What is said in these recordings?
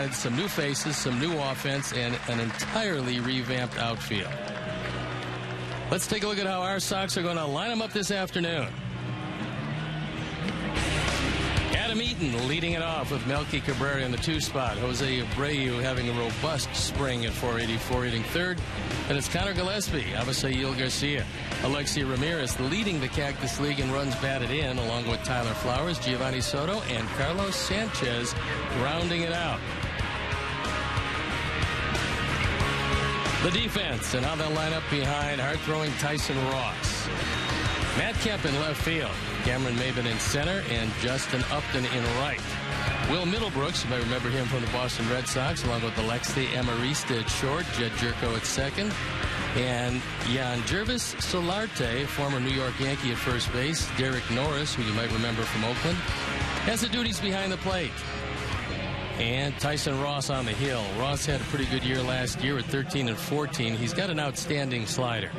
had some new faces, some new offense, and an entirely revamped outfield. Let's take a look at how our Sox are going to line them up this afternoon. Adam Eaton leading it off with Melky Cabrera in the 2 spot. Jose Abreu having a robust spring at .484, hitting third. And it's Connor Gillespie, Abisail Garcia, Alexi Ramirez leading the Cactus League in runs batted in, along with Tyler Flowers, Giovanni Soto, and Carlos Sanchez rounding it out. The defense and how they'll line up behind hard-throwing Tyson Ross. Matt Kemp in left field. Cameron Maben in center, and Justin Upton in right. Will Middlebrooks, you might remember him from the Boston Red Sox, along with Alexi Amarista at short, Jed Jerko at second, and Jan Jervis Solarte, former New York Yankee at first base. Derek Norris, who you might remember from Oakland, has the duties behind the plate. And Tyson Ross on the hill. Ross had a pretty good year last year at 13 and 14. He's got an outstanding slider.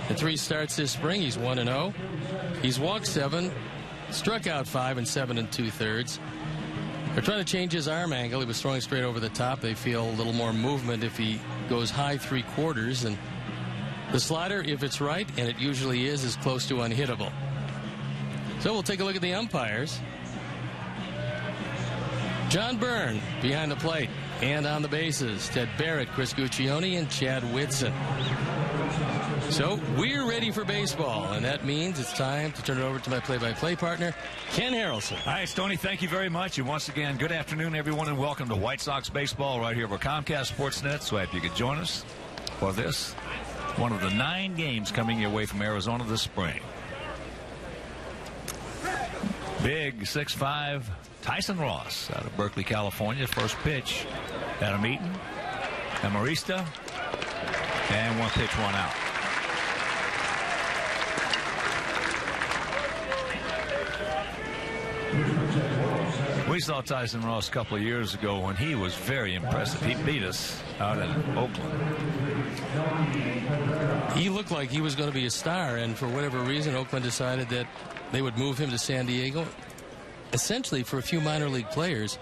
In 3 starts this spring, he's 1-0. He's walked 7, struck out 5 and 7 2/3. They're trying to change his arm angle. He was throwing straight over the top. They feel a little more movement if he goes high 3/4. And the slider, if it's right, and it usually is close to unhittable. So we'll take a look at the umpires. John Byrne behind the plate and on the bases. Ted Barrett, Chris Guccione, and Chad Whitson. So we're ready for baseball, and that means it's time to turn it over to my play-by-play partner, Ken Harrelson. Hi, Stoney. Thank you very much. And once again, good afternoon, everyone, and welcome to White Sox baseball right here over Comcast Sportsnet. So happy you could join us for this, one of the 9 games coming your way from Arizona this spring. Big 6'5" Tyson Ross out of Berkeley, California. First pitch, Adam Eaton, Amarista, and 1 pitch, 1 out. We saw Tyson Ross a couple of years ago when he was very impressive. He beat us out in Oakland. He looked like he was going to be a star, and for whatever reason, Oakland decided that they would move him to San Diego, essentially for a few minor league players.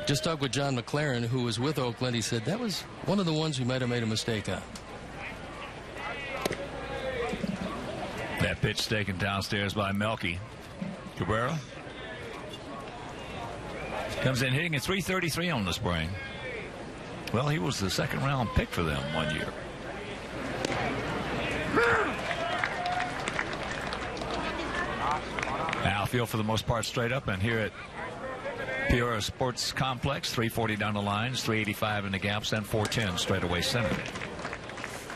Just talked with John McLaren, who was with Oakland. He said that was one of the ones we might have made a mistake on. That pitch taken downstairs by Melky Cabrera. Comes in hitting at .333 on the spring. Well, he was the 2nd-round pick for them one year. Outfield for the most part straight up, and here at Peoria Sports Complex, 340 down the lines, 385 in the gaps, and 410 straight away center.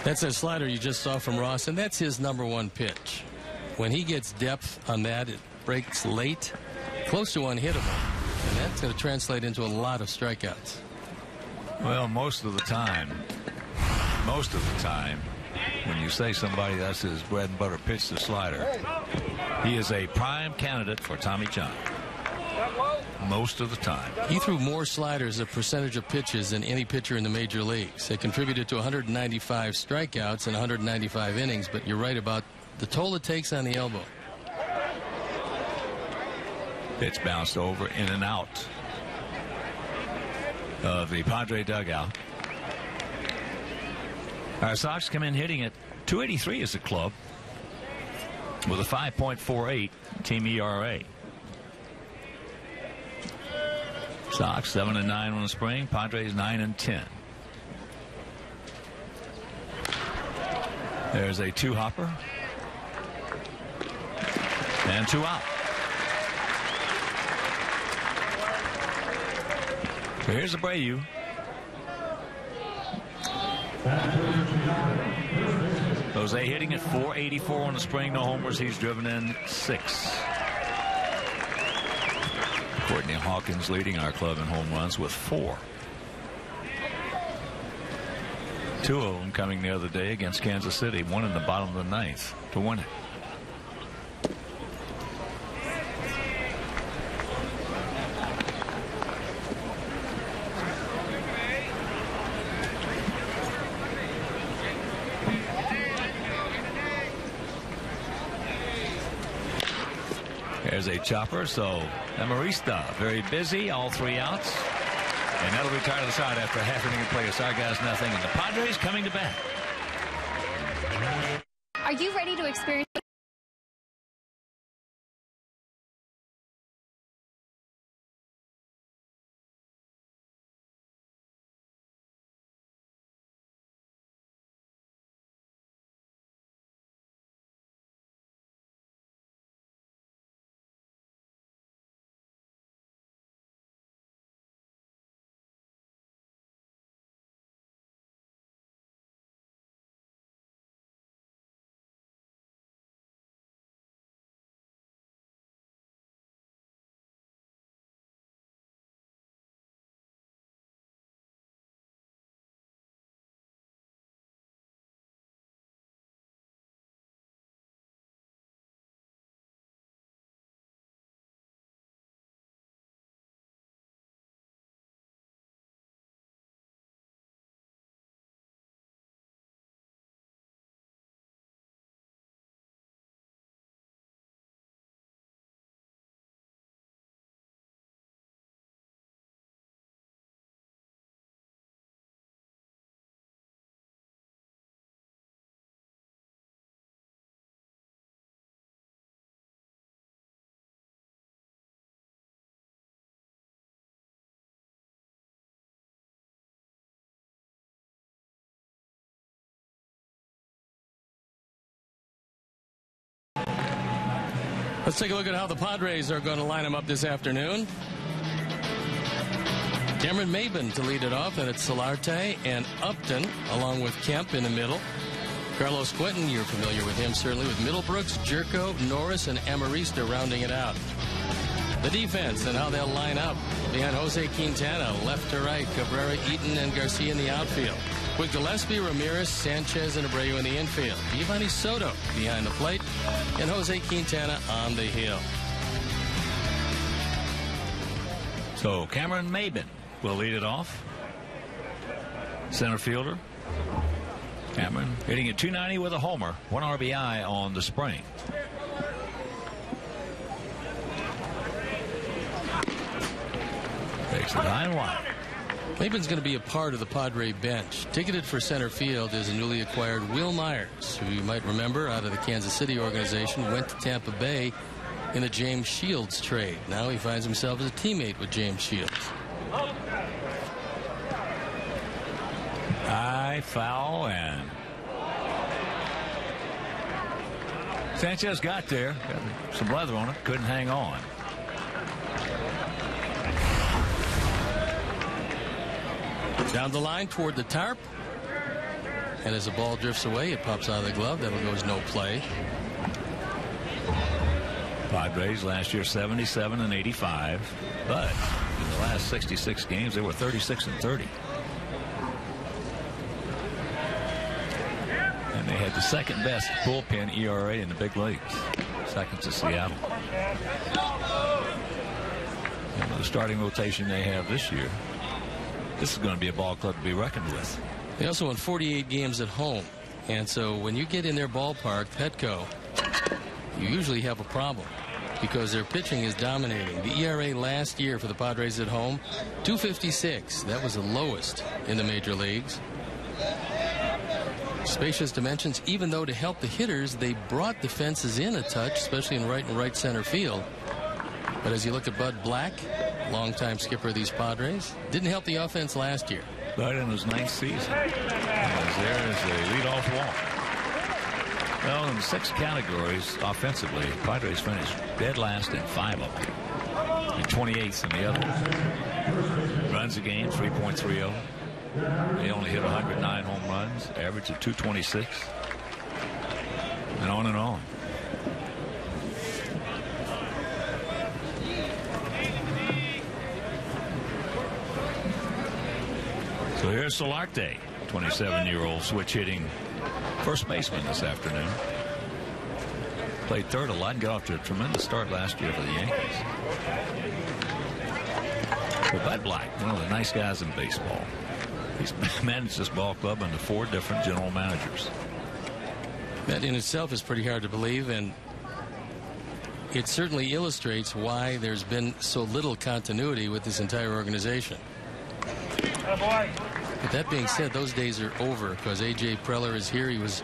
That's a slider you just saw from Ross, and that's his #1 pitch. When he gets depth on that, it breaks late, close to unhittable. And that's going to translate into a lot of strikeouts. Well, most of the time, when you say somebody that's his bread and butter pitch, the slider, he is a prime candidate for Tommy John. Most of the time. He threw more sliders, a percentage of pitches, than any pitcher in the major leagues. They contributed to 195 strikeouts and 195 innings, but you're right about the toll it takes on the elbow. Pitch bounced over, in and out of the Padre dugout. Our Sox come in hitting at .283 as a club with a 5.48 team ERA. Sox 7-9 on the spring. Padres 9-10. There's a 2-hopper and 2 out. So here's Abreu. Jose hitting at .484 on the spring. No homers. He's driven in 6. Courtney Hawkins leading our club in home runs with 4. 2 of them coming the other day against Kansas City. 1 in the bottom of the 9th to win it. There's a chopper, so Amarista very busy, all 3 outs. And that'll retire the side after a half inning of play. It's our guys nothing, and the Padres coming to bat. Are you ready to experience? Let's take a look at how the Padres are going to line them up this afternoon. Cameron Maben to lead it off, and it's Solarte and Upton, along with Kemp in the middle. Carlos Quentin, you're familiar with him certainly, with Middlebrooks, Jerko, Norris, and Amarista rounding it out. The defense and how they'll line up. Behind Jose Quintana, left to right, Cabrera, Eaton, and Garcia in the outfield. With Gillespie, Ramirez, Sanchez, and Abreu in the infield. Giovanni Soto behind the plate, and Jose Quintana on the hill. So Cameron Maben will lead it off. Center fielder. Cameron hitting at .290 with a homer. 1 RBI on the spring. Takes it high and wide. Maben's going to be a part of the Padre bench. Ticketed for center field is a newly acquired Will Myers, who you might remember out of the Kansas City organization, went to Tampa Bay in the James Shields trade. Now he finds himself as a teammate with James Shields. High foul, and Sanchez got there. Got some leather on it. Couldn't hang on. Down the line toward the tarp. And as the ball drifts away, it pops out of the glove. That'll go as no play. Padres last year 77 and 85. But in the last 66 games, they were 36 and 30. And they had the second best bullpen ERA in the big leagues. Second to Seattle. And the starting rotation they have this year, this is going to be a ball club to be reckoned with. They also won 48 games at home. And so when you get in their ballpark, Petco, you usually have a problem because their pitching is dominating. The ERA last year for the Padres at home, 2.56. That was the lowest in the major leagues. Spacious dimensions, even though to help the hitters, they brought the fences in a touch, especially in right and right center field. But as you look at Bud Black, longtime skipper of these Padres, didn't help the offense last year. But in his 9th season, as there is a leadoff walk. Well, in 6 categories offensively, Padres finished dead last in 5 of them, and 28th in the others. Runs a game, 3.30. They only hit 109 home runs, average of 226, and on and on. So here's Solarte, 27-year-old switch hitting first baseman this afternoon. Played third a lot and got off to a tremendous start last year for the Yankees. Well, Bud Black, one of the nice guys in baseball. He's managed this ball club under 4 different general managers. That in itself is pretty hard to believe, and it certainly illustrates why there's been so little continuity with this entire organization. But that being said, those days are over because A.J. Preller is here. He was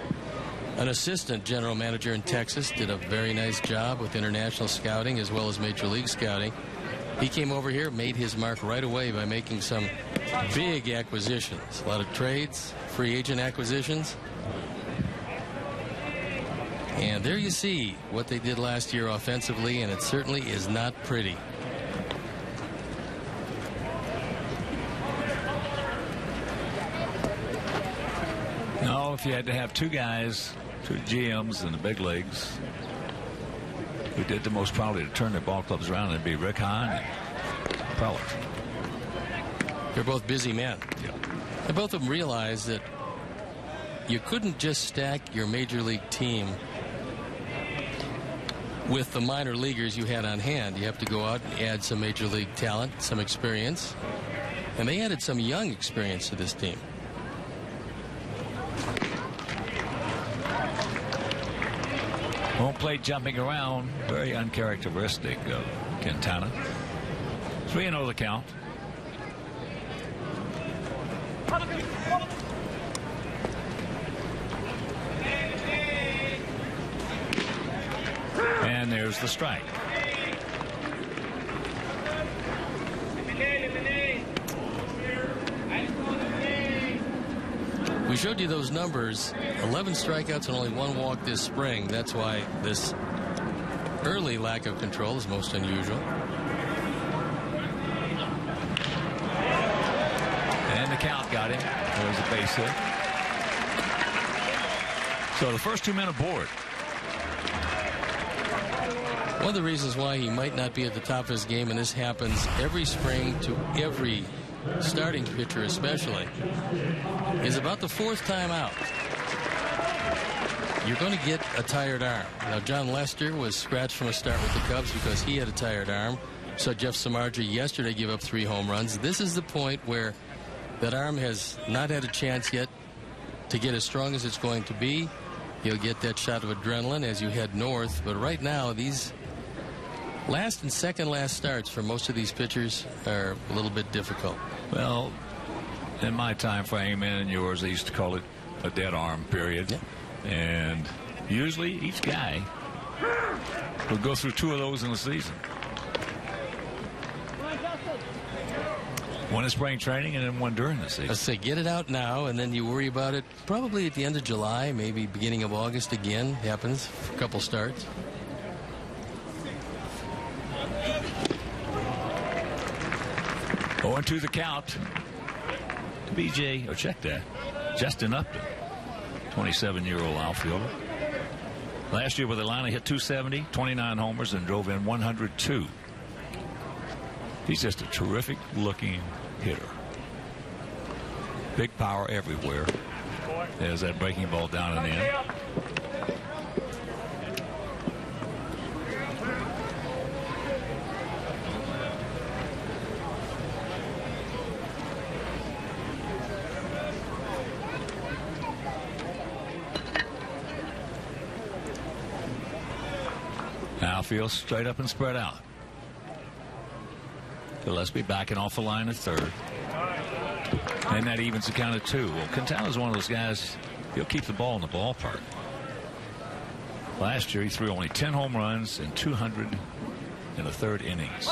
an assistant general manager in Texas, did a very nice job with international scouting as well as major league scouting. He came over here, made his mark right away by making some big acquisitions. A lot of trades, free agent acquisitions. And there you see what they did last year offensively, and it certainly is not pretty. No, if you had to have two guys, two GMs in the big leagues who did the most probably to turn their ball clubs around, it'd be Rick Hahn and Preller. They're both busy men. Yeah. And both of them realized that you couldn't just stack your major league team with the minor leaguers you had on hand. You have to go out and add some major league talent, some experience. And they added some young experience to this team. Home plate jumping around, very uncharacteristic of Quintana. 3-0 the count. And there's the strike. We showed you those numbers, 11 strikeouts and only 1 walk this spring. That's why this early lack of control is most unusual. And the count got him. There's a base hit. So the first 2 men aboard. One of the reasons why he might not be at the top of his game, and this happens every spring to every starting pitcher especially, is about the 4th time out. You're going to get a tired arm. Now, John Lester was scratched from a start with the Cubs because he had a tired arm. So Jeff Samardzija yesterday give up 3 home runs. This is the point where that arm has not had a chance yet to get as strong as it's going to be. You'll get that shot of adrenaline as you head north. But right now, these last and second last starts for most of these pitchers are a little bit difficult. Well, in my time frame and yours, they used to call it a dead arm period. Yeah. And usually each guy would go through 2 of those in a season. One in spring training and then one during the season. Let's say get it out now, and then you worry about it probably at the end of July, maybe beginning of August again. Happens for a couple starts. Going to the count. BJ, or check that. Justin Upton, 27-year-old outfielder. Last year with Atlanta, hit .270, 29 homers, and drove in 102. He's just a terrific looking hitter. Big power everywhere. There's that breaking ball down and in. Outfield straight up and spread out. Gillespie backing off the line at third. And that evens the count at 2. Well, Quintana's one of those guys, he'll keep the ball in the ballpark. Last year, he threw only 10 home runs in 203rd innings.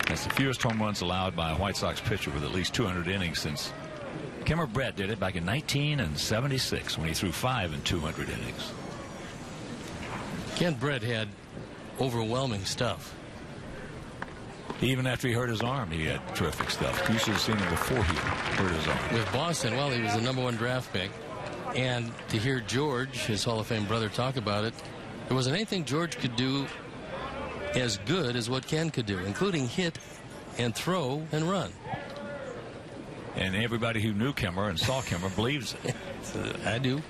That's the fewest home runs allowed by a White Sox pitcher with at least 200 innings since Kimmer Brett did it back in 1976 when he threw 5 in 200 innings. Ken Brett had overwhelming stuff. Even after he hurt his arm, he had terrific stuff. You should have seen him before he hurt his arm. With Boston, well, he was the #1 draft pick. And to hear George, his Hall of Fame brother, talk about it, there wasn't anything George could do as good as what Ken could do, including hit and throw and run. And everybody who knew Kimmer and saw Kimmer believes it. I do.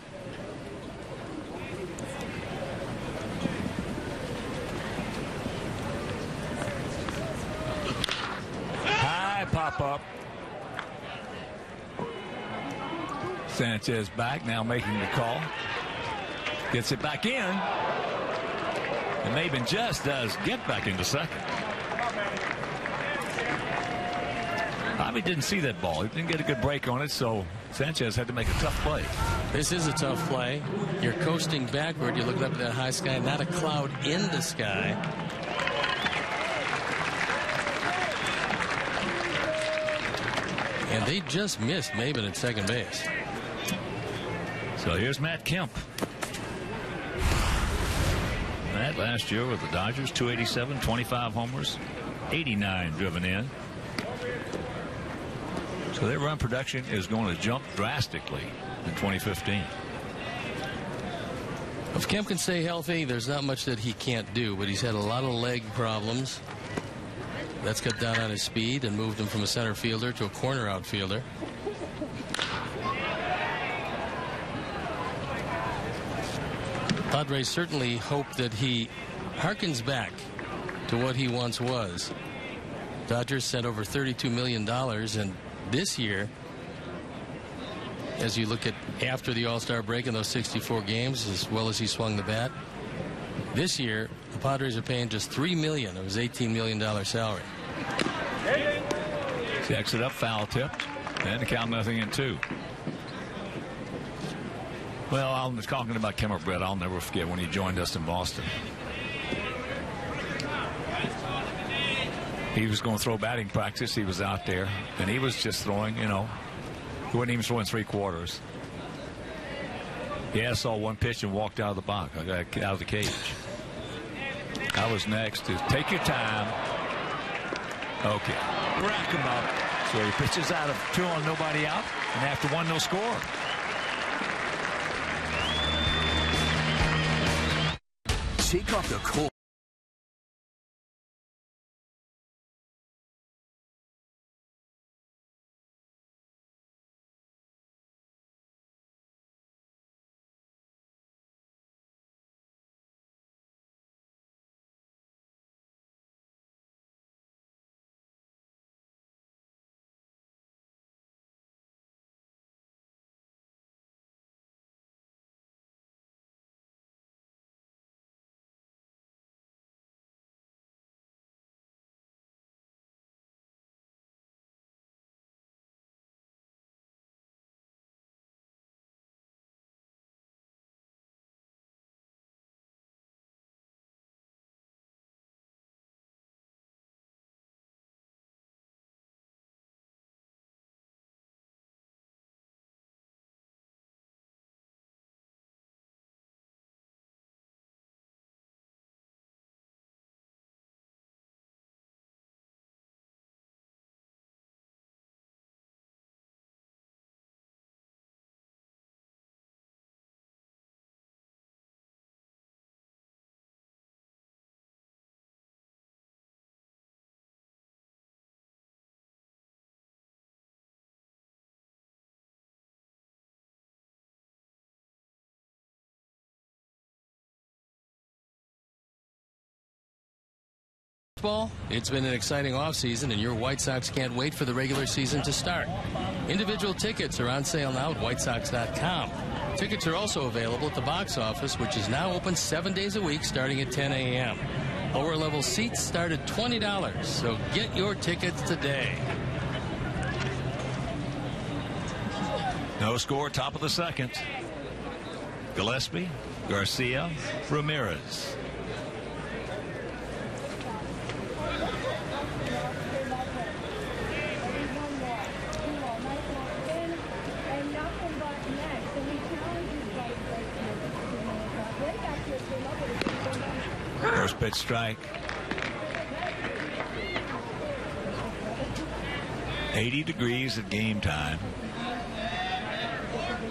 Pop up. Sanchez back now, making the call. Gets it back in. And Maben just does get back into second. probably didn't see that ball. He didn't get a good break on it, so Sanchez had to make a tough play. This is a tough play. You're coasting backward. You look up at that high sky, not a cloud in the sky. And they just missed Maben at second base. So here's Matt Kemp. Matt last year with the Dodgers, 287, 25 homers, 89 driven in. So their run production is going to jump drastically in 2015. If Kemp can stay healthy, there's not much that he can't do, but he's had a lot of leg problems. That's cut down on his speed and moved him from a center fielder to a corner outfielder. Padres certainly hope that he harkens back to what he once was. Dodgers sent over $32 million, and this year, as you look at after the All-Star break in those 64 games, as well as he swung the bat, this year the Padres are paying just $3 million of his $18 million salary. He exit up, foul tipped, and the count 0-2. Well, I was talking about Kemmer Brett. I'll never forget when he joined us in Boston. He was going to throw batting practice. He was out there, and he was just throwing, he wasn't even throwing three quarters. Yeah, I saw one pitch and walked out of the box, out of the cage. I was next to take your time. Okay. Rack him up. So he pitches out of 2 on nobody out, and after 1, no score. Shake off the cold. Baseball, it's been an exciting offseason, and your White Sox can't wait for the regular season to start. Individual tickets are on sale now at whitesox.com. Tickets are also available at the box office, which is now open 7 days a week starting at 10 a.m. Lower level seats start at $20, so get your tickets today. No score, top of the second. Gillespie, Garcia, Ramirez. First pitch strike. 80 degrees at game time.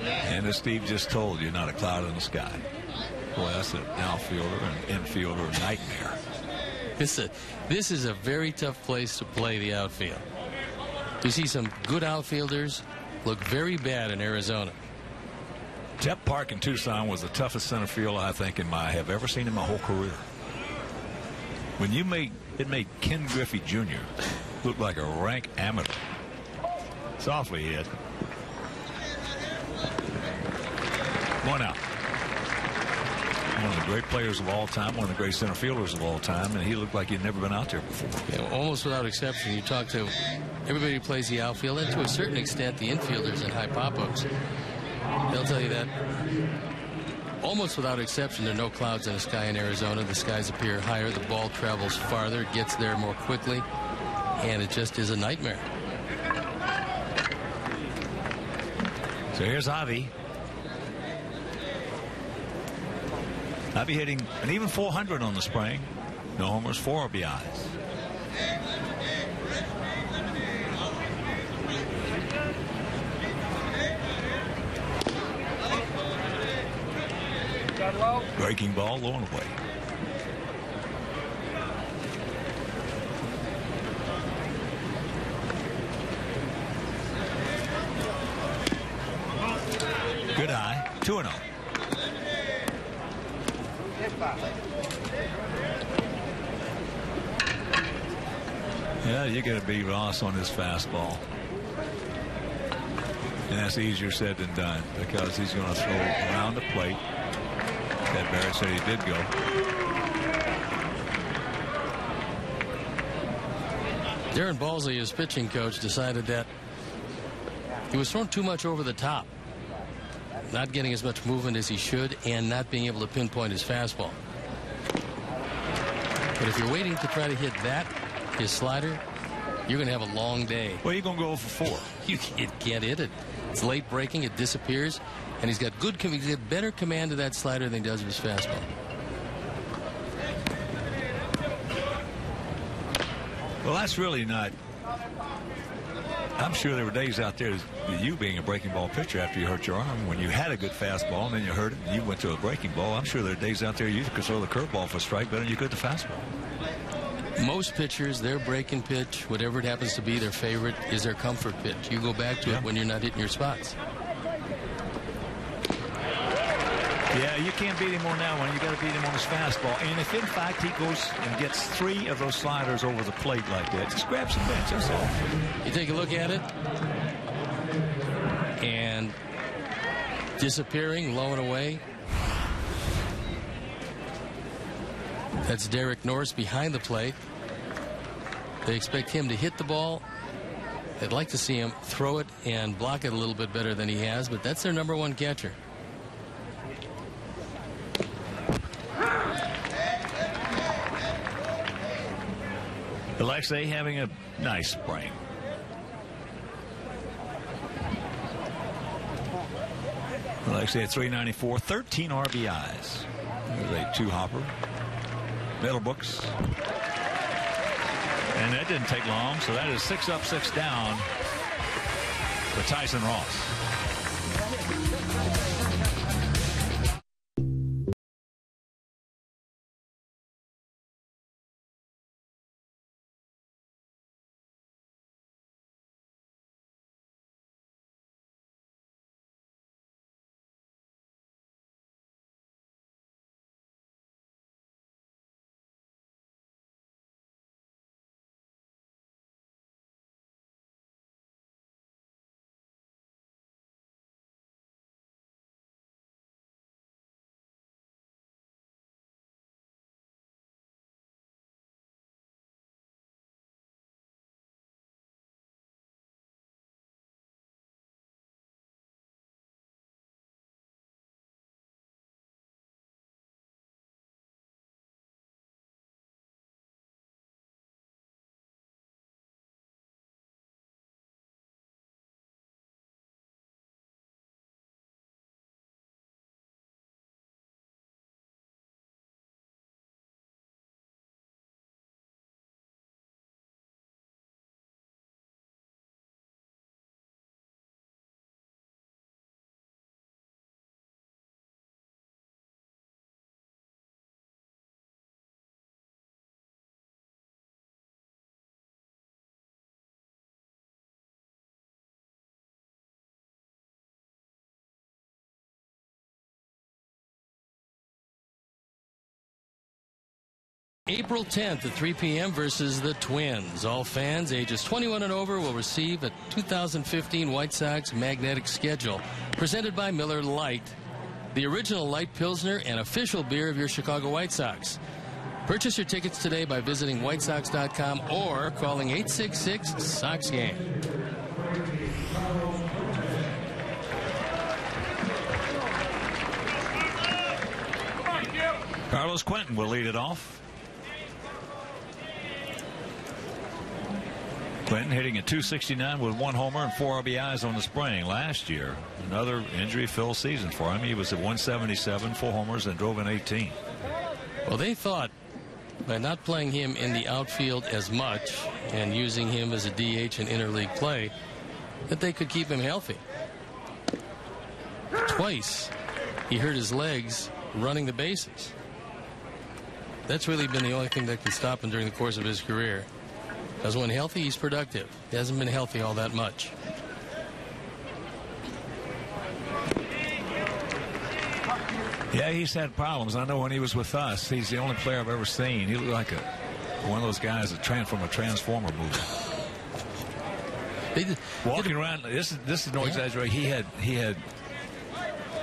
And as Steve just told you, not a cloud in the sky. Boy, that's an outfielder and infielder nightmare. This is a very tough place to play the outfield. You see some good outfielders look very bad in Arizona. Tep Park in Tucson was the toughest center field I think I have ever seen in my whole career. When it made Ken Griffey Jr. look like a rank amateur. Softly hit. 1 out. One of the great players of all time, one of the great center fielders of all time, and he looked like he'd never been out there before. Yeah, almost without exception, you talk to Everybody who plays the outfield, and to a certain extent the infielders and high pop-ups, they'll tell you that almost without exception there are no clouds in the sky in Arizona. The skies appear higher, the ball travels farther, it gets there more quickly, and it just is a nightmare. So here's Avi. Avi hitting an even 400 on the spring. No homers, 4 RBIs. Breaking ball, low and away. Good eye. 2-0. Yeah, you got to beat Ross on his fastball. And that's easier said than done because he's going to throw around the plate. That Barrett said he did go. Darren Balsley, his pitching coach, decided that he was throwing too much over the top, not getting as much movement as he should, and not being able to pinpoint his fastball. But if you're waiting to try to hit that, his slider, you're going to have a long day. Well, you're going to go for 4. You can't hit it. It's late breaking, it disappears, and he's got better command of that slider than he does of his fastball. Well, that's really not. I'm sure there were days out there, you being a breaking ball pitcher after you hurt your arm, when you had a good fastball and then you hurt it and you went to a breaking ball. I'm sure there are days out there you could throw the curveball for a strike better than you could the fastball. Most pitchers, their breaking pitch, whatever it happens to be, their favorite is their comfort pitch. You go back to it when you're not hitting your spots. Yeah, you can't beat him on that one. You got to beat him on his fastball. And if in fact he goes and gets 3 of those sliders over the plate like that, just grab some bench. That's all. You take a look at it, and disappearing, low and away. That's Derek Norris behind the plate. They expect him to hit the ball. They'd like to see him throw it and block it a little bit better than he has, but that's their #1 catcher. Alexei having a nice spring. Alexei at 394, 13 RBIs. There's a 2-hopper. Middlebrooks. And that didn't take long, so that is 6 up, 6 down for Tyson Ross. April 10th at 3 p.m. versus the Twins. All fans ages 21 and over will receive a 2015 White Sox magnetic schedule presented by Miller Lite, the original light Pilsner and official beer of your Chicago White Sox. Purchase your tickets today by visiting WhiteSox.com or calling 866-SOX-GAME. Carlos Quentin will lead it off. Quentin hitting at .269 with 1 homer and 4 RBIs on the spring. Last year, another injury-filled season for him. He was at .177, 4 homers, and drove in 18. Well, they thought by not playing him in the outfield as much and using him as a DH in interleague play that they could keep him healthy. Twice he hurt his legs running the bases. That's really been the only thing that can stop him during the course of his career. Because when healthy, he's productive. He hasn't been healthy all that much. Yeah, he's had problems. I know when he was with us, he's the only player I've ever seen. He looked like one of those guys that from a Transformer movie. Walking around, this is no exaggeration. He had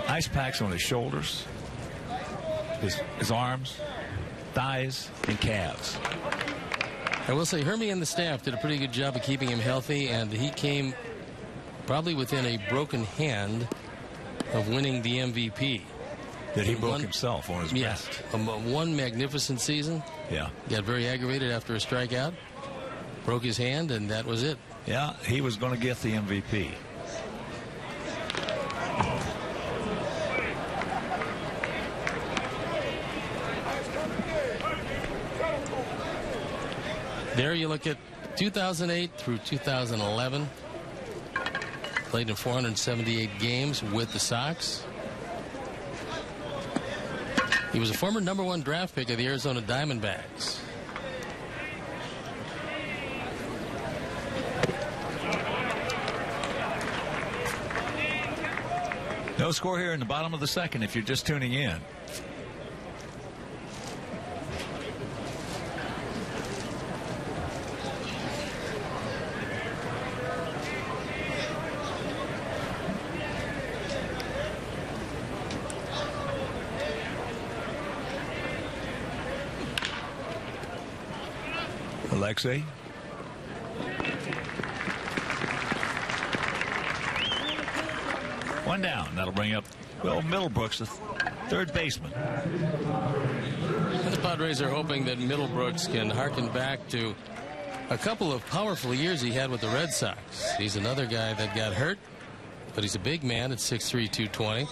ice packs on his shoulders, his arms, thighs, and calves. I will say Hermie and the staff did a pretty good job of keeping him healthy, and he came probably within a broken hand of winning the MVP. That he broke himself on his back. Yes, one magnificent season. Yeah. Got very aggravated after a strikeout. Broke his hand, and that was it. Yeah, he was going to get the MVP. There you look at 2008 through 2011. Played in 478 games with the Sox. He was a former #1 draft pick of the Arizona Diamondbacks. No score here in the bottom of the second if you're just tuning in. Alexei. One down. That'll bring up, well, Middlebrooks, the third baseman. The Padres are hoping that Middlebrooks can harken back to a couple of powerful years he had with the Red Sox. He's another guy that got hurt, but he's a big man at 6'3", 220.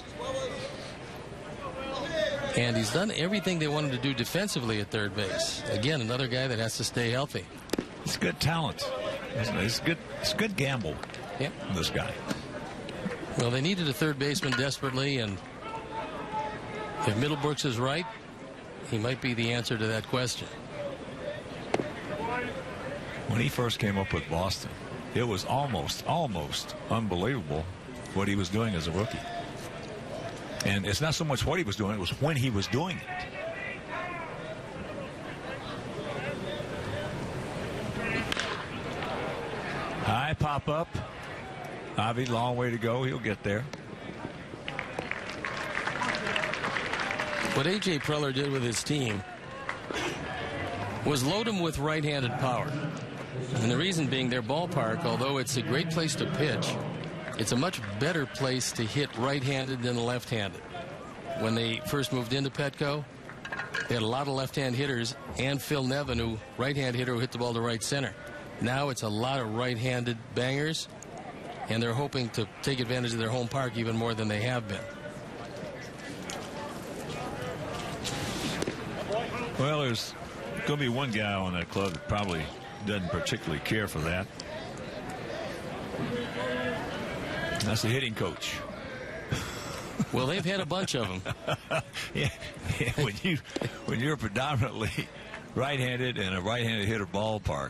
And he's done everything they wanted to do defensively at third base. Again, another guy that has to stay healthy. It's good talent. It's good gamble. Yep. This guy. Well, they needed a third baseman desperately, and if Middlebrooks is right, he might be the answer to that question. When he first came up with Boston, it was almost unbelievable what he was doing as a rookie. And it's not so much what he was doing, it was when he was doing it. High pop up. Avi, long way to go. He'll get there. What A.J. Preller did with his team was load him with right-handed power. And the reason being their ballpark, although it's a great place to pitch, it's a much better place to hit right-handed than left-handed. When they first moved into Petco, they had a lot of left-hand hitters, and Phil Nevin, who right-hand hitter who hit the ball to right center. Now it's a lot of right-handed bangers, and they're hoping to take advantage of their home park even more than they have been. Well, there's going to be one guy on that club that probably doesn't particularly care for that. That's the hitting coach. Well, they've had a bunch of them. Yeah, when you're predominantly right-handed in a right-handed hitter ballpark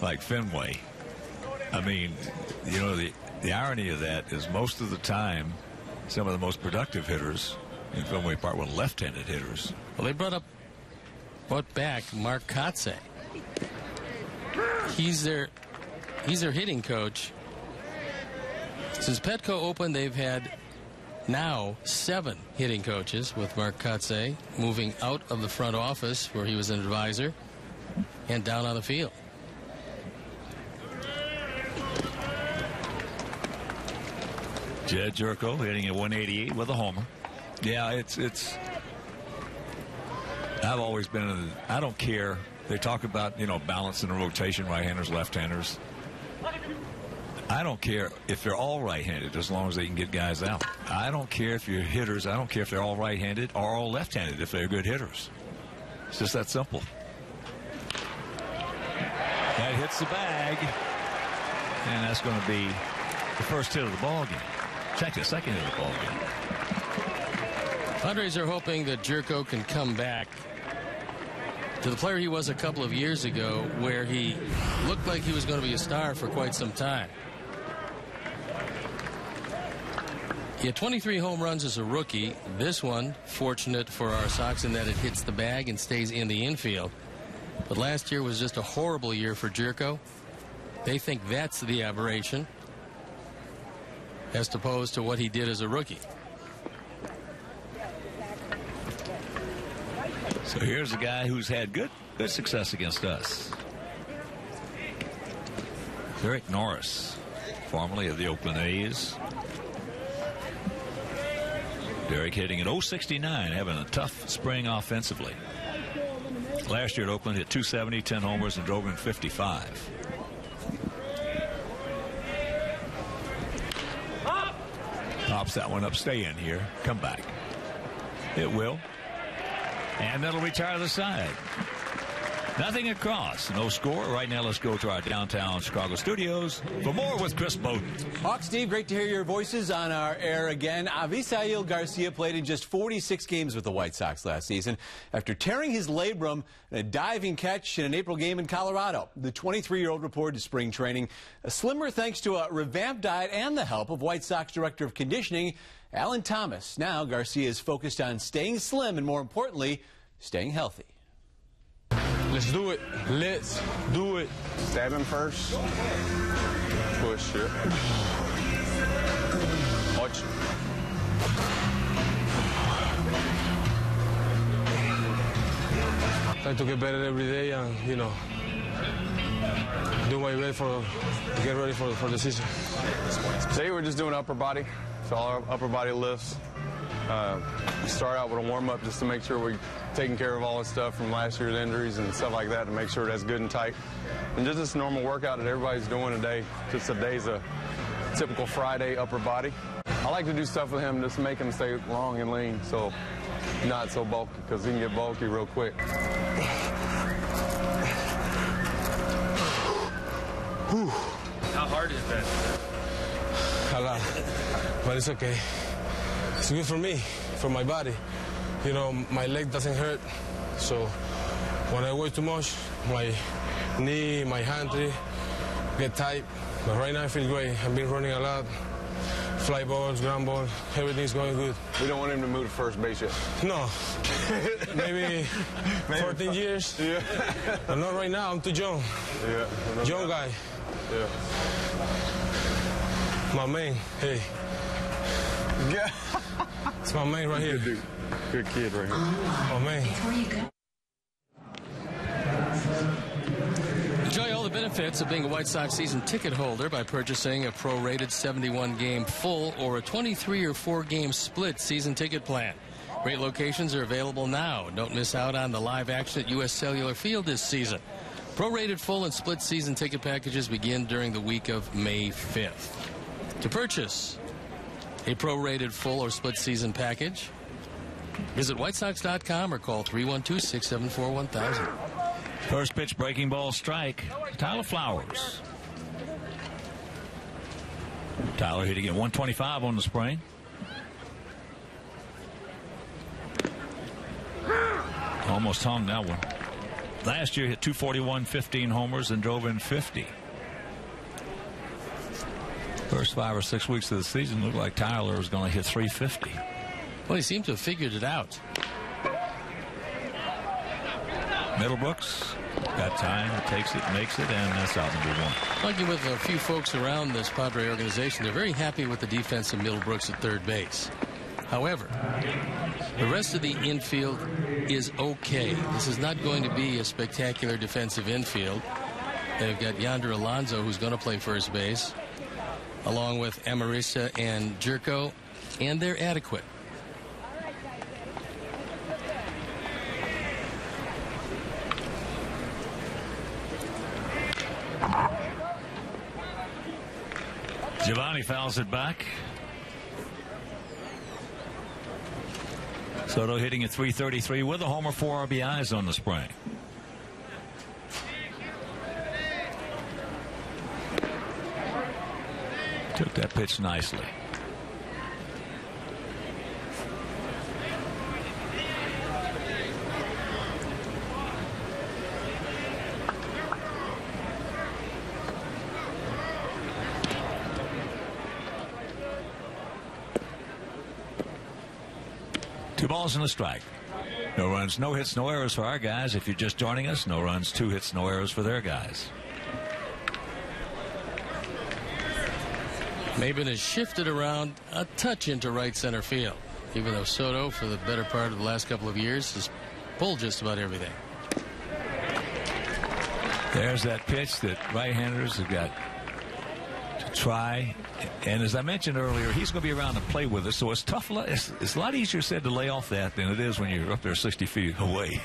like Fenway, I mean, you know, the irony of that is most of the time some of the most productive hitters in Fenway Park were left-handed hitters. Well, they brought back Mark Kotze. He's their hitting coach. Since Petco opened, they've had now 7 hitting coaches, with Mark Kotze moving out of the front office where he was an advisor and down on the field. Jed Jerko hitting at 188 with a homer. Yeah, I've always been I don't care. They talk about, balance in the rotation, right-handers, left-handers. I don't care if they're all right-handed as long as they can get guys out. I don't care if you're hitters. I don't care if they're all right-handed or all left-handed if they're good hitters. It's just that simple. That hits the bag. And that's going to be the first hit of the ball game. Check the second hit of the ball game. Padres are hoping that Jerko can come back to the player he was a couple of years ago, where he looked like he was going to be a star for quite some time. He had 23 home runs as a rookie. This one, fortunate for our Sox in that it hits the bag and stays in the infield. But last year was just a horrible year for Jerko. They think that's the aberration, as opposed to what he did as a rookie. So here's a guy who's had good success against us. Eric Norris, formerly of the Oakland A's. Derek hitting at .069, having a tough spring offensively. Last year at Oakland, hit .270, 10 homers, and drove in 55. Pops that one up. Stay in here. Come back. It will. And that'll retire the side. Nothing across. No score. Right now, let's go to our downtown Chicago studios for more with Chris Bowden. Hawk, Steve, great to hear your voices on our air again. Avisail Garcia played in just 46 games with the White Sox last season after tearing his labrum in a diving catch in an April game in Colorado. The 23-year-old reported to spring training slimmer thanks to a revamped diet and the help of White Sox Director of Conditioning, Alan Thomas. Now Garcia is focused on staying slim and, more importantly, staying healthy. Let's do it. Let's do it. Stab him first. Push it. Watch. Try to get better every day and, do my best to get ready for the season. Today we're just doing upper body. So all our upper body lifts. Start out with a warm-up just to make sure we're taking care of all the stuff from last year's injuries and stuff like that to make sure that's good and tight. And just this normal workout that everybody's doing today. Just a day's a typical Friday upper body. I like to do stuff with him just to make him stay long and lean, so not so bulky, because he can get bulky real quick. How hard is that? A lot, but it's okay. It's good for me, for my body. My leg doesn't hurt, so when I work too much, my knee, my hand get tight. But right now I feel great. I've been running a lot. Fly balls, ground ball, everything's going good. We don't want him to move to first base yet. No. Maybe 14 years. Yeah. But not right now, I'm too young. Yeah. Young guy. Yeah. My man, hey. Yeah. It's my man right here. Good dude. Good kid right here. My man. Enjoy all the benefits of being a White Sox season ticket holder by purchasing a prorated 71-game full or a 23 or 4-game split season ticket plan. Great locations are available now. Don't miss out on the live action at U.S. Cellular Field this season. Prorated full and split season ticket packages begin during the week of May 5th. To purchase a prorated full or split season package, visit whitesox.com or call 312-674-1000. First pitch, breaking ball, strike. Tyler Flowers. Tyler hitting at 125 on the spring. Almost hung that one. Last year hit 241, 15 homers, and drove in 50. First 5 or 6 weeks of the season looked like Tyler was going to hit 350. Well, he seemed to have figured it out. Middlebrooks got time, takes it, makes it, and that's out number 1. Talking with a few folks around this Padre organization, they're very happy with the defense of Middlebrooks at third base. However, the rest of the infield is okay. This is not going to be a spectacular defensive infield. They've got Yonder Alonso, who's going to play first base, along with Amarista and Jerko, and they're adequate. Giovanni fouls it back. Soto hitting at .333 with a homer, 4 RBIs on the spring. Took that pitch nicely. Two balls and a strike. No runs, no hits, no errors for our guys. If you're just joining us, no runs, 2 hits, no errors for their guys. Maben has shifted around a touch into right center field, even though Soto, for the better part of the last couple of years, has pulled just about everything. There's that pitch that right-handers have got to try. And as I mentioned earlier, he's going to be around to play with us, so it's tough. It's a lot easier said to lay off that than it is when you're up there 60 feet away.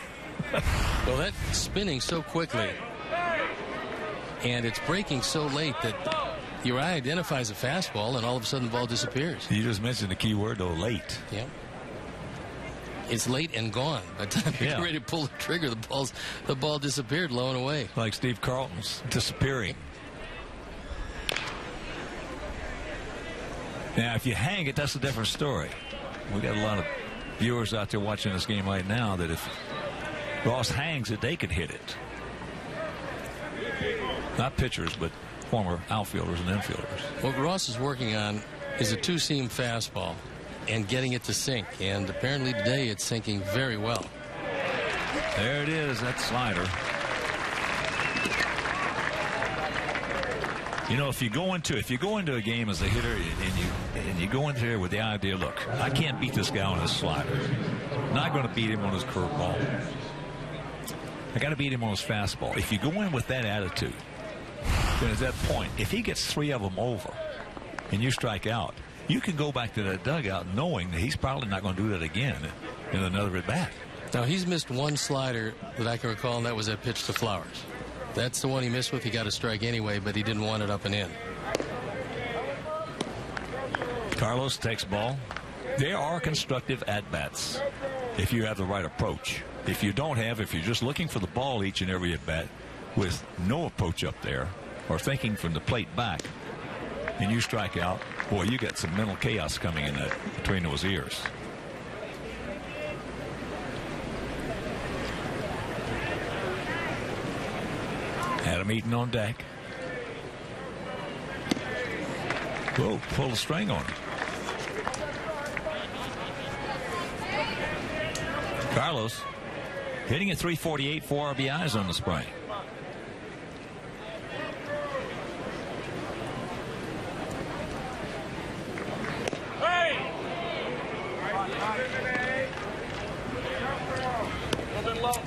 Well, that's spinning so quickly, and it's breaking so late that your eye identifies a fastball, and all of a sudden the ball disappears. You just mentioned the key word, though, late. Yeah. It's late and gone. By the time you're ready to pull the trigger, the ball disappeared, low and away. Like Steve Carlton's disappearing. Now, if you hang it, that's a different story. We got a lot of viewers out there watching this game right now that if Ross hangs it, they could hit it. Not pitchers, but former outfielders and infielders. What Ross is working on is a two-seam fastball and getting it to sink. And apparently today it's sinking very well. There it is, that slider. You know, if you go into a game as a hitter and you go into there with the idea, look, I can't beat this guy on his slider. I'm not going to beat him on his curveball. I got to beat him on his fastball. If you go in with that attitude, then at that point, if he gets 3 of them over and you strike out, you can go back to that dugout knowing that he's probably not going to do that again in another at bat. Now, he's missed one slider that I can recall, and that was that pitch to Flowers. That's the one he missed with. He got a strike anyway, but he didn't want it up and in. Carlos takes ball. There are constructive at-bats if you have the right approach. If you don't have, if you're just looking for the ball each and every at-bat with no approach up there or thinking from the plate back and you strike out, boy, you got some mental chaos coming in between those ears. Adam Eaton on deck. Whoa, pull the string on him. Carlos hitting at .348, 4 RBIs on the spring.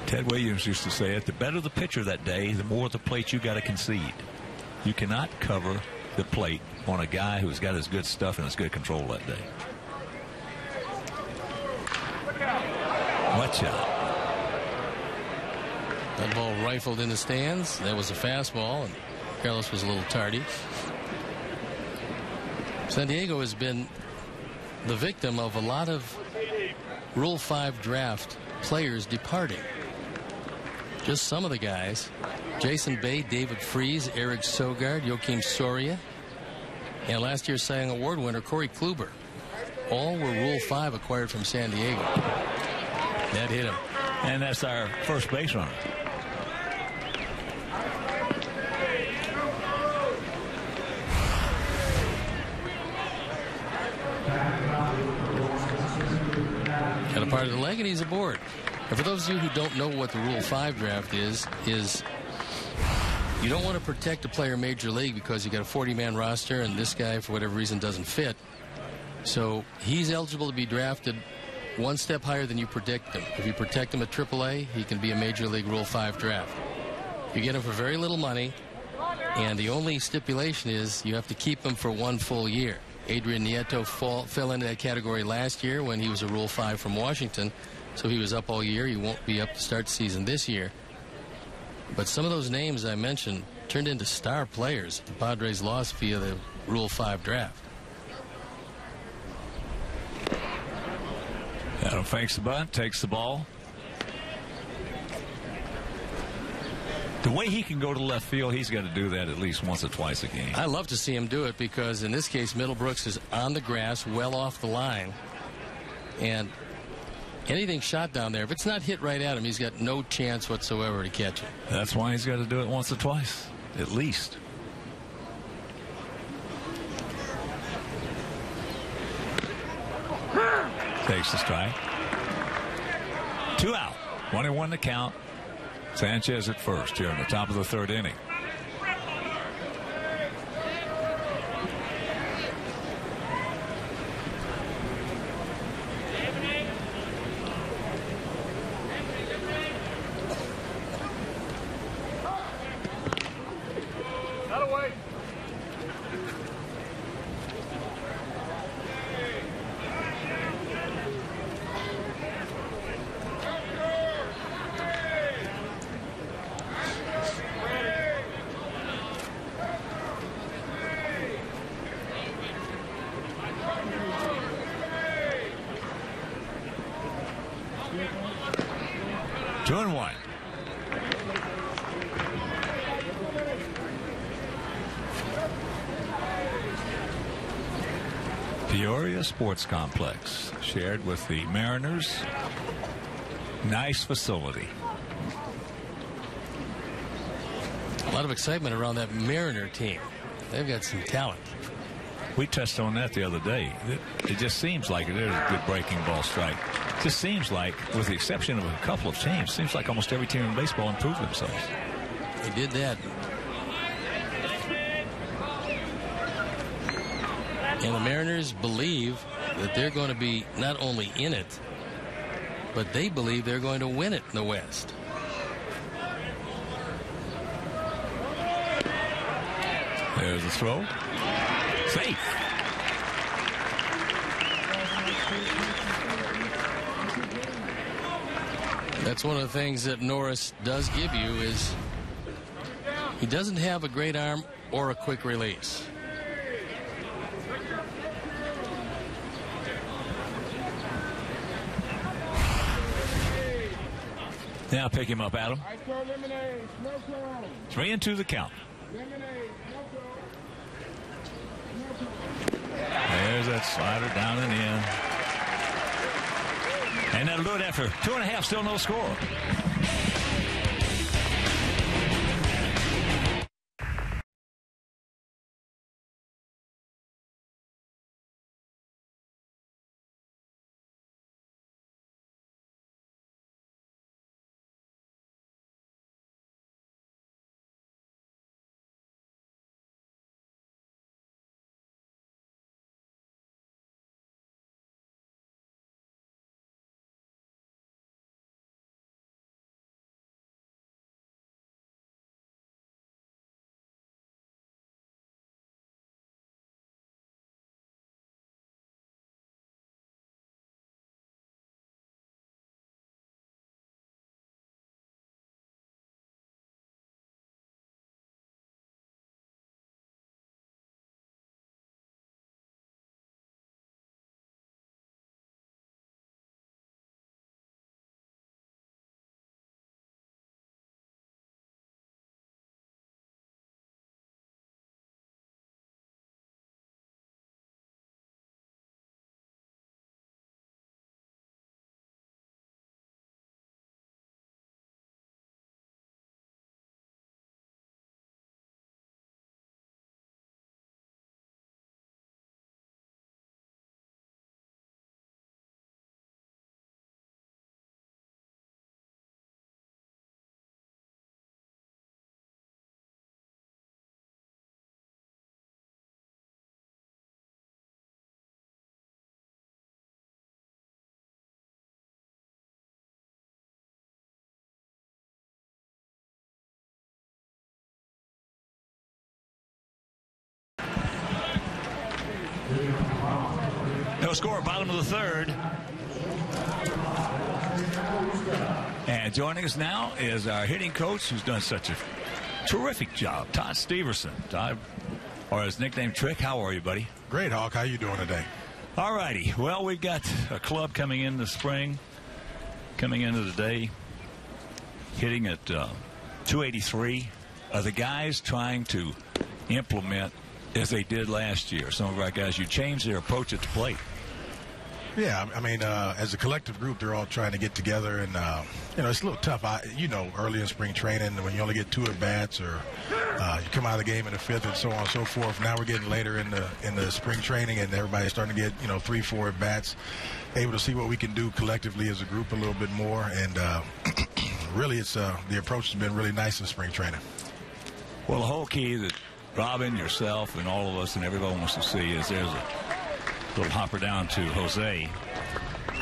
Ted Williams used to say it, the better the pitcher that day, the more the plate you got to concede. You cannot cover the plate on a guy who's got his good stuff and his good control that day. Watch out. That ball rifled in the stands. That was a fastball, and Carlos was a little tardy. San Diego has been the victim of a lot of Rule 5 draft players departing. Just some of the guys: Jason Bay, David Freese, Eric Sogard, Joakim Soria, and last year's Cy Young Award winner Corey Kluber. All were Rule 5 acquired from San Diego. That hit him. And that's our first base runner. Got a part of the leg, and he's aboard. And for those of you who don't know what the Rule 5 draft is you don't want to protect a player Major League because you got a 40-man roster and this guy, for whatever reason, doesn't fit. So he's eligible to be drafted one step higher than you predict him. If you protect him at AAA, he can be a Major League Rule 5 draft. You get him for very little money, and the only stipulation is you have to keep him for 1 full year. Adrian Nieto fell into that category last year when he was a Rule 5 from Washington, so he was up all year. He won't be up to start the season this year. But some of those names I mentioned turned into star players the Padres lost via the Rule 5 draft. Adam fakes the bunt, takes the ball. The way he can go to left field, he's got to do that at least once or twice a game. I love to see him do it because in this case, Middlebrooks is on the grass, well off the line. And anything shot down there, if it's not hit right at him, he's got no chance whatsoever to catch it. That's why he's got to do it once or twice, at least. Takes the strike. 2 out. 1-1 to count. Sanchez at first here in the top of the 3rd inning. Peoria Sports Complex, shared with the Mariners. Nice facility. A lot of excitement around that Mariner team. They've got some talent. We touched on that the other day. It just seems like it is a good breaking ball strike. It just seems like, with the exception of a couple of teams, seems like almost every team in baseball improved themselves. They did that. And the Mariners believe that they're going to be not only in it, but they believe they're going to win it in the West. There's the throw. Safe. That's one of the things that Norris does give you is he doesn't have a great arm or a quick release. Now pick him up, Adam. 3-2 the count. There's that slider down and in. And that'll do it after 2.5, still no score. No score, bottom of the third. And joining us now is our hitting coach, who's done such a terrific job, Todd Steverson. Todd, or his nickname Trick, how are you, buddy? Great, Hawk. How you doing today? All righty. Well, we've got a club coming in the spring, coming into the day, hitting at 283. Are the guys trying to implement as they did last year? Some of our guys, you changed their approach at the plate. Yeah, I mean, as a collective group, they're all trying to get together, and it's a little tough. Early in spring training, when you only get 2 at bats, or you come out of the game in the 5th, and so on and so forth. Now we're getting later in the spring training, and everybody's starting to get 3, 4 at bats. Able to see what we can do collectively as a group a little bit more, and really, it's the approach has been really nice in spring training. Well, the whole key that Robin, yourself, and all of us, and everyone wants to see is there's a little hopper down to Jose.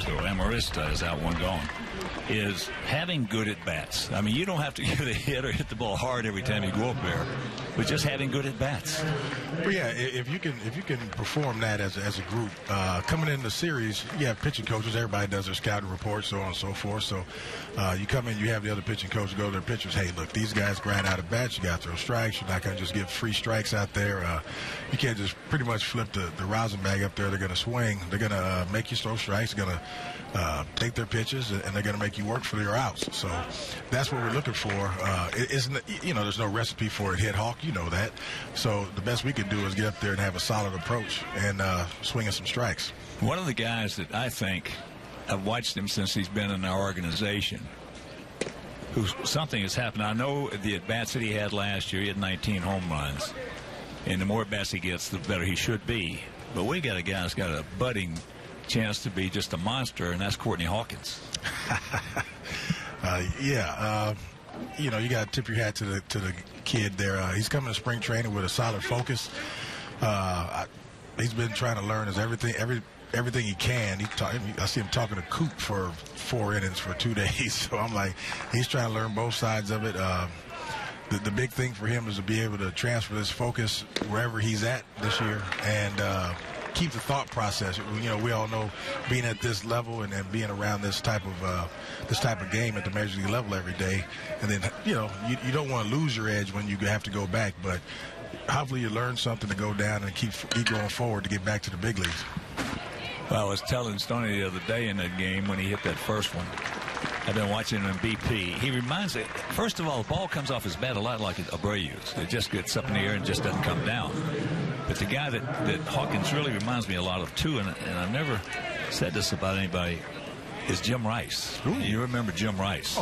So Amarista is out, one gone. Is having good at bats. I mean, you don't have to get a hit or hit the ball hard every time you go up there, but just having good at bats. Well, yeah, if you can perform that as a group, coming in the series, you have pitching coaches. Everybody does their scouting reports, so on and so forth. So you come in, you have the other pitching coach go to their pitchers. Hey, look, these guys grind out at bats. You got to throw strikes. You're not going to just give free strikes out there. You can't just pretty much flip the rosin bag up there. They're going to swing. They're going to make you throw strikes. They're going to take their pitches, and they're going to make you work for your outs. So that's what we're looking for. There's no recipe for it, hit Hawk. You know that. So the best we can do is get up there and have a solid approach and swinging some strikes. One of the guys that I think, I've watched him since he's been in our organization, something has happened. I know the at-bats that he had last year, he had 19 home runs. And the more at-bats he gets, the better he should be. But we got a guy that's got a budding chance to be just a monster, and that's Courtney Hawkins. You got to tip your hat to the kid there. He's coming to spring training with a solid focus. He's been trying to learn everything he can. I see him talking to Coop for 4 innings for 2 days. So I'm like, he's trying to learn both sides of it. The big thing for him is to be able to transfer this focus wherever he's at this year and keep the thought process. We all know being at this level and being around this type of game at the major league level every day, and then you don't want to lose your edge when you have to go back, but hopefully you learn something to go down and keep going forward to get back to the big leagues. Well, I was telling Stoney the other day in that game when he hit that first one. I've been watching him in BP. He reminds me, first of all, the ball comes off his bat a lot like Abreu's. It just gets up in the air and just doesn't come down. But the guy that Hawkins really reminds me a lot of, too, and I've never said this about anybody, is Jim Rice. Ooh. You remember Jim Rice.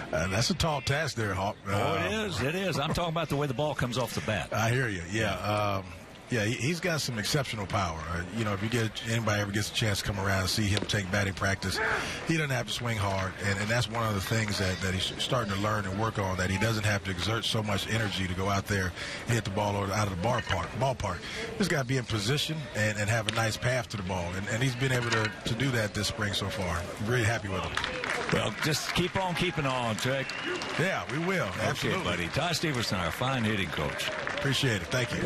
That's a tall task there, Hawk. It is. I'm talking about the way the ball comes off the bat. I hear you, yeah. He's got some exceptional power. If anybody ever gets a chance to come around and see him take batting practice, he doesn't have to swing hard, and that's one of the things that he's starting to learn and work on, that he doesn't have to exert so much energy to go out there and hit the ball out of the ballpark. He's got to be in position and have a nice path to the ball, and he's been able to do that this spring so far. I'm really happy with him. Well, just keep on keeping on, Trick. Yeah, we will. Absolutely. Okay, buddy. Todd Steverson, our fine hitting coach. Appreciate it. Thank you.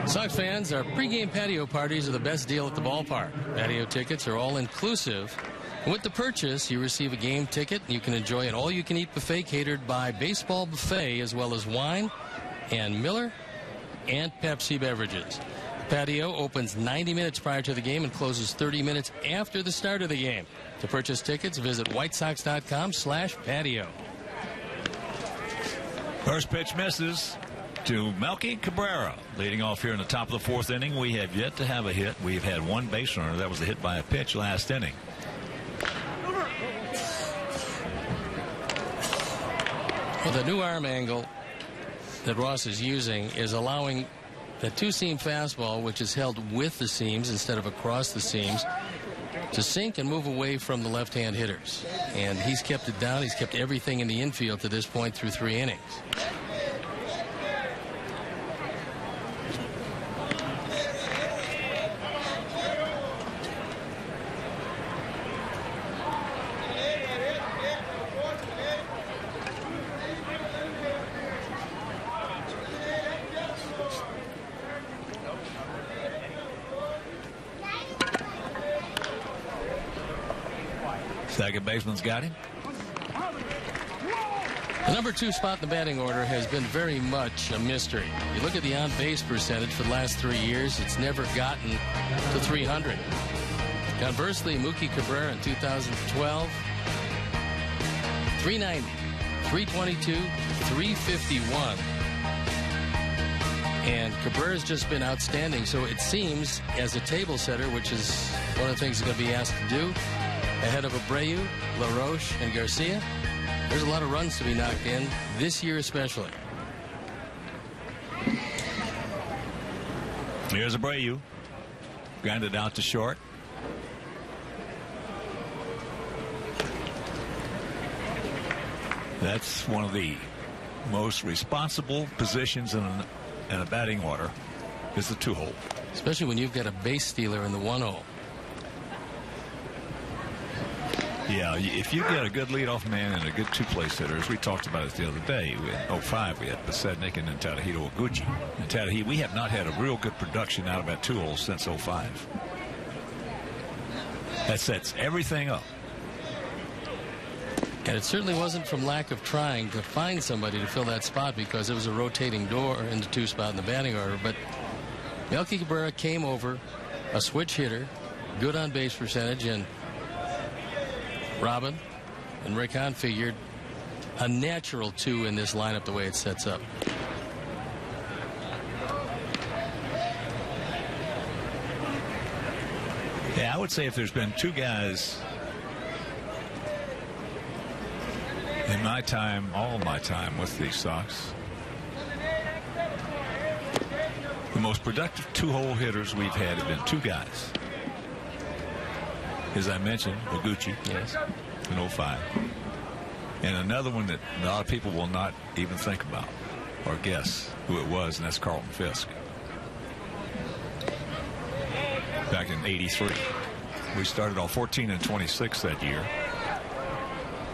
Sox fans, our pregame patio parties are the best deal at the ballpark. Patio tickets are all inclusive. With the purchase, you receive a game ticket. You can enjoy an all-you-can-eat buffet catered by Baseball Buffet, as well as wine and Miller and Pepsi beverages. Patio opens 90 minutes prior to the game and closes 30 minutes after the start of the game. To purchase tickets, visit whitesox.com/patio. First pitch misses to Melky Cabrera. Leading off here in the top of the fourth inning. We have yet to have a hit. We've had one base runner. That was a hit by a pitch last inning. Well, the new arm angle that Ross is using is allowing the two-seam fastball, which is held with the seams instead of across the seams, to sink and move away from the left-hand hitters. And he's kept it down. He's kept everything in the infield to this point through 3 innings. Second baseman's got him. The number 2 spot in the batting order has been very much a mystery. You look at the on-base percentage for the last 3 years, it's never gotten to 300. Conversely, Mookie Cabrera in 2012, 390, 322, 351. And Cabrera's just been outstanding, so it seems, as a table setter, which is one of the things he's going to be asked to do, ahead of Abreu, LaRoche, and Garcia, there's a lot of runs to be knocked in this year especially. Here's Abreu. Grounded out to short. That's one of the most responsible positions in a batting order, is the 2-hole. Especially when you've got a base stealer in the 1-hole. Yeah, if you get a good leadoff man and a good 2-place hitter, as we talked about it the other day, in 05 we had Pasednik and then Tadahito Oguchi. And Tadahito, we have not had a real good production out of that 2-hole since 05. That sets everything up. And it certainly wasn't from lack of trying to find somebody to fill that spot, because it was a rotating door in the 2 spot in the batting order. But Melky Cabrera came over, a switch hitter, good on base percentage, and Robin and Rick Hahn figured a natural 2 in this lineup the way it sets up. Yeah, I would say if there's been 2 guys in my time, all my time with the Sox, the most productive 2-hole hitters we've had have been 2 guys. As I mentioned, Oguchi, yes, in 05. And another one that a lot of people will not even think about or guess who it was, and that's Carlton Fisk. Back in '83. We started off 14-26 that year.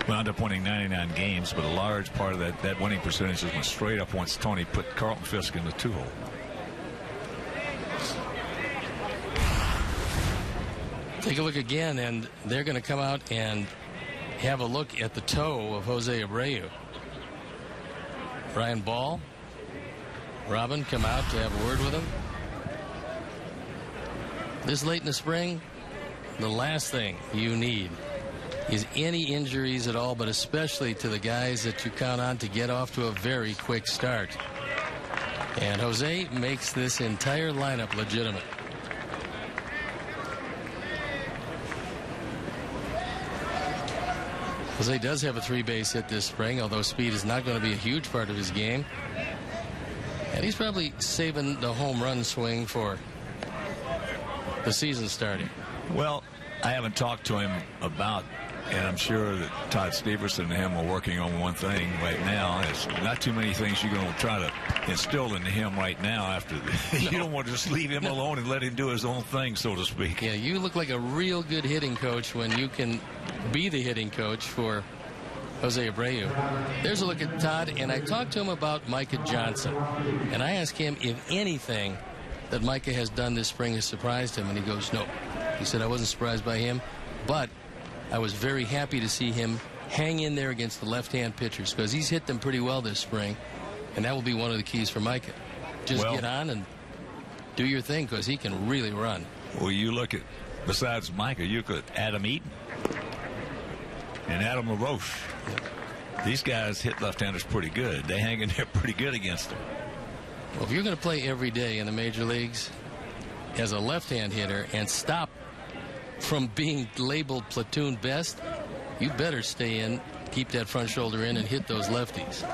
Wound up winning 99 games, but a large part of that winning percentage went straight up once Tony put Carlton Fisk in the 2-hole. Take a look again, and they're going to come out and have a look at the toe of Jose Abreu. Brian Ball, Robin come out to have a word with him. This late in the spring, the last thing you need is any injuries at all, but especially to the guys that you count on to get off to a very quick start. And Jose makes this entire lineup legitimate. Jose does have a 3-base hit this spring, although speed is not going to be a huge part of his game. And he's probably saving the home run swing for the season starting. Well, I haven't talked to him about, and I'm sure that Todd Steverson and him are working on one thing right now. It's not too many things you're going to try to instill into him right now after you don't want to just leave him alone and let him do his own thing, so to speak. Yeah, you look like a real good hitting coach when you can be the hitting coach for Jose Abreu. There's a look at Todd, and I talked to him about Micah Johnson, and I asked him if anything that Micah has done this spring has surprised him? And he goes, no. He said, I wasn't surprised by him, but I was very happy to see him hang in there against the left-hand pitchers because he's hit them pretty well this spring, and that will be one of the keys for Micah. Just get on and do your thing because he can really run. Well, you look at, besides Micah, you could Adam Eaton and Adam LaRoche. These guys hit left-handers pretty good. They hang in there pretty good against them. Well, if you're going to play every day in the major leagues as a left-hand hitter and stop from being labeled platoon best, you better stay in, keep that front shoulder in, and hit those lefties.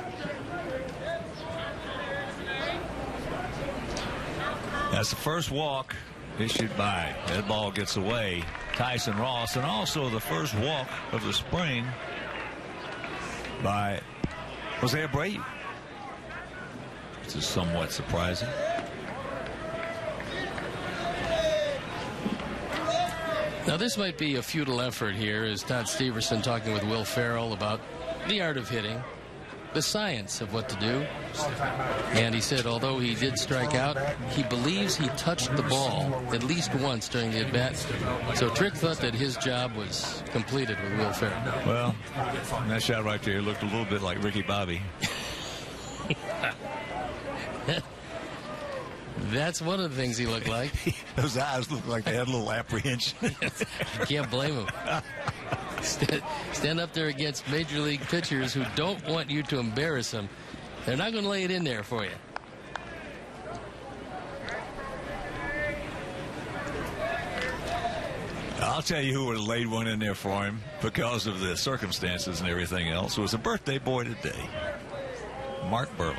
That's the first walk issued by, that ball gets away, Tyson Ross, and also the first walk of the spring by Jose Abreu. This is somewhat surprising. Now, this might be a futile effort here, as Todd Steverson talking with Will Ferrell about the art of hitting, the science of what to do. And he said, although he did strike out, he believes he touched the ball at least once during the at-bat. So Trick thought that his job was completed with Will Ferrell. Well, that shot right there looked a little bit like Ricky Bobby. That's one of the things he looked like. Those eyes looked like they had a little apprehension. Can't blame him. Stand up there against major league pitchers who don't want you to embarrass them. They're not going to lay it in there for you. I'll tell you who would have laid one in there for him because of the circumstances and everything else. It was a birthday boy today, Mark Burley.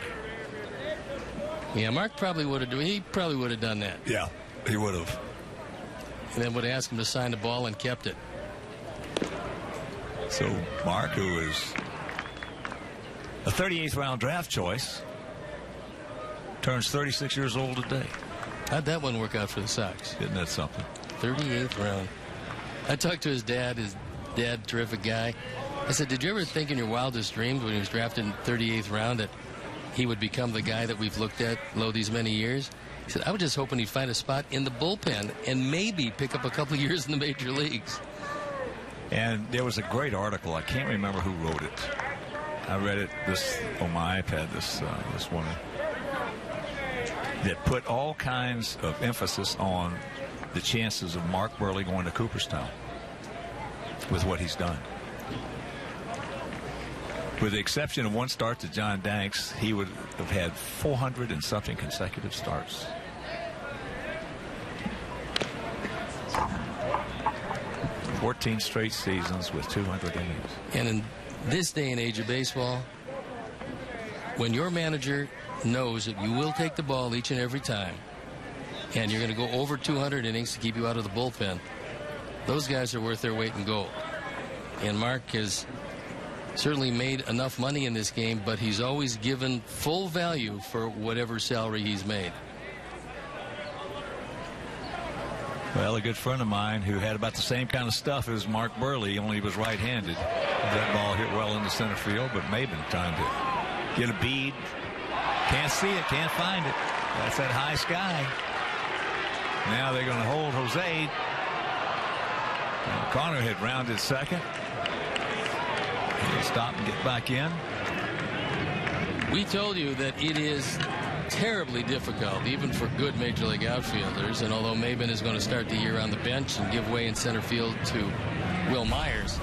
Yeah, Mark probably would have. He probably would have done that. Yeah, he would have. And then would have asked him to sign the ball and kept it. So Mark, who is a 38th round draft choice, turns 36 years old today. How'd that one work out for the Sox? Isn't that something? 38th round. I talked to his dad. His dad, terrific guy. I said, did you ever think in your wildest dreams when he was drafted in 38th round that he would become the guy that we've looked at these many years? He said, I was just hoping he'd find a spot in the bullpen and maybe pick up a couple of years in the major leagues. And there was a great article. I can't remember who wrote it. I read it on my iPad this morning. That put all kinds of emphasis on the chances of Mark Burley going to Cooperstown with what he's done. With the exception of one start to John Danks, he would have had 400 and something consecutive starts. "14 straight seasons with 200 innings. And in this day and age of baseball, when your manager knows that you will take the ball each and every time, and you're going to go over 200 innings to keep you out of the bullpen, those guys are worth their weight in gold. And Mark has certainly made enough money in this game, but he's always given full value for whatever salary he's made. Well, a good friend of mine who had about the same kind of stuff as Mark Burley, only he was right-handed. That ball hit well into center field, but Maben trying to get a bead. Can't see it, can't find it. That's that high sky. Now they're going to hold Jose. Connor had rounded second. He'll stop and get back in. We told you that it is terribly difficult, even for good major league outfielders. And although Maben is going to start the year on the bench and give way in center field to Will Myers,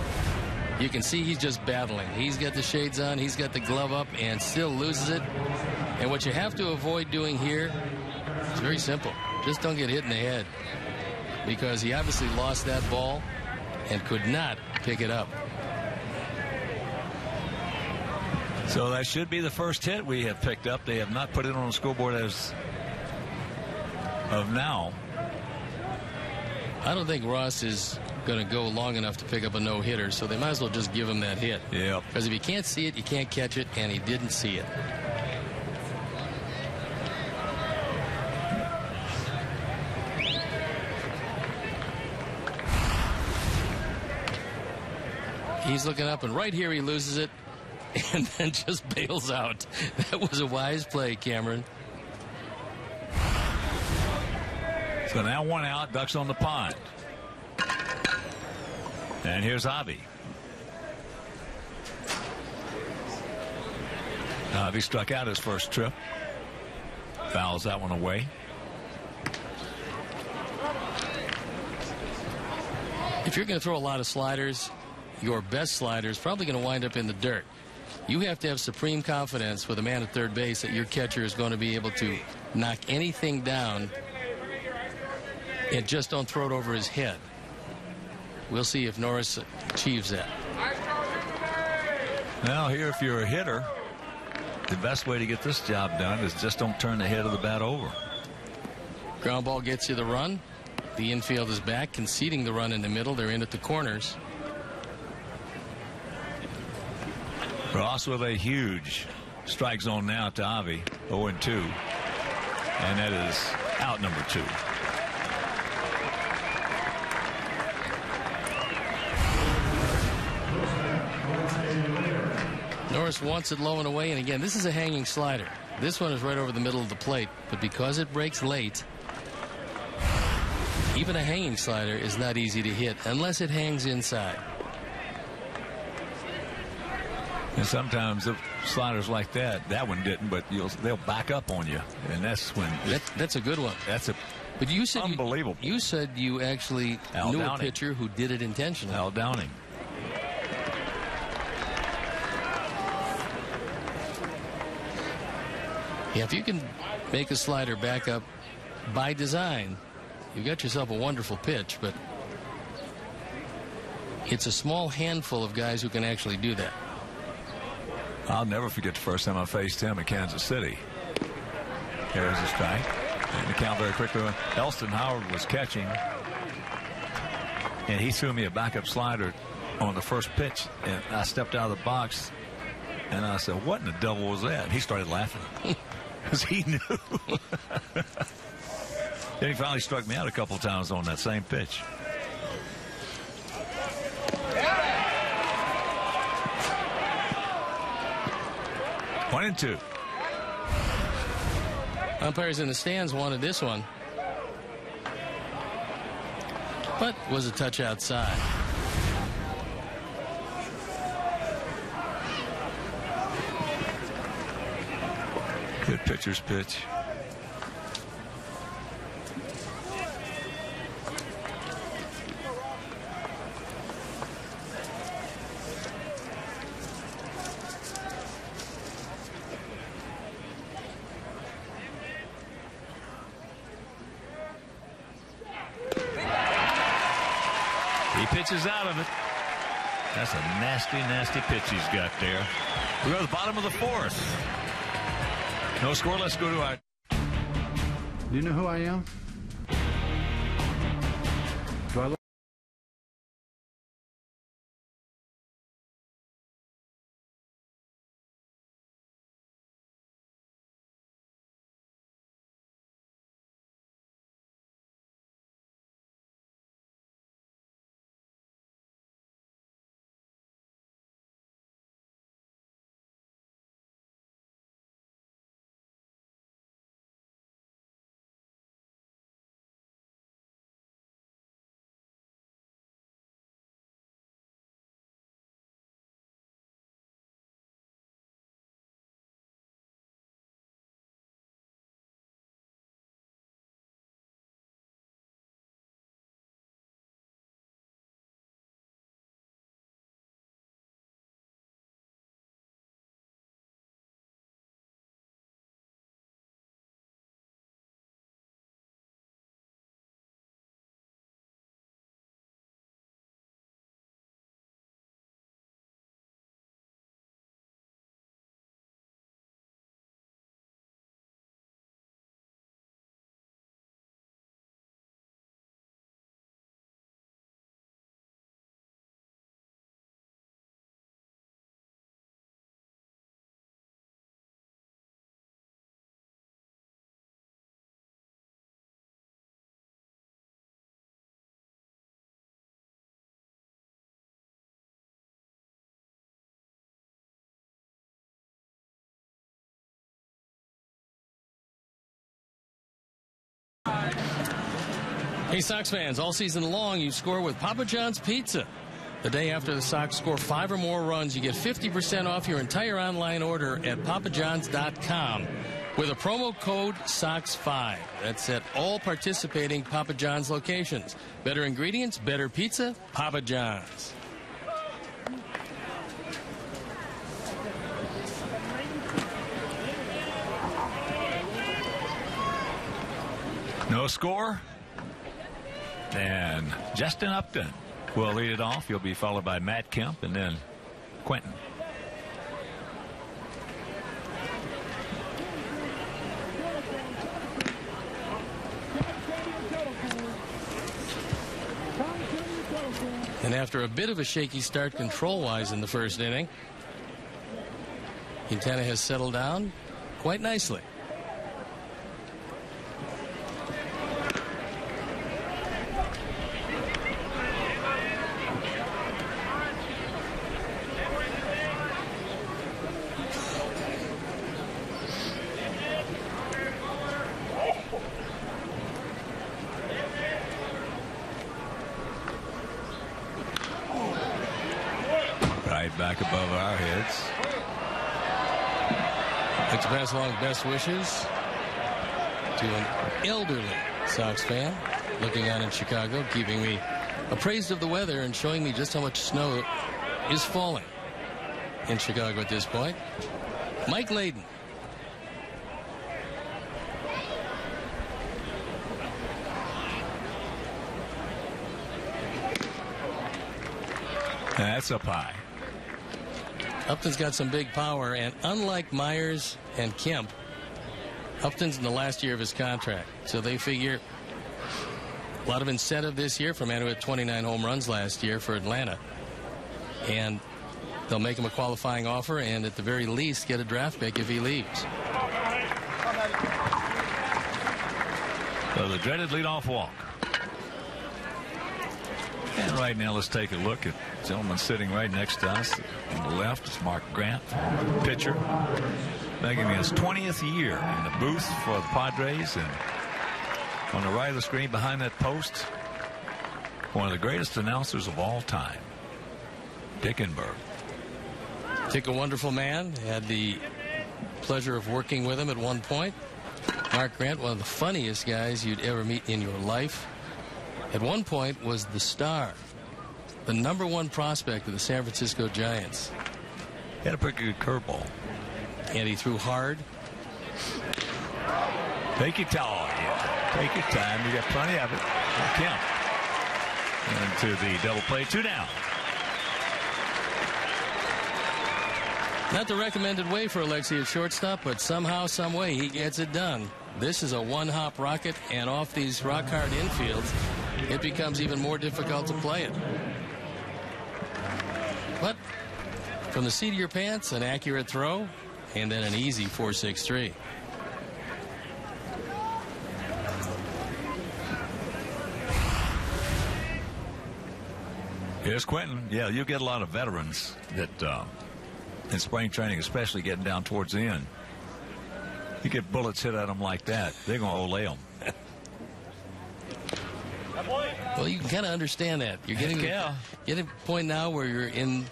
you can see he's just battling. He's got the shades on, he's got the glove up, and still loses it. And what you have to avoid doing here is very simple. Just don't get hit in the head, because he obviously lost that ball and could not pick it up. So that should be the first hit we have picked up. They have not put it on the scoreboard as of now. I don't think Ross is going to go long enough to pick up a no-hitter, so they might as well just give him that hit. Yeah. Because if you can't see it, you can't catch it, and he didn't see it. He's looking up, and right here he loses it. And then just bails out. That was a wise play, Cameron. So now one out, ducks on the pond. And here's Avi. Avi struck out his first trip. Fouls that one away. If you're going to throw a lot of sliders, your best slider is probably going to wind up in the dirt. You have to have supreme confidence with a man at third base that your catcher is going to be able to knock anything down and just don't throw it over his head. We'll see if Norris achieves that. Now here, if you're a hitter, the best way to get this job done is just don't turn the head of the bat over. Ground ball gets you the run. The infield is back, conceding the run in the middle. They're in at the corners. Ross with a huge strike zone now to Avi. 0-2. And that is out number 2. Norris wants it low and away, and again, this is a hanging slider. This one is right over the middle of the plate, but because it breaks late, even a hanging slider is not easy to hit unless it hangs inside. And sometimes the sliders like that one didn't, but they'll back up on you, and that's when that's a good one. But you said unbelievable. You said you actually knew Downing. a pitcher who did it intentionally. Al Downing. Yeah, if you can make a slider back up by design, you've got yourself a wonderful pitch, but it's a small handful of guys who can actually do that. I'll never forget the first time I faced him in Kansas City. There's a strike. And the count very quickly. Elston Howard was catching, and he threw me a backup slider on the first pitch, and I stepped out of the box, and I said, what in the devil was that? And he started laughing because he knew. Then he finally struck me out a couple times on that same pitch. One and two. Umpires in the stands wanted this one, but was a touch outside. Good pitcher's pitch. He pitches out of it. That's a nasty, nasty pitch he's got there. We go to the bottom of the fourth. No score. Let's go to our... Do you know who I am? Do I look Hey, Sox fans, all season long, you score with Papa John's Pizza. The day after the Sox score 5 or more runs, you get 50% off your entire online order at papajohns.com with a promo code SOX5. That's at all participating Papa John's locations. Better ingredients, better pizza, Papa John's. No score. And Justin Upton will lead it off. He'll be followed by Matt Kemp and then Quentin. And after a bit of a shaky start control-wise in the first inning, Quintana has settled down quite nicely. Back above our heads. Let's pass along best wishes to an elderly Sox fan looking out in Chicago, keeping me appraised of the weather and showing me just how much snow is falling in Chicago at this point. Mike Layden. That's up high. Upton's got some big power, and unlike Myers and Kemp, Upton's in the last year of his contract. So they figure a lot of incentive this year for a man who had 29 home runs last year for Atlanta. And they'll make him a qualifying offer and at the very least get a draft pick if he leaves. So the dreaded leadoff walk. And right now, let's take a look at the gentleman sitting right next to us. On the left is Mark Grant, pitcher, making his 20th year in the booth for the Padres. And on the right of the screen, behind that post, one of the greatest announcers of all time, Dickenberg. Dick, a wonderful man. Had the pleasure of working with him at one point. Mark Grant, one of the funniest guys you'd ever meet in your life. At one point was the star, the #1 prospect of the San Francisco Giants. He had a pretty good curveball. And he threw hard. Take your time. Take your time. You got plenty of it. Kemp. And to the double play, 2 down. Not the recommended way for Alexei at shortstop, but somehow, some way, he gets it done. This is a one-hop rocket, and off these rock-hard infields, it becomes even more difficult to play it. But from the seat of your pants, an accurate throw, and then an easy 4.63. Here's Quentin. Yeah, you get a lot of veterans that in spring training, especially getting down towards the end. You get bullets hit at them like that, they're going to olay them. Well, you can kind of understand that. You're getting to a point now where you're in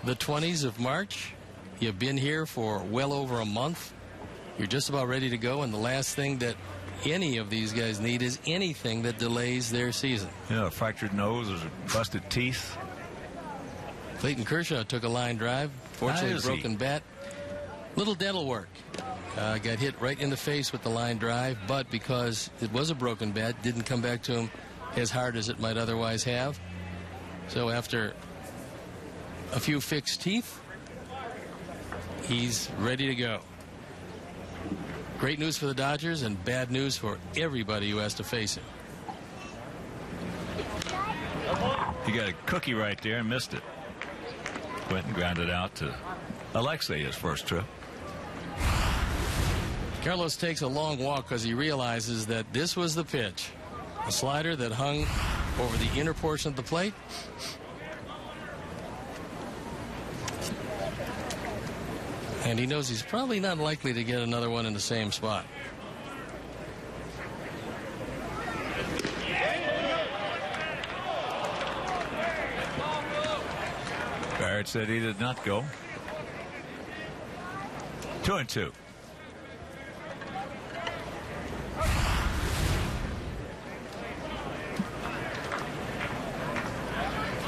the 20s of March. You've been here for well over a month. You're just about ready to go, and the last thing that any of these guys need is anything that delays their season. Yeah, a fractured nose or busted teeth. Clayton Kershaw took a line drive. Fortunately, a broken bat. Little dental work. Got hit right in the face with the line drive, but because it was a broken bat, didn't come back to him as hard as it might otherwise have. So after a few fixed teeth, he's ready to go. Great news for the Dodgers and bad news for everybody who has to face him. He got a cookie right there and missed it. Quentin grounded out to Alexei his first trip. Carlos takes a long walk because he realizes that this was the pitch. A slider that hung over the inner portion of the plate. And he knows he's probably not likely to get another one in the same spot. umpire said he did not go. 2-2.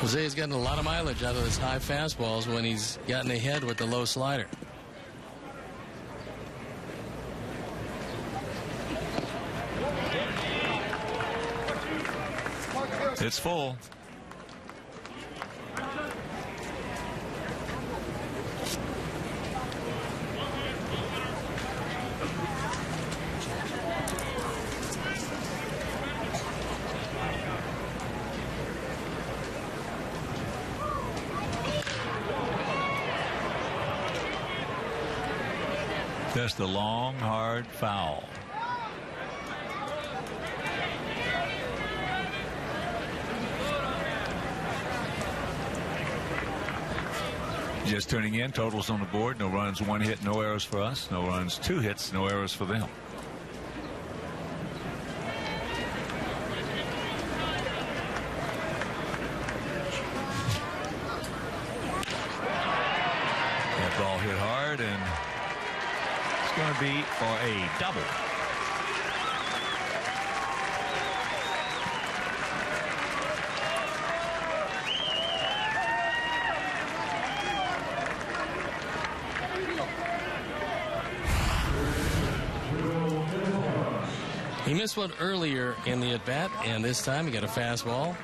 Jose's getting a lot of mileage out of his high fastballs when he's gotten ahead with the low slider. It's full. Just a long, hard foul. Just tuning in, totals on the board. No runs, 1 hit, no errors for us. No runs, 2 hits, no errors for them. That ball hit hard, and it's going to be for a double. He missed one earlier in the at-bat, and this time he got a fastball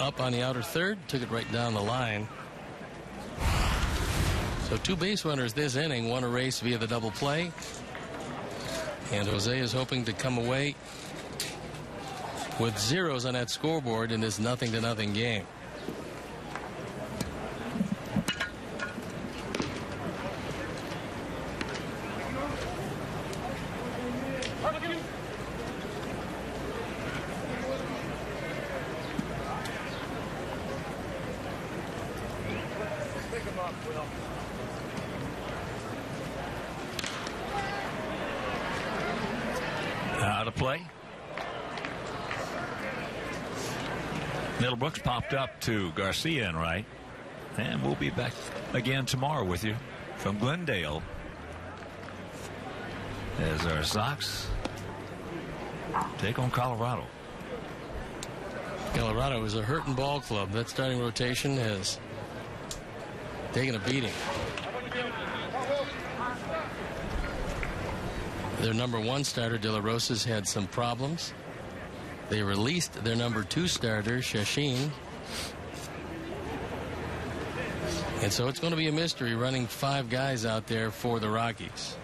up on the outer third, took it right down the line. So 2 base runners this inning, 1 erased via the double play. And Jose is hoping to come away with zeros on that scoreboard in this 0-0 game. Out of play. Middlebrooks popped up to Garcia in right. And we'll be back again tomorrow with you from Glendale as our Sox take on Colorado. Colorado is a hurting ball club. That starting rotation has taken a beating. Their number 1 starter, De La Rosa's, had some problems. They released their number 2 starter, Shashin. And so it's going to be a mystery running 5 guys out there for the Rockies.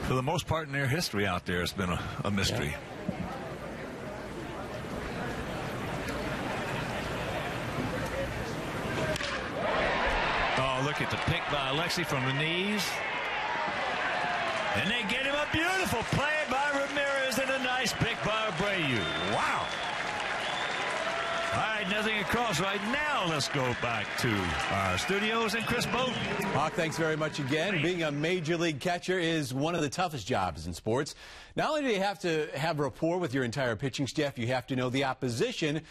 For the most part in their history out there, it's been a mystery. Yeah. Oh, look at the pick by Alexi from the knees. And they get him a beautiful play by Ramirez and a nice pick by Abreu. Wow. All right, nothing across right now. Let's go back to our studios and Chris Bowden. Hawk, thanks very much again. Being a major league catcher is one of the toughest jobs in sports. Not only do you have to have rapport with your entire pitching staff, you have to know the opposition,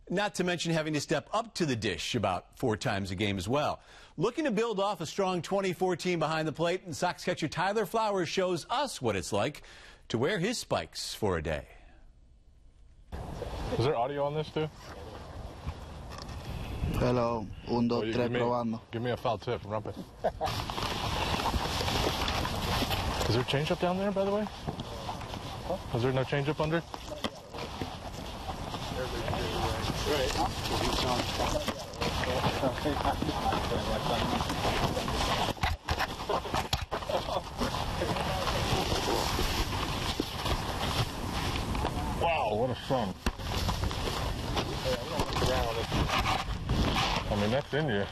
not to mention having to step up to the dish about 4 times a game as well. Looking to build off a strong 2014 behind the plate, and Sox catcher Tyler Flowers shows us what it's like to wear his spikes for a day. Is there audio on this too? Hello, 1, 2, 3, probando. Give me a foul tip, rump it. Is there changeup down there, by the way? Huh? Is there no changeup under? Wow, what a sun. I mean, that's in you.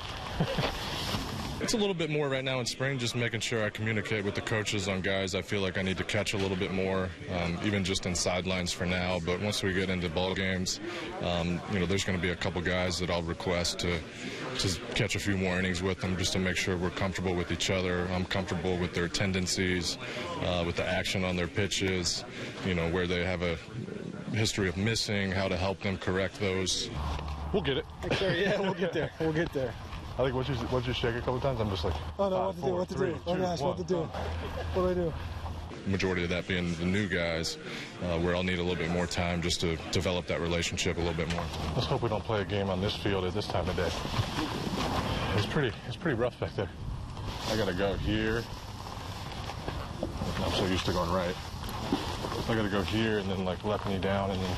It's a little bit more right now in spring, just making sure I communicate with the coaches on guys I feel like I need to catch a little bit more, even just in sidelines for now. But once we get into ball games, you know, there's going to be a couple guys that I'll request to just catch a few more innings with them, just to make sure we're comfortable with each other. I'm comfortable with their tendencies, with the action on their pitches, you know, where they have a history of missing, how to help them correct those. We'll get it. Sure, yeah, we'll get there. We'll get there. I think once you shake it a couple times, I'm just like, oh no, what to do? Oh gosh, what to do? What do I do? Majority of that being the new guys, where I'll need a little bit more time just to develop that relationship a little bit more. Let's hope we don't play a game on this field at this time of day. It's pretty rough back there. I gotta go here. I'm so used to going right. I gotta go here and then like left knee down, and then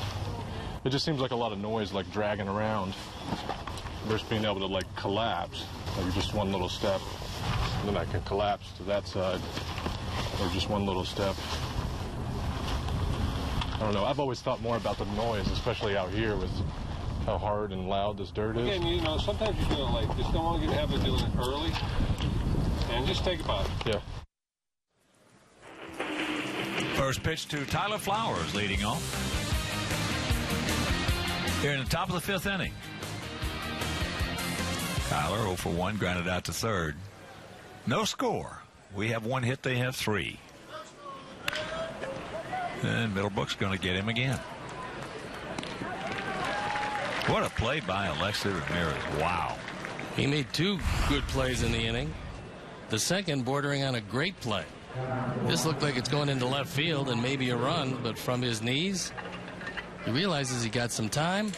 it just seems like a lot of noise, like dragging around versus being able to like collapse, like just one little step, and then I can collapse to that side, or just one little step. I don't know. I've always thought more about the noise, especially out here with how hard and loud this dirt is. Again, you know, sometimes you feel like just don't want to get a habit of doing it early, and just take a bite. Yeah. First pitch to Tyler Flowers, leading off. Here in the top of the 5th inning. Tyler 0 for 1, grounded out to third. No score. We have 1 hit, they have 3. And Middlebrook's going to get him again. What a play by Alexis Ramirez. Wow. He made 2 good plays in the inning. The second bordering on a great play. This looked like it's going into left field and maybe a run, but from his knees, he realizes he got some time.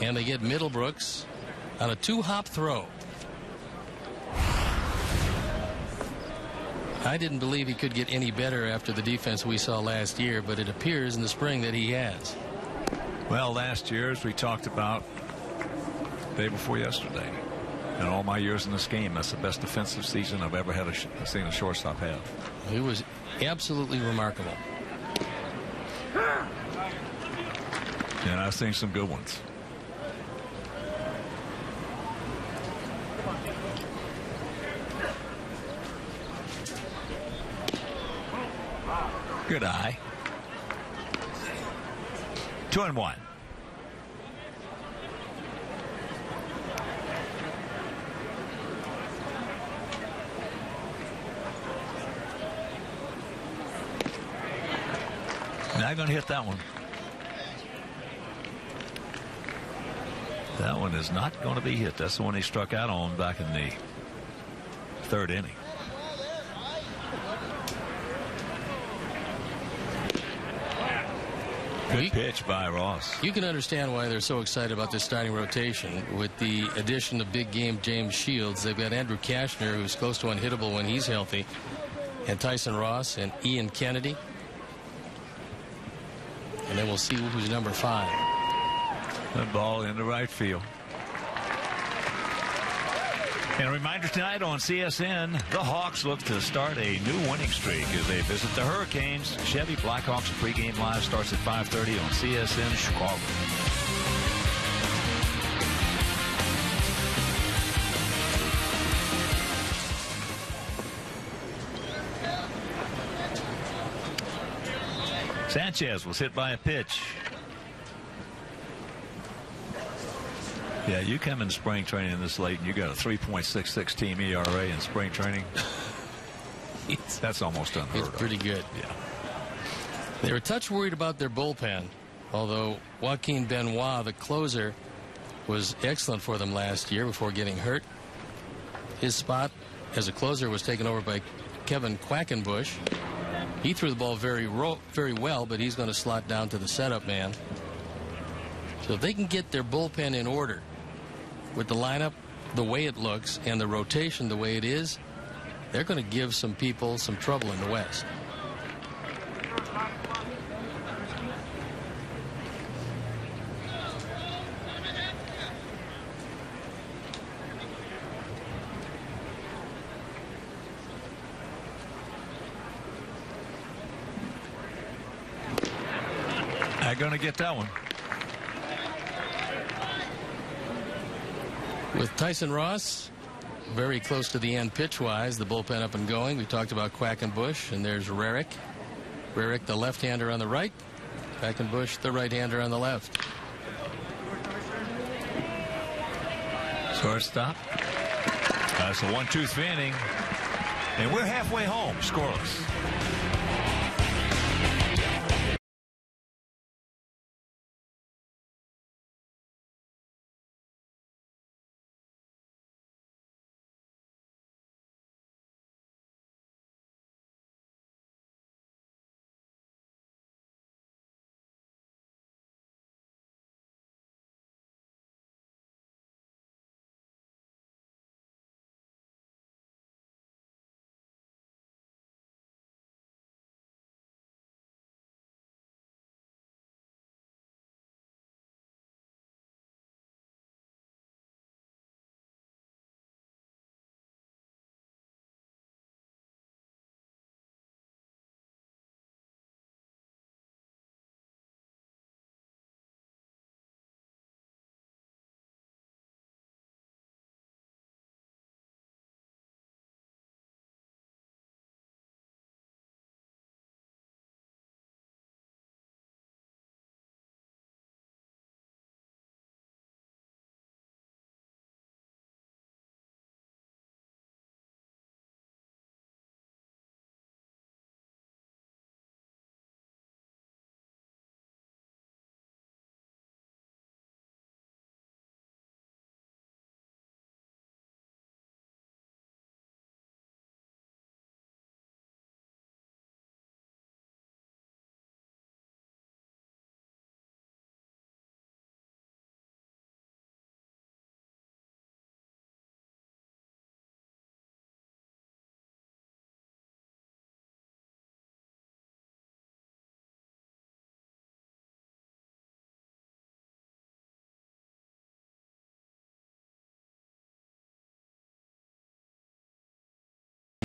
And they get Middlebrooks on a 2-hop throw. I didn't believe he could get any better after the defense we saw last year, but it appears in the spring that he has. Well, last year, as we talked about day before yesterday, in all my years in this game, that's the best defensive season I've ever had seen a shortstop have. He was absolutely remarkable. And I've seen some good ones. Good eye. 2-1. Not going to hit that one. That one is not going to be hit. That's the one he struck out on back in the 3rd inning. Good pitch by Ross. You can understand why they're so excited about this starting rotation. With the addition of big game James Shields, they've got Andrew Kashner, who's close to unhittable when he's healthy, and Tyson Ross and Ian Kennedy. And then we'll see who's number 5. That ball into right field. And a reminder tonight on CSN, the Hawks look to start a new winning streak as they visit the Hurricanes. Chevy Blackhawks pregame live starts at 5:30 on CSN Chicago. Sanchez was hit by a pitch. Yeah, you come in spring training this late and you got a 3.66 team ERA in spring training. That's almost unheard of. It's pretty good. Yeah. They were a touch worried about their bullpen, although Joaquin Benoit, the closer, was excellent for them last year before getting hurt. His spot as a closer was taken over by Kevin Quackenbush. He threw the ball very well, but he's going to slot down to the setup man. So if they can get their bullpen in order with the lineup the way it looks and the rotation the way it is, they're going to give some people some trouble in the West. Not going to get that one. With Tyson Ross very close to the end pitch-wise, the bullpen up and going. We talked about Quackenbush, and there's Rarick. Rarick, the left-hander on the right. Quackenbush, the right-hander on the left. Shortstop. That's a 1-2 inning, and we're halfway home, scoreless.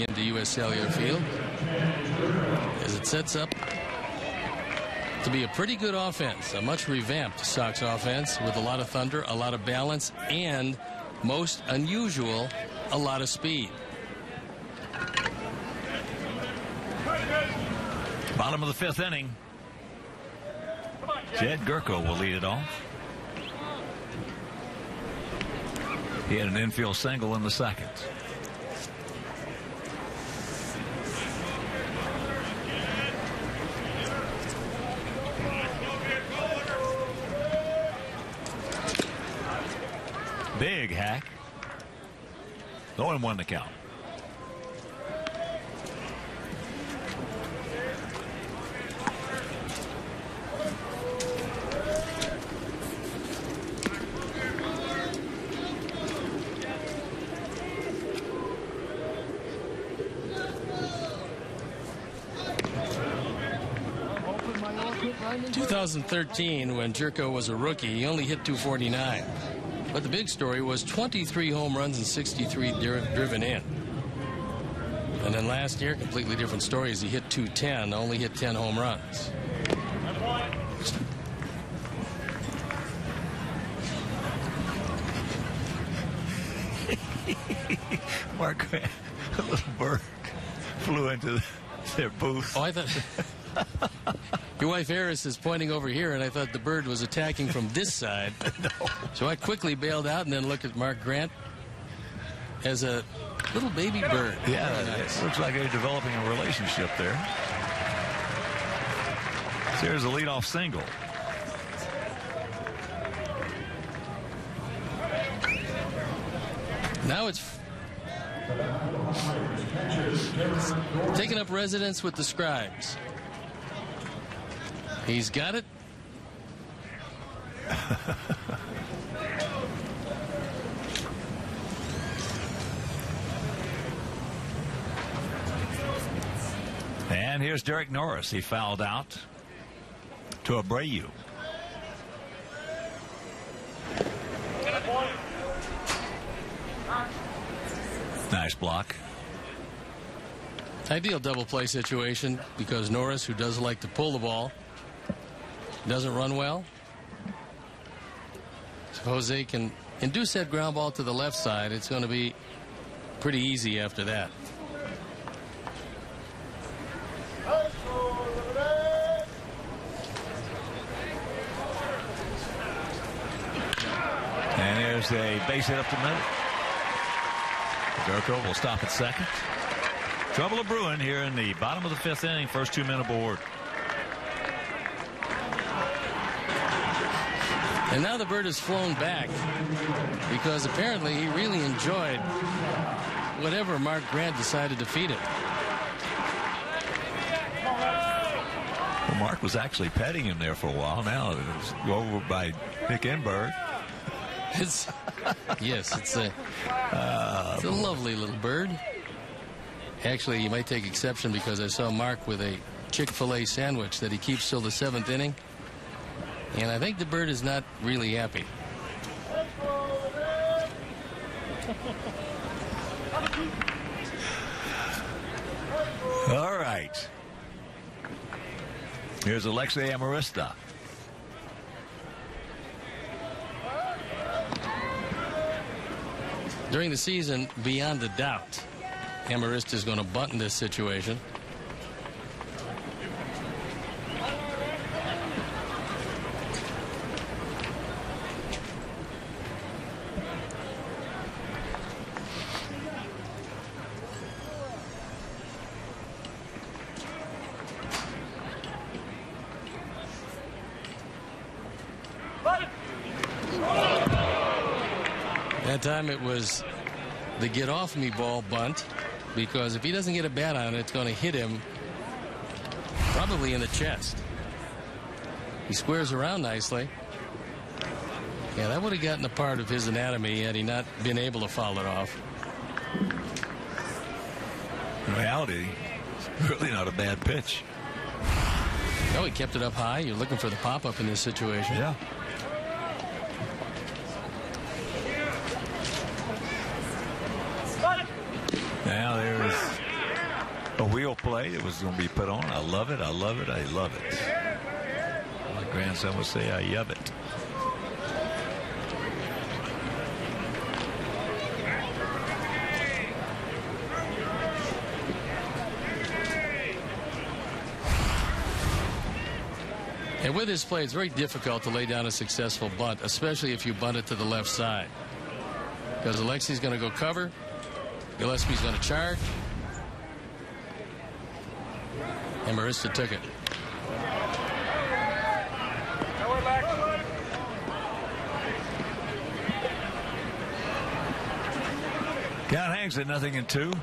into U.S. Cellular Field, as it sets up to be a pretty good offense, a much revamped Sox offense with a lot of thunder, a lot of balance, and most unusual, a lot of speed. Bottom of the 5th inning. Jed Gurko will lead it off. He had an infield single in the 2nd. Big hack. 0-1 to count. In 2013, when Gurko was a rookie, he only hit .249. But the big story was 23 home runs and 63 driven in. And then last year, completely different story, as he hit .210, only hit 10 home runs. Mark, a little bird flew into their booth. Oh, I thought... Your wife Eris is pointing over here, and I thought the bird was attacking from this side. No. So I quickly bailed out and then looked at Mark Grant as a little baby bird. Yeah, it looks like they're developing a relationship there. So here's a leadoff single. Now it's taking up residence with the Scribes. He's got it. And here's Derek Norris. He fouled out to Abreu. Nice block. Ideal double play situation because Norris, who does like to pull the ball, doesn't run well. So Jose can induce that ground ball to the left side. It's going to be pretty easy after that. And there's a base hit up the middle. Gurko will stop at second. Trouble brewing here in the bottom of the 5th inning. First 2 men aboard. And now the bird has flown back because apparently he really enjoyed whatever Mark Grant decided to feed him. Well, Mark was actually petting him there for a while. Now it's over by Nick Enberg. Yes, it's a lovely little bird. Actually, you might take exception because I saw Mark with a Chick-fil-A sandwich that he keeps till the 7th inning. And I think the bird is not really happy. All right. Here's Alexei Amarista. During the season, beyond a doubt, Amarista is going to bunt in this situation. That time it was the get off me ball bunt, because if he doesn't get a bat on it, it's going to hit him probably in the chest. He squares around nicely. Yeah, that would have gotten a part of his anatomy had he not been able to foul it off. In reality, it's really not a bad pitch. No, he kept it up high. You're looking for the pop-up in this situation. Yeah. Now there's plate. It was going to be put on. I love it. I love it. I love it. My grandson would say, I love it. And with this play, it's very difficult to lay down a successful bunt, especially if you bunt it to the left side. Because Alexi's going to go cover. Gillespie's going to charge. And Marista took it. Count hangs at 0-2.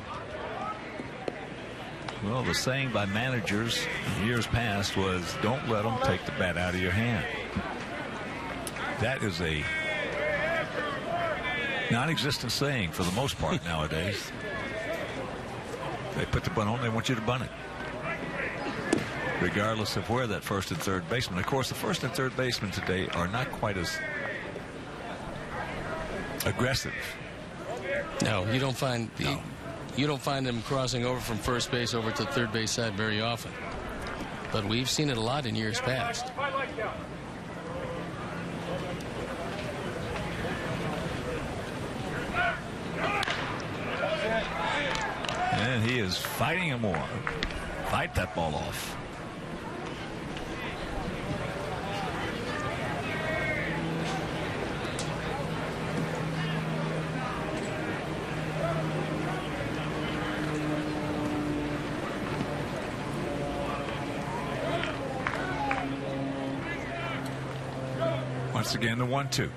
Well, the saying by managers in years past was, don't let them take the bat out of your hand. That is a non-existent saying for the most part nowadays. They put the bunt on, they want you to bunt it, regardless of where that first and third baseman. Of course, the first and third basemen today are not quite as aggressive. No, you don't find you don't find them crossing over from first base over to the third base side very often. But we've seen it a lot in years past. And he is fighting him more. Fight that ball off. Once again, the 1-2.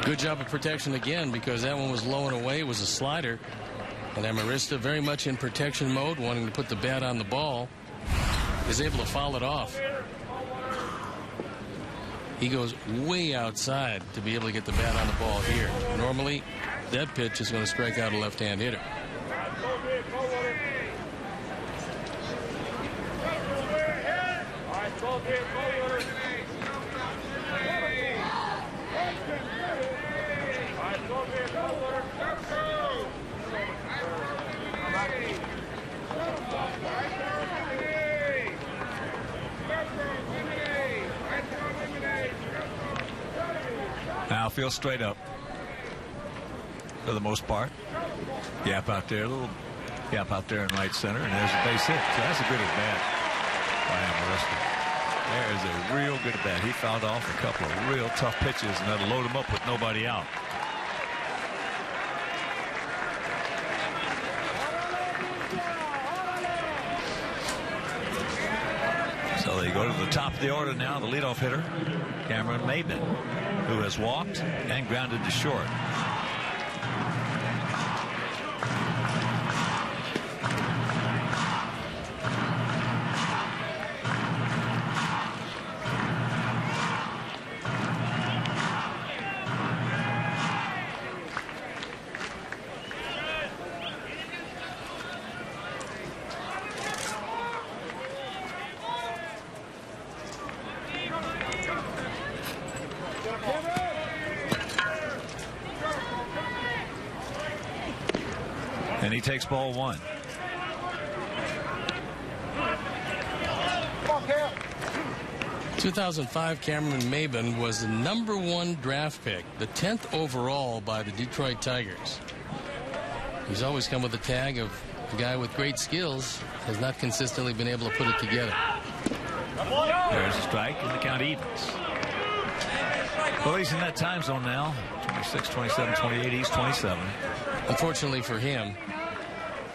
Good job of protection again, because that one was low and away. It was a slider. And Amarista, very much in protection mode, wanting to put the bat on the ball, is able to foul it off. He goes way outside to be able to get the bat on the ball here. Normally, that pitch is going to strike out a left-hand hitter. Now feel straight up for the most part. Gap out there, a little gap out there in right center, and there's a base hit. So that's a good at bat by Amarista. There is a real good at bat. He fouled off a couple of real tough pitches, and that'll load him up with nobody out. So they go to the top of the order now. The leadoff hitter, Cameron Maben, who has walked and grounded to short. And he takes ball one. In 2005, Cameron Maben was the #1 draft pick, the 10th overall by the Detroit Tigers. He's always come with the tag of a guy with great skills, has not consistently been able to put it together. There's a strike, and the count evens. Well, he's in that time zone now. 26, 27, 28, he's 27. Unfortunately for him,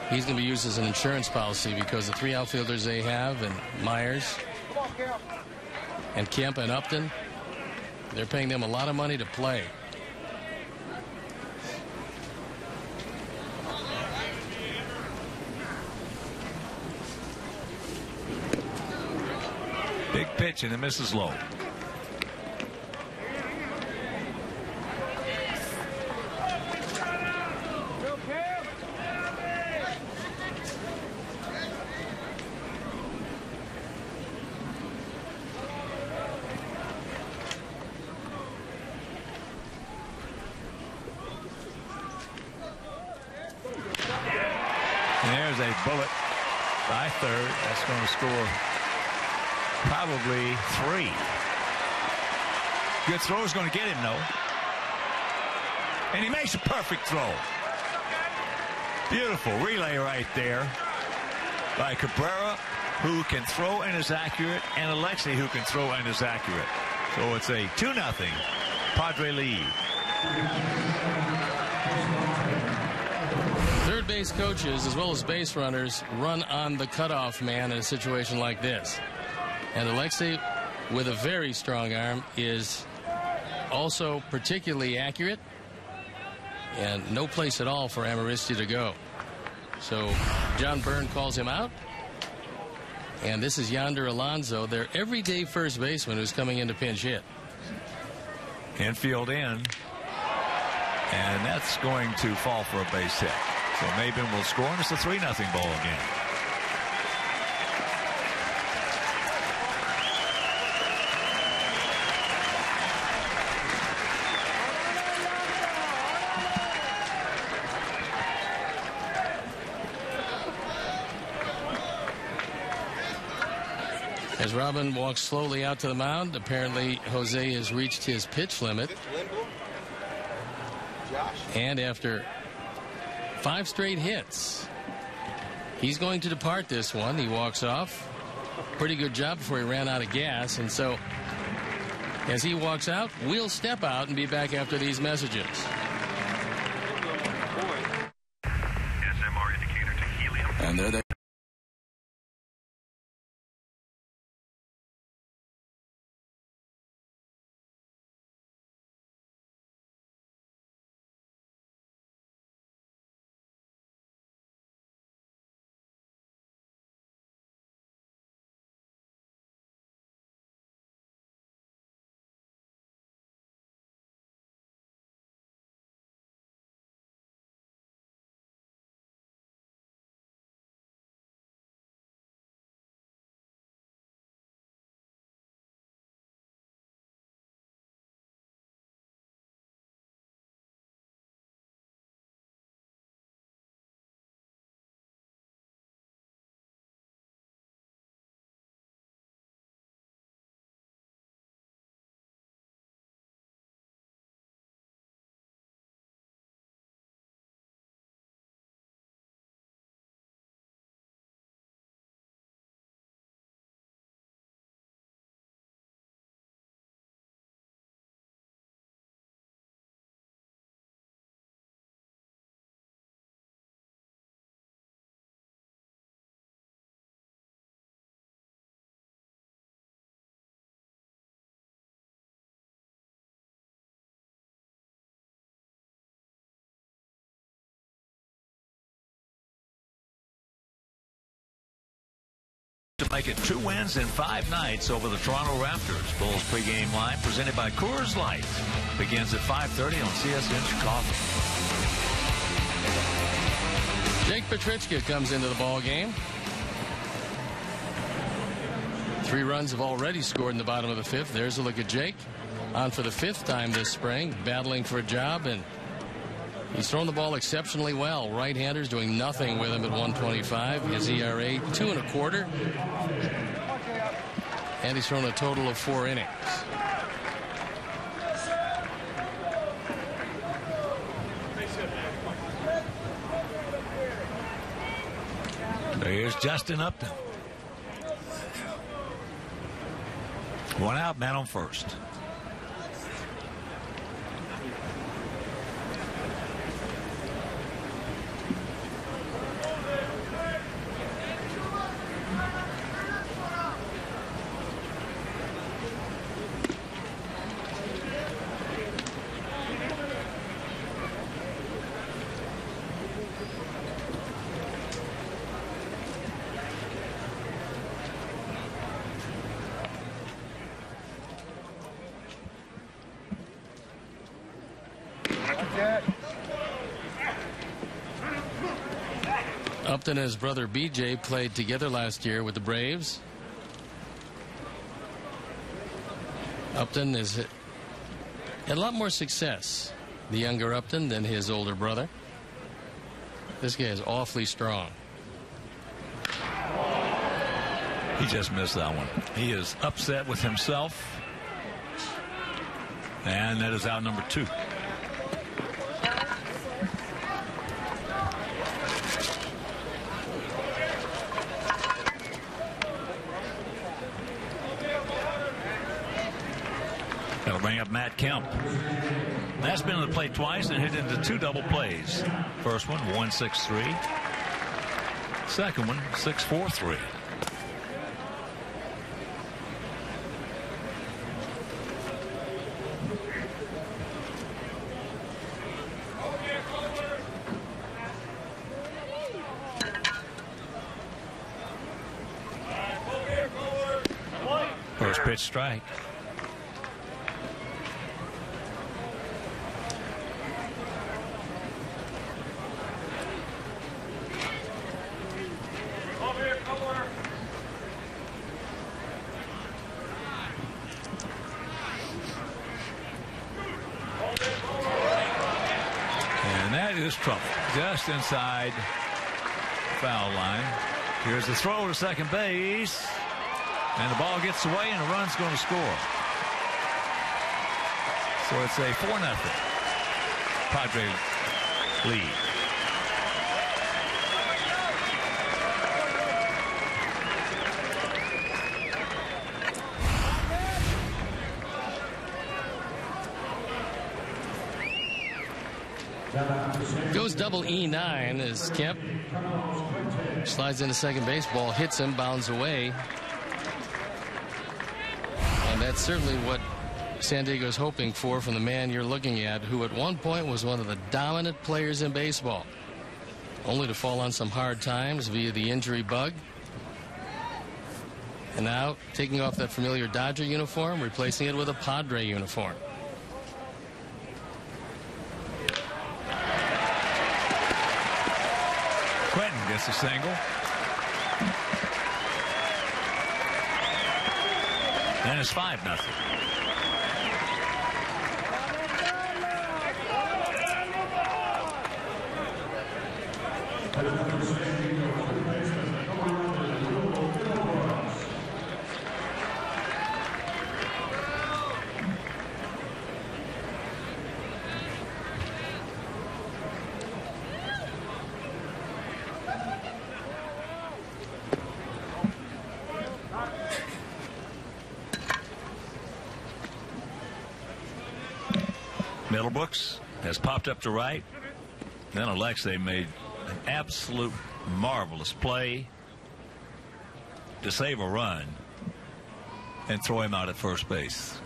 he's going to be used as an insurance policy, because the three outfielders they have, and Myers and Kemp and Upton, they're paying them a lot of money to play. Big pitch, and it misses low. And there's a bullet by third. That's going to score probably 3. Good throw is going to get him, though. And he makes a perfect throw. Beautiful relay right there by Cabrera, who can throw and is accurate, and Alexei, who can throw and is accurate. So it's a 2-0 Padre lead. Third base coaches, as well as base runners, run on the cutoff man in a situation like this. And Alexei, with a very strong arm, is also particularly accurate, and no place at all for Amaristi to go. So John Byrne calls him out. And this is Yonder Alonso, their everyday first baseman, who's coming in to pinch hit. Infield in. And that's going to fall for a base hit. So Maben will score, and it's a 3-0 ball game. As Robin walks slowly out to the mound, apparently Jose has reached his pitch limit. And after 5 straight hits, he's going to depart this one. He walks off. Pretty good job before he ran out of gas. And so as he walks out, we'll step out and be back after these messages. SMR indicator to helium. And there they to make it 2 wins in 5 nights over the Toronto Raptors. Bulls pregame line presented by Coors Light begins at 5:30 on CSN Chicago. Jake Petrichka comes into the ball game. 3 runs have already scored in the bottom of the 5th. There's a look at Jake, on for the 5th time this spring, battling for a job, and he's thrown the ball exceptionally well. Right-handers doing nothing with him at 125. His ERA 2.25. And he's thrown a total of 4 innings. There's Justin Upton. 1 out, man on first. Upton and his brother BJ played together last year with the Braves. Upton has had a lot more success, the younger Upton, than his older brother. This guy is awfully strong. He just missed that one. He is upset with himself. And that is out number 2. That'll bring up Matt Kemp. That's been on the plate twice and hit into 2 double plays. First one, 1-6-3. Second one, 6-4-3. First pitch strike. Is trouble just inside foul line. Here's the throw to second base, and the ball gets away, and a run's going to score. So it's a 4-0 Padres lead. Goes double E9 as Kemp slides into second base. Ball hits him, bounds away. And that's certainly what San Diego's hoping for from the man you're looking at, who at one point was one of the dominant players in baseball, only to fall on some hard times via the injury bug. And now taking off that familiar Dodger uniform, replacing it with a Padre uniform. Quentin gets a single. And it's 5-0. Middlebrooks has popped up to right. Then Alexei made an absolute marvelous play to save a run and throw him out at first base.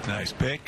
Nice pick.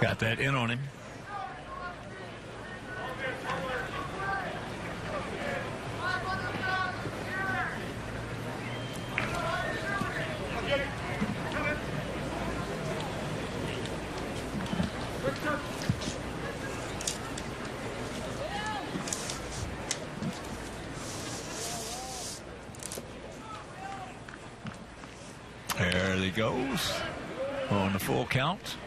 Got that in on him. There he goes on the full count.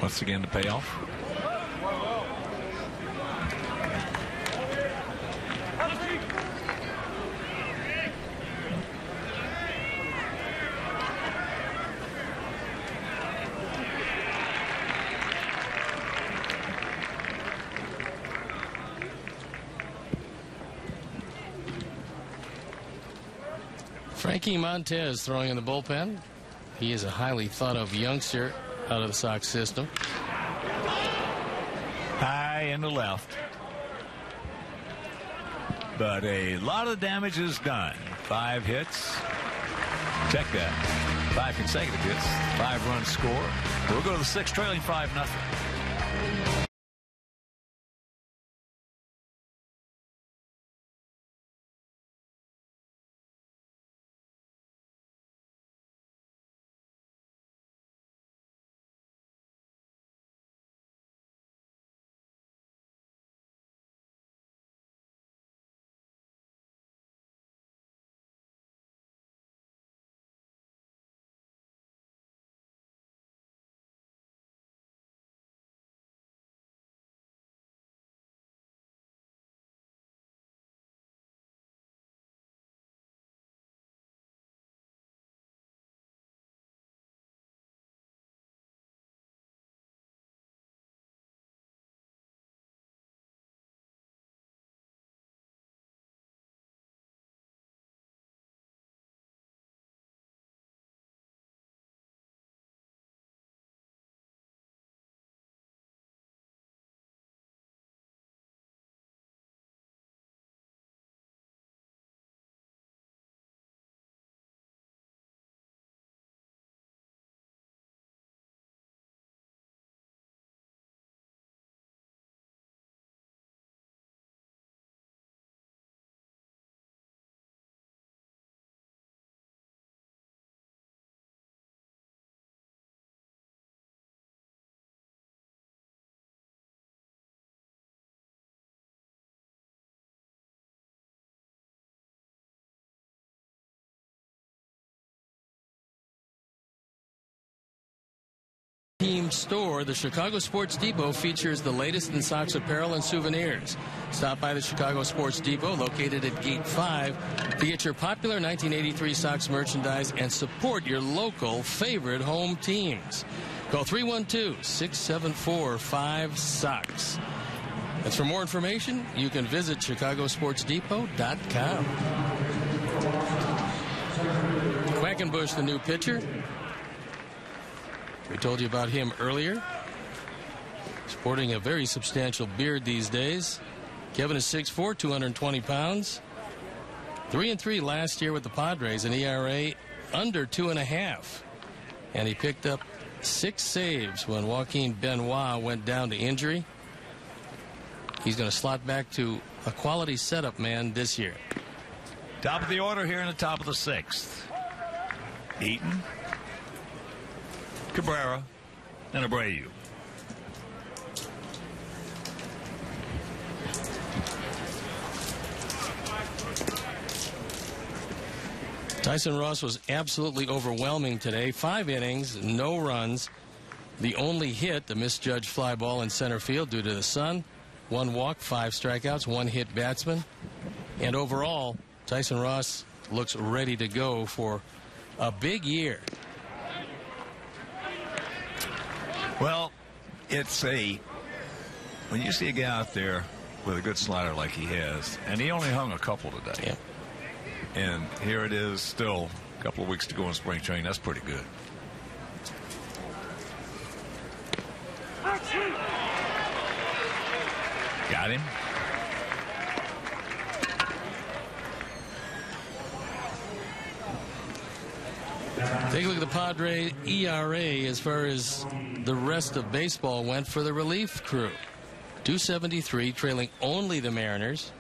Once again, the payoff. Frankie Montez throwing in the bullpen. He is a highly thought of youngster out of the Sox system. High in the left. But a lot of damage is done. 5 hits. Check that. 5 consecutive hits. 5-run score. We'll go to the 6th, trailing 5-0. Team store, the Chicago Sports Depot features the latest in Sox apparel and souvenirs. Stop by the Chicago Sports Depot, located at Gate 5, to get your popular 1983 Sox merchandise and support your local favorite home teams. Call 312-674-5SOX. And for more information, you can visit chicagosportsdepot.com. Quackenbush, the new pitcher. We told you about him earlier. Sporting a very substantial beard these days. Kevin is 6'4", 220 pounds. 3-3 last year with the Padres, an ERA under 2.5. And he picked up 6 saves when Joaquin Benoit went down to injury. He's going to slot back to a quality setup man this year. Top of the order here in the top of the 6th. Eaton, Cabrera, and Abreu. Tyson Ross was absolutely overwhelming today. 5 innings, no runs. The only hit, the misjudged fly ball in center field due to the sun. 1 walk, 5 strikeouts, 1 hit batsman. And overall, Tyson Ross looks ready to go for a big year. Well, when you see a guy out there with a good slider like he has, and he only hung a couple today. Yeah. And here it is, still a couple of weeks to go in spring training. That's pretty good. Got him. Take a look at the Padres ERA as far as the rest of baseball went for the relief crew. 2.73, trailing only the Mariners,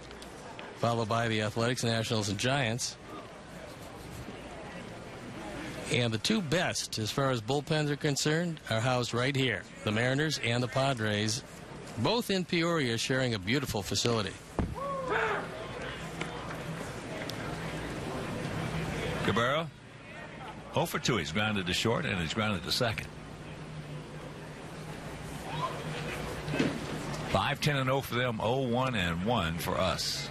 followed by the Athletics, Nationals, and Giants. And the 2 best as far as bullpens are concerned are housed right here. The Mariners and the Padres, both in Peoria, sharing a beautiful facility. Cabrera, 0 for 2. He's grounded to short and he's grounded to second. 5-10-0 for them, 0-1-1 for us.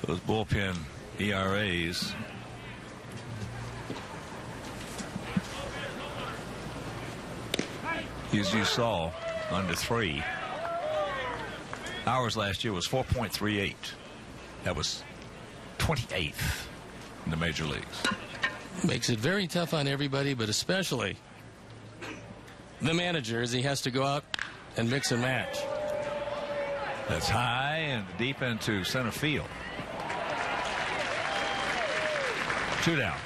Those bullpen ERAs. As you saw, under 3. Ours last year was 4.38. That was 28th in the major leagues. Makes it very tough on everybody, but especially the manager, as he has to go out and mix and match. That's high and deep into center field. 2 down.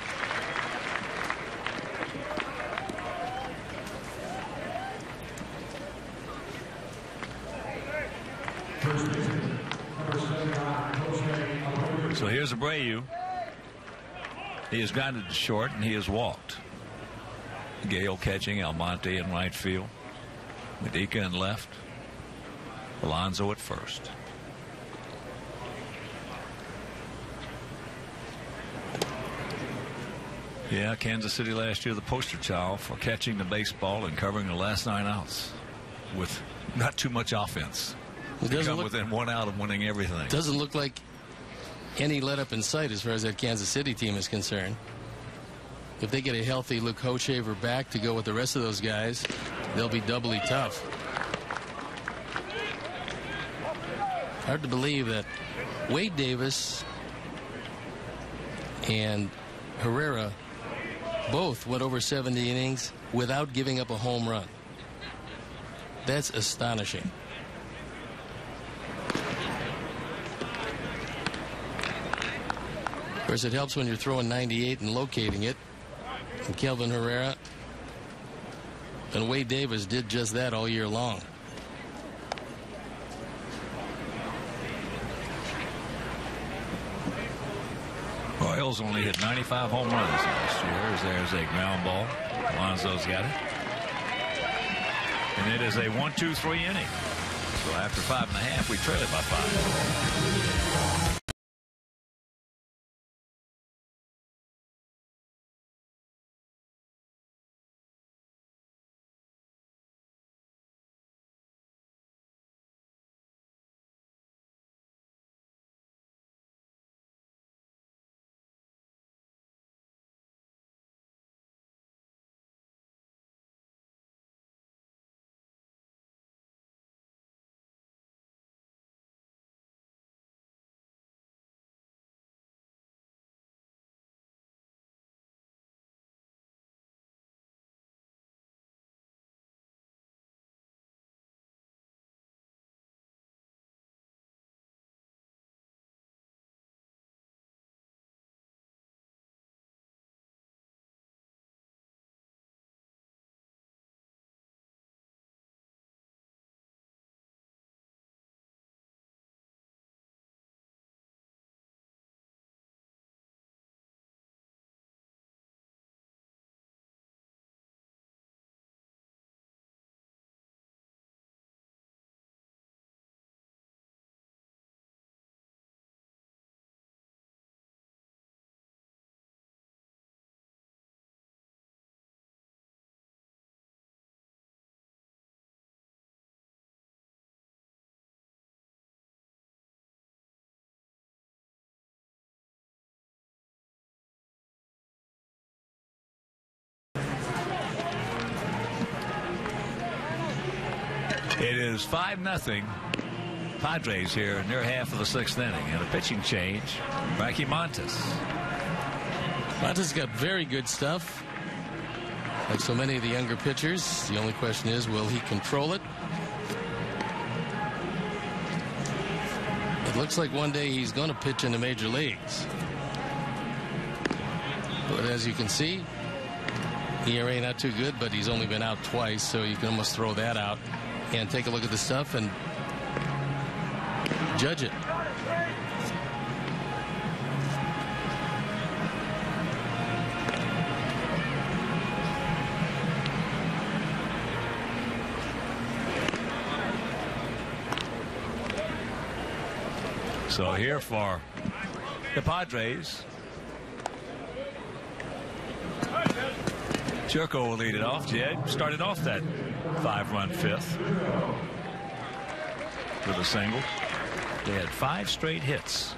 So here's Abreu. He has grounded to short and he has walked. Gale catching, Almonte in right field. Medica in left. Alonso at first. Yeah, Kansas City last year, the poster child for catching the baseball and covering the last 9 outs with not too much offense. It doesn't look within 1 out of winning everything. Doesn't look like any let up in sight as far as that Kansas City team is concerned. If they get a healthy Luke Hochevar back to go with the rest of those guys, they'll be doubly tough. Hard to believe that Wade Davis and Herrera both went over 70 innings without giving up a home run. That's astonishing. Of course, it helps when you're throwing 98 and locating it. And Kelvin Herrera and Wade Davis did just that all year long. Royals only hit 95 home runs last year. There's a ground ball. Alonso's got it. And it is a 1-2-3 inning. So after 5.5, we trail it by 5. It is 5-0 Padres here in their half of the 6th inning. And a pitching change. Frankie Montes. Montes got very good stuff. Like so many of the younger pitchers, the only question is, will he control it? It looks like one day he's going to pitch in the major leagues. But as you can see, ERA not too good, but he's only been out twice, so you can almost throw that out and take a look at the stuff and judge it. So here for the Padres, Churko will lead it off. Jed started off that 5-run 5th with a single. They had 5 straight hits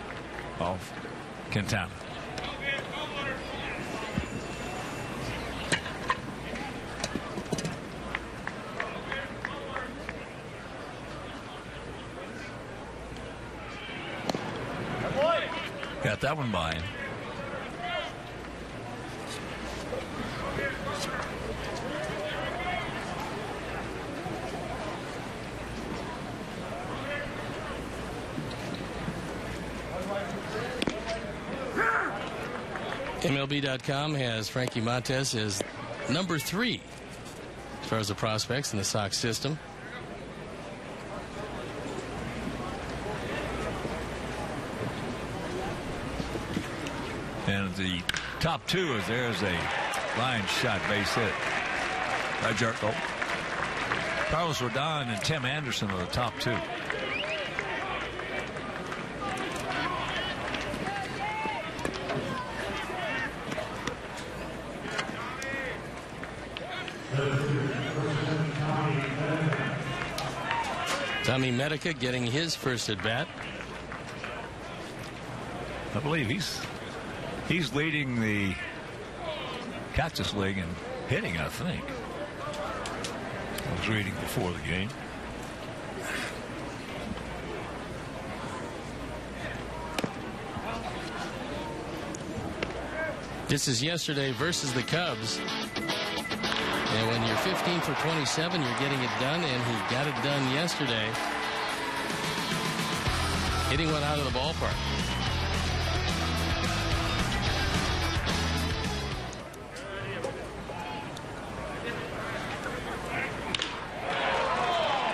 of Quintana. Got that one by him. MLB.com has Frankie Montes as number 3 as far as the prospects in the Sox system. And the top 2 is there's a line shot base hit by Jerko. Carlos Rodon and Tim Anderson are the top 2. Tommy Medica getting his first at bat. I believe he's leading the Cactus League in hitting, I think. I was reading before the game. This is yesterday versus the Cubs. And when you're 15 for 27, you're getting it done, and he got it done yesterday. Hitting one out of the ballpark.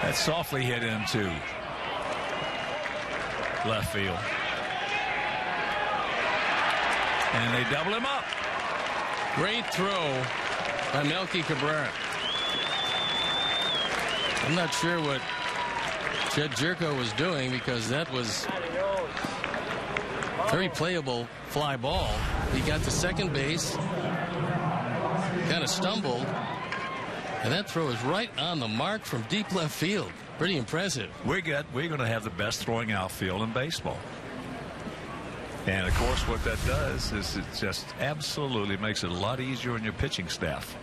That's softly hit into left field. And they double him up. Great throw by Melky Cabrera. I'm not sure what Jed Jerko was doing, because that was very playable fly ball. He got to second base, kind of stumbled, and that throw is right on the mark from deep left field. Pretty impressive. We're going to have the best throwing outfield in baseball. And, of course, what that does is it just absolutely makes it a lot easier on your pitching staff.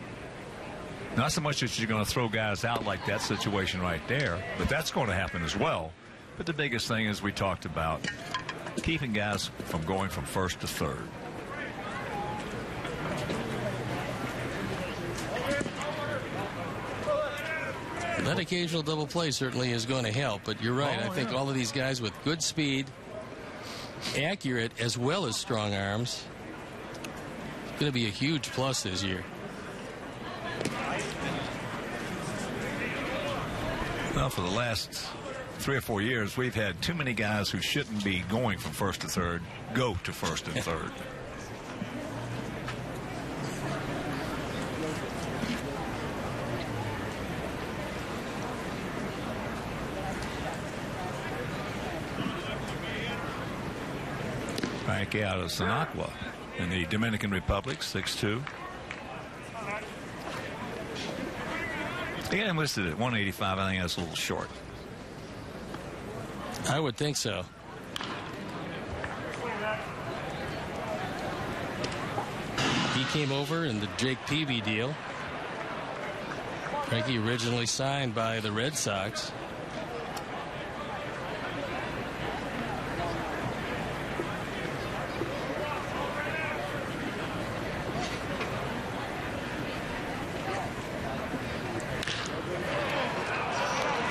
Not so much that you're going to throw guys out like that situation right there, but that's going to happen as well. But the biggest thing is we talked about keeping guys from going from first to third. That occasional double play certainly is going to help, but you're right. I think all of these guys with good speed, accurate as well as strong arms, it's going to be a huge plus this year. Well, for the last 3 or 4 years, we've had too many guys who shouldn't be going from first to third go to first and third. Frankie out of Sinagua in the Dominican Republic, 6'2". He got him listed at 185. I think that's a little short. I would think so. He came over in the Jake Peavy deal. Frankie originally signed by the Red Sox.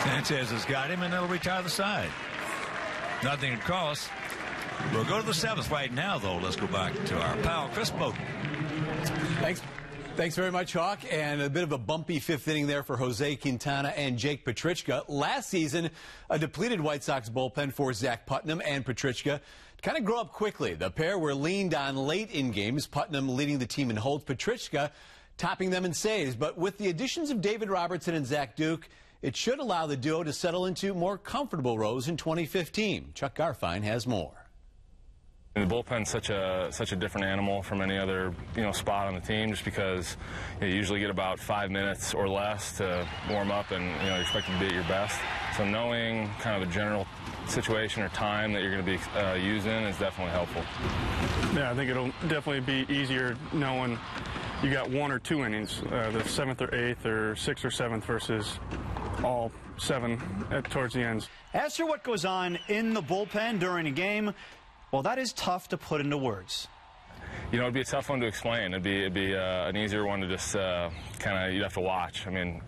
Sanchez has got him, and they'll retire the side. Nothing across. We'll go to the 7th right now, though. Let's go back to our pal, Chris Bowden. Thanks very much, Hawk. And a bit of a bumpy 5th inning there for Jose Quintana and Jake Petrichka. Last season, a depleted White Sox bullpen for Zach Putnam and Petrichka kind of grow up quickly. The pair were leaned on late in games, Putnam leading the team in holds, Petrichka topping them in saves. But with the additions of David Robertson and Zach Duke, it should allow the duo to settle into more comfortable roles in 2015. Chuck Garfien has more. The bullpen's such a different animal from any other spot on the team, just because you usually get about 5 minutes or less to warm up, and you're expected to be at your best. So knowing kind of the general situation or time that you're going to be using is definitely helpful. Yeah, I think it'll definitely be easier knowing you got 1 or 2 innings, the 7th or 8th or 6th or 7th versus all 7 towards the ends. As for what goes on in the bullpen during a game, well, that is tough to put into words. It'd be a tough one to explain. It'd be an easier one to just kind of, you'd have to watch. I mean,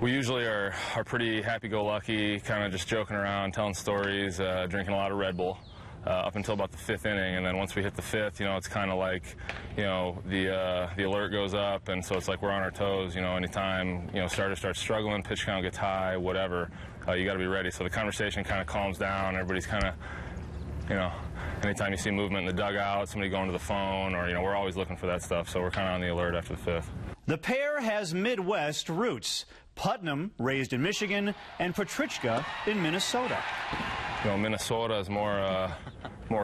we usually are pretty happy-go-lucky, kind of just joking around, telling stories, drinking a lot of Red Bull up until about the 5th inning, and then once we hit the 5th, it's kind of like, the alert goes up, and so it's like we're on our toes. Anytime starter starts struggling, pitch count gets high, whatever, you got to be ready. So the conversation kind of calms down. Everybody's kind of, anytime you see movement in the dugout, somebody going to the phone, or, we're always looking for that stuff, so we're kind of on the alert after the 5th. The pair has Midwest roots. Putnam, raised in Michigan, and Petrichka in Minnesota. Minnesota is more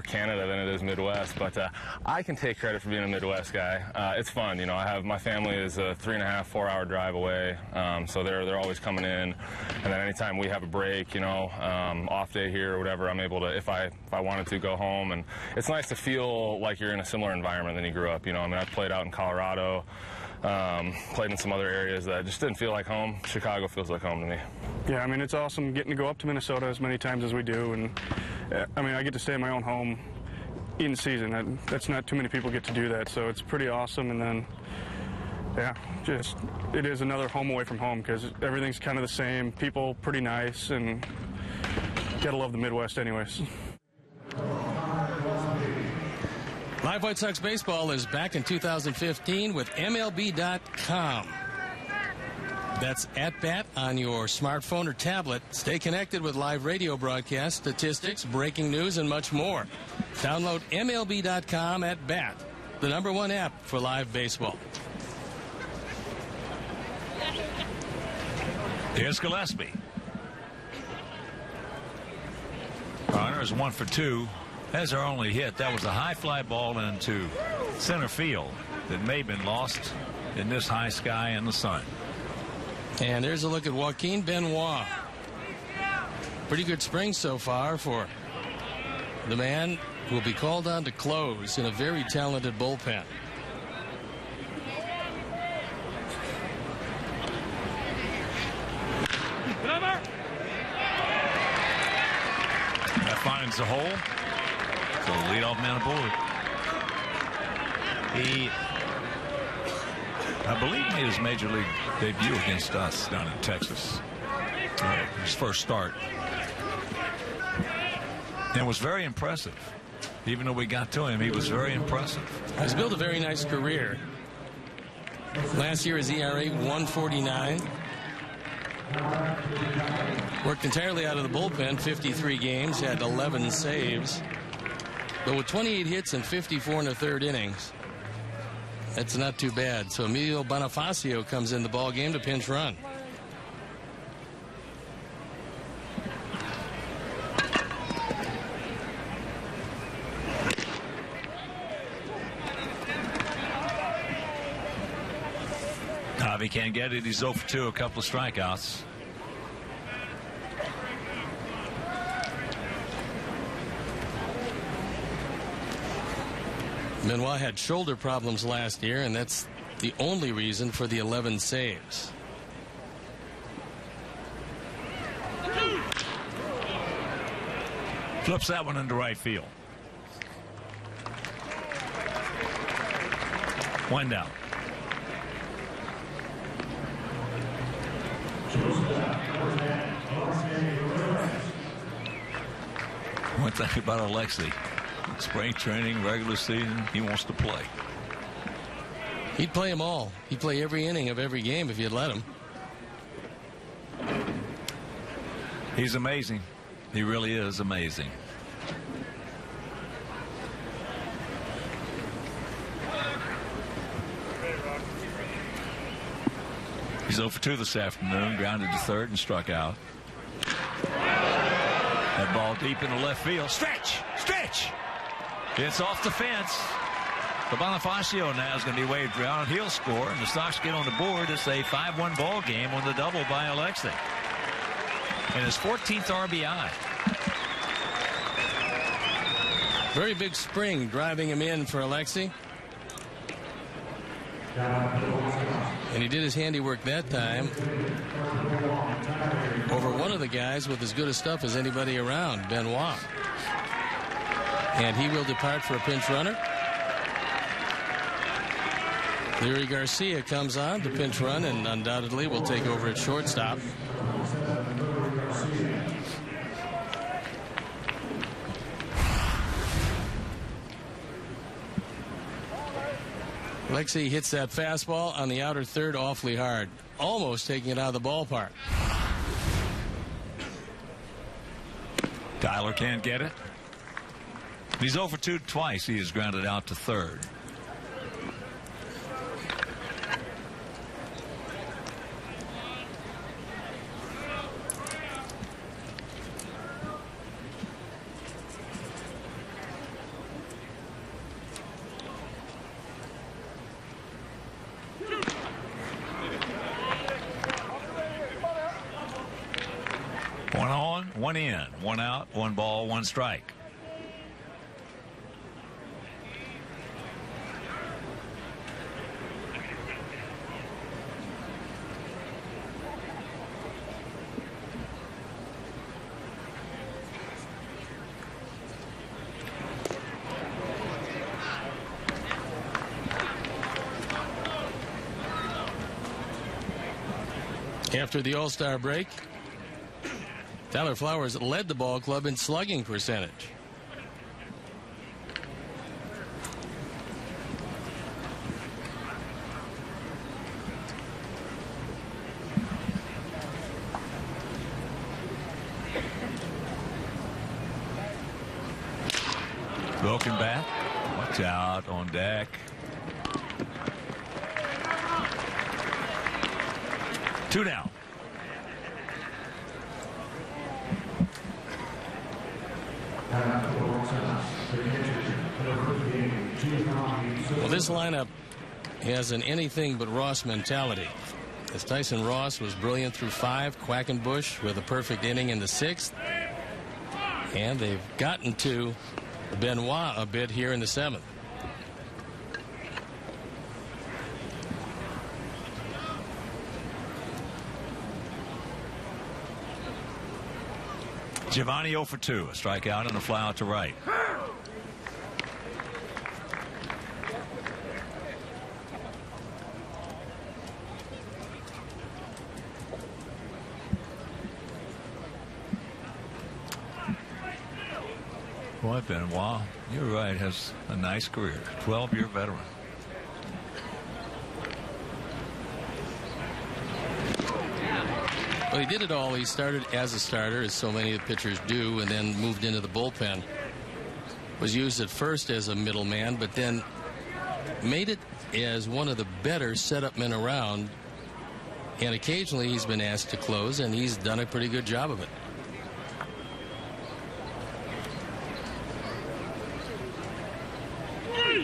Canada than it is Midwest, but I can take credit for being a Midwest guy. It's fun, my family is a 3.5, 4-hour drive away, so they're always coming in, and then anytime we have a break, off day here or whatever, I'm able to, if I wanted to, go home, and it's nice to feel like you're in a similar environment than you grew up. I've played out in Colorado, played in some other areas that just didn't feel like home. Chicago feels like home to me. Yeah, it's awesome getting to go up to Minnesota as many times as we do, and I get to stay in my own home in season. That's not too many people get to do that, so it's pretty awesome. And then, yeah, it is another home away from home because everything's kind of the same. People pretty nice, and gotta love the Midwest anyways. Live White Sox baseball is back in 2015 with MLB.com. That's at bat on your smartphone or tablet. Stay connected with live radio broadcasts, statistics, breaking news, and much more. Download MLB.com at bat, the #1 app for live baseball. Here's Gillespie. Garner is 1 for 2. That's our only hit. That was a high fly ball into center field that may have been lost in this high sky and the sun. And there's a look at Joaquin Benoit. Pretty good spring so far for the man who will be called on to close in a very talented bullpen. That finds the hole. So the leadoff man aboard. He, I believe, made his major league debut against us down in Texas. His first start. And was very impressive. Even though we got to him, he was very impressive. He's built a very nice career. Last year his ERA 1.49. Worked entirely out of the bullpen, 53 games, had 11 saves. But with 28 hits and 54 in the 3rd innings, that's not too bad. So Emilio Bonifacio comes in the ball game to pinch run. If he can't get it, he's 0 for 2, a couple of strikeouts. Benoit had shoulder problems last year, and that's the only reason for the 11 saves. Flips that one into right field. One down. One thing about Alexei, spring training, regular season, he wants to play. He'd play them all. He'd play every inning of every game if you'd let him. He's amazing. He really is amazing. He's 0 for 2 this afternoon, grounded to third and struck out. That ball deep into left field. Stretch! Stretch! It's off the fence. The Bonifacio now is going to be waved around. He'll score, and the Sox get on the board. It's a 5-1 ball game on the double by Alexei. And his 14th RBI. Very big spring driving him in for Alexei. And he did his handiwork that time over one of the guys with as good a stuff as anybody around, Benoit. And he will depart for a pinch runner. Leary Garcia comes on to pinch run and undoubtedly will take over at shortstop. Alexei hits that fastball on the outer third awfully hard, almost taking it out of the ballpark. Tyler can't get it. He's 0 for 2 twice. He is grounded out to third. One on, one in, one out, one ball, one strike. After the All-Star break, Tyler Flowers led the ball club in slugging percentage. Broken bat. Watch out on deck. Two down. Well, this lineup has an anything but Ross mentality. As Tyson Ross was brilliant through 5, Quackenbush with a perfect inning in the 6th. And they've gotten to Benoit a bit here in the 7th. Giovanni 0 for 2. A strikeout and a fly out to right. Boy, Benoit, you're right, has a nice career. 12-year veteran. Well, he did it all. He started as a starter, as so many of the pitchers do, and then moved into the bullpen. Was used at first as a middleman, but then made it as one of the better setup men around. And occasionally he's been asked to close, and he's done a pretty good job of it.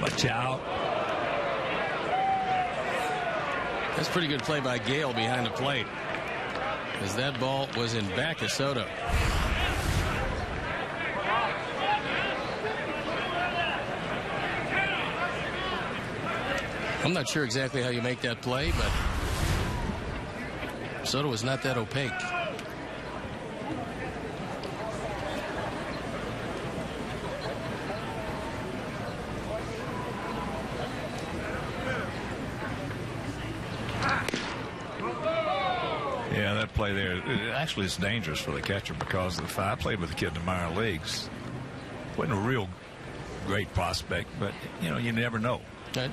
Watch out. That's pretty good play by Gale behind the plate, as that ball was in back of Soto. I'm not sure exactly how you make that play, but Soto was not that opaque. Yeah, that play there, actually it's dangerous for the catcher because of the I played with a kid in the minor leagues. Wasn't a real great prospect, but, you know, you never know. Right.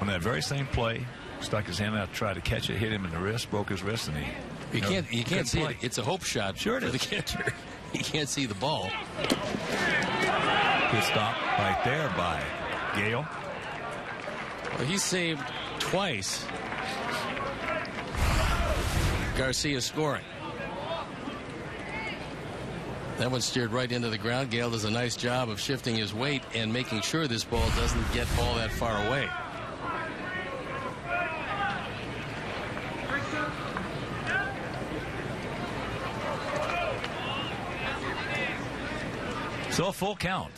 On that very same play, stuck his hand out, tried to catch it, hit him in the wrist, broke his wrist, and you can't see it. It's a hope shot for the catcher. He can't see the ball. Good stop right there by Gale. Well, he saved twice. Garcia scoring. That one steered right into the ground. Gale does a nice job of shifting his weight and making sure this ball doesn't get all that far away. So a full count.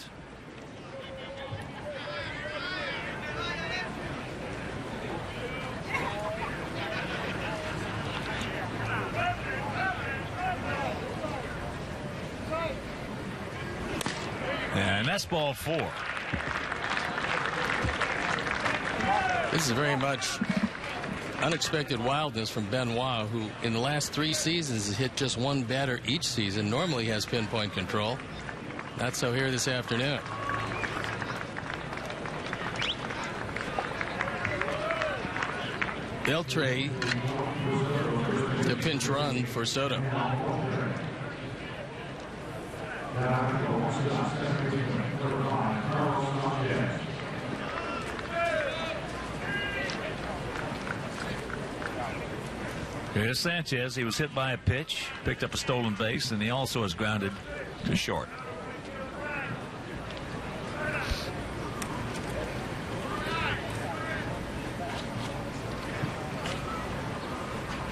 And that's ball 4. This is very much unexpected wildness from Benoit, who in the last 3 seasons has hit just one batter each season. Normally has pinpoint control. Not so here this afternoon. They'll trade the pinch run for Soto. Here's Sanchez. He was hit by a pitch, picked up a stolen base, and he also is grounded to short.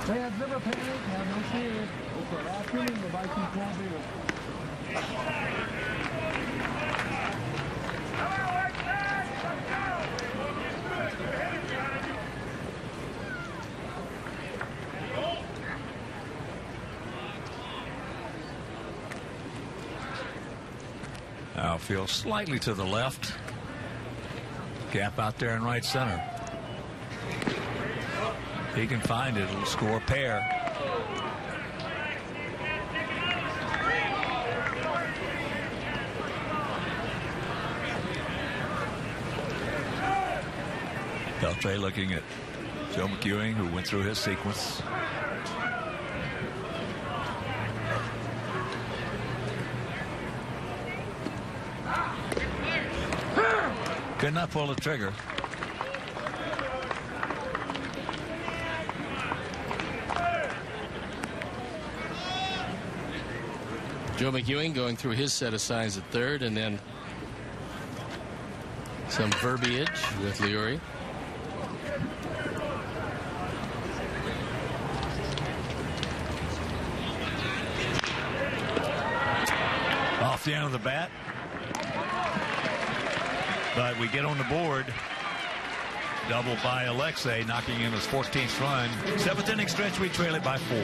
Fans never panic, have no fear. It's the last inning, the Vikings won't be there. Outfield slightly to the left. Gap out there in right center. He can find it. It'll score a pair. Beltre looking at Joe McEwing, who went through his sequence. Could not pull the trigger. Joe McEwing going through his set of signs at third, and then some verbiage with Leary. Off the end of the bat. But we get on the board. Double by Alexei, knocking in his 14th run. 7th inning stretch, we trail it by 4.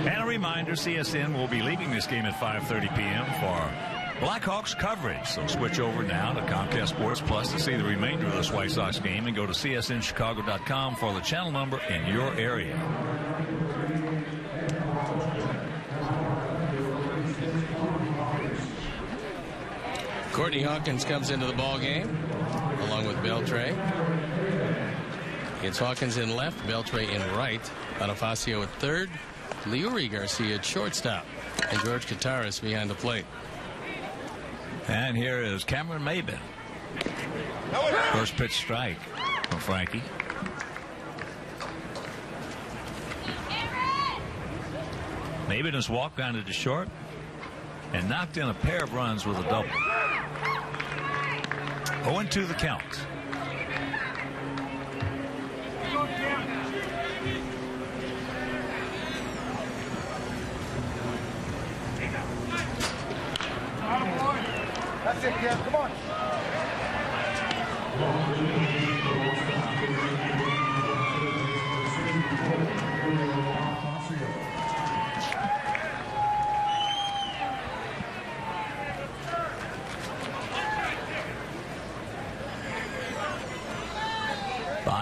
And a reminder, CSN will be leaving this game at 5:30 p.m. for Blackhawks coverage. So switch over now to Comcast Sports Plus to see the remainder of this White Sox game, and go to csnchicago.com for the channel number in your area. Courtney Hawkins comes into the ball game along with Beltre. It's Hawkins in left, Beltre in right, Bonifacio at third, Leury Garcia at shortstop, and George Kataris behind the plate. And here is Cameron Maben. First pitch strike from Frankie. Maben has walked grounded to short and knocked in a pair of runs with a double. 0-2 the count. That's it, Kev. Come on.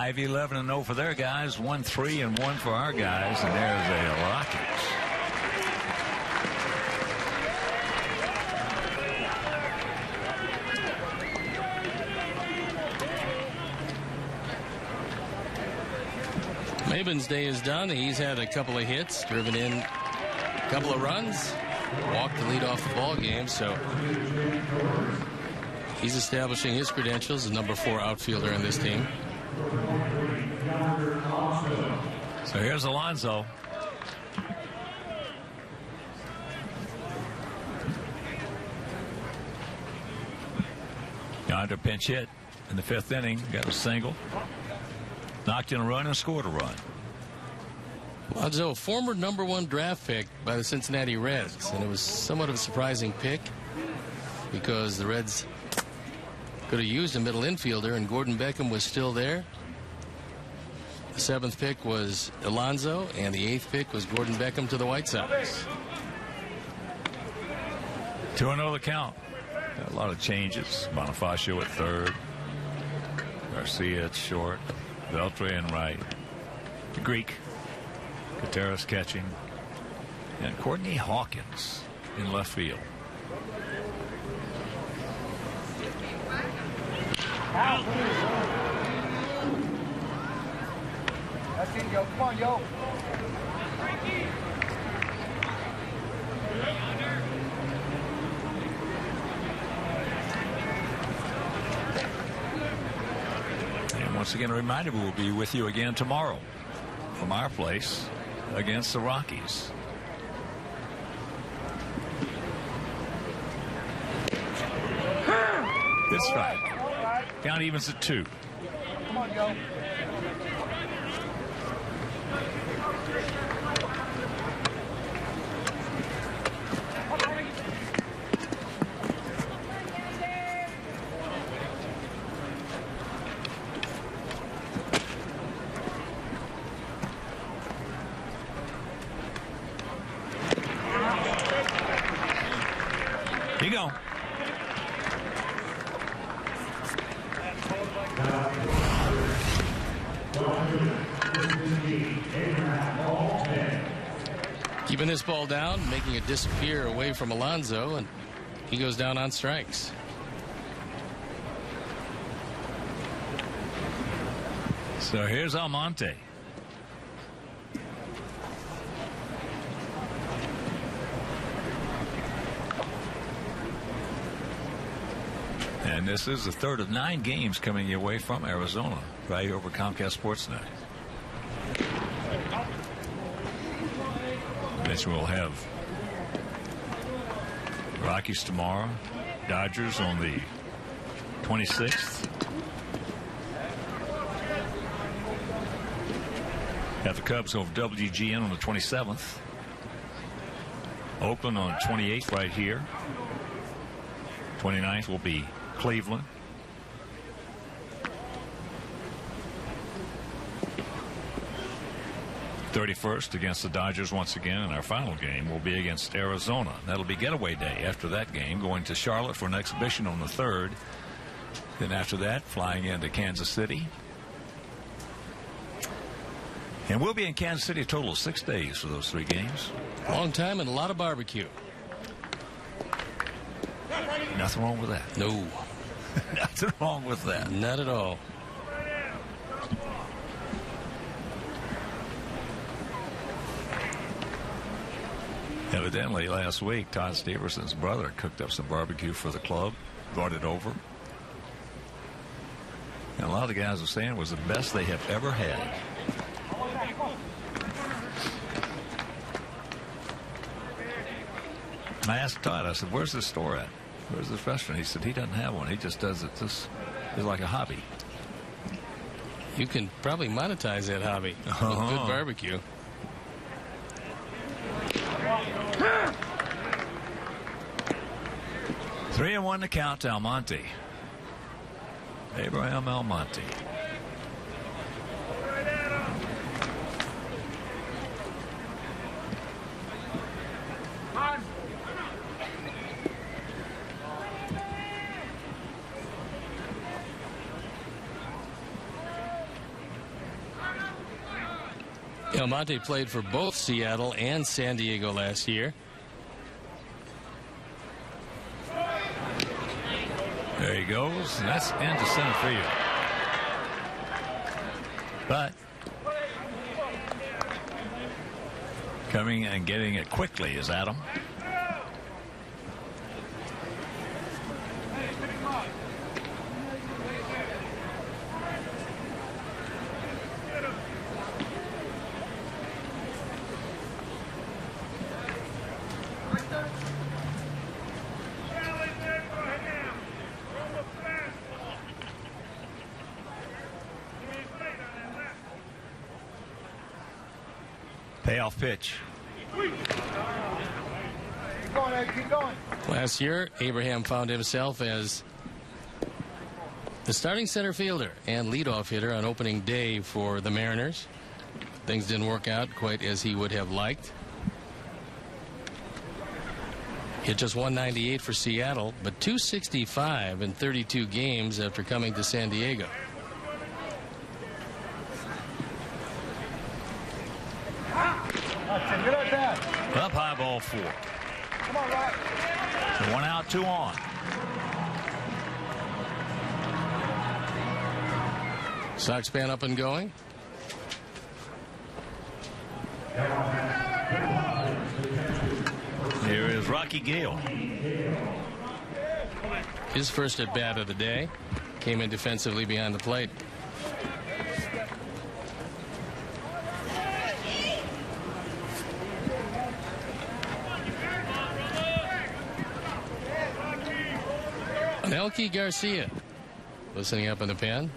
5-11-0 for their guys. 1-3-1 for our guys. And there's a Rockies. Maben's day is done. He's had a couple of hits, driven in a couple of runs, walked to lead off the ball game. So he's establishing his credentials as number 4 outfielder in this team. So here's Alonso. Yonder pinch hit in the 5th inning. Got a single. Knocked in a run and scored a run. Alonso, former number 1 draft pick by the Cincinnati Reds. And it was somewhat of a surprising pick because the Reds could have used a middle infielder, and Gordon Beckham was still there. The 7th pick was Alonso, and the 8th pick was Gordon Beckham to the White Sox. 2-0 the count. Got a lot of changes. Bonifacio at third. Garcia at short. Beltre in right. The Greek. Gutierrez catching. And Courtney Hawkins in left field. That's it, yo. Come on, yo. And once again, a reminder, we will be with you again tomorrow from our place against the Rockies. Good strike. Count evens at 2. Come on, yo. Here you go. Keeping this ball down, making it disappear away from Alonso, and he goes down on strikes. So here's Almonte. And this is the 3rd of 9 games coming your way from Arizona, right over Comcast Sportsnet. Which we'll have Rockies tomorrow, Dodgers on the 26th. Have the Cubs over WGN on the 27th. Oakland on the 28th right here. 29th will be Cleveland. '31st against the Dodgers once again, and our final game will be against Arizona. That'll be getaway day after that game, going to Charlotte for an exhibition on the 3rd. Then after that, flying into Kansas City. And we'll be in Kansas City a total of 6 days for those 3 games. Long time and a lot of barbecue. Nothing wrong with that. No. Nothing wrong with that. Not at all. Evidently, last week, Todd Steverson's brother cooked up some barbecue for the club, brought it over. And a lot of the guys were saying it was the best they have ever had. I asked Todd, I said, where's this store at? Where's this restaurant? He said he doesn't have one. He just does it. This is like a hobby. You can probably monetize that hobby with good barbecue. Three and 1 to count to Almonte. Abraham Almonte. Almonte played for both Seattle and San Diego last year. There he goes, and that's into center field. But coming and getting it quickly is Adam. Payoff pitch. Keep going. Last year, Abraham found himself as the starting center fielder and leadoff hitter on opening day for the Mariners. Things didn't work out quite as he would have liked. Hit just 198 for Seattle, but 265 in 32 games after coming to San Diego. Up high, ball 4. Come on, Rock. 1 out, 2 on. Sox band up and going. Here is Rocky Gale. His first at bat of the day. Came in defensively behind the plate. Melky Garcia listening up in the pen.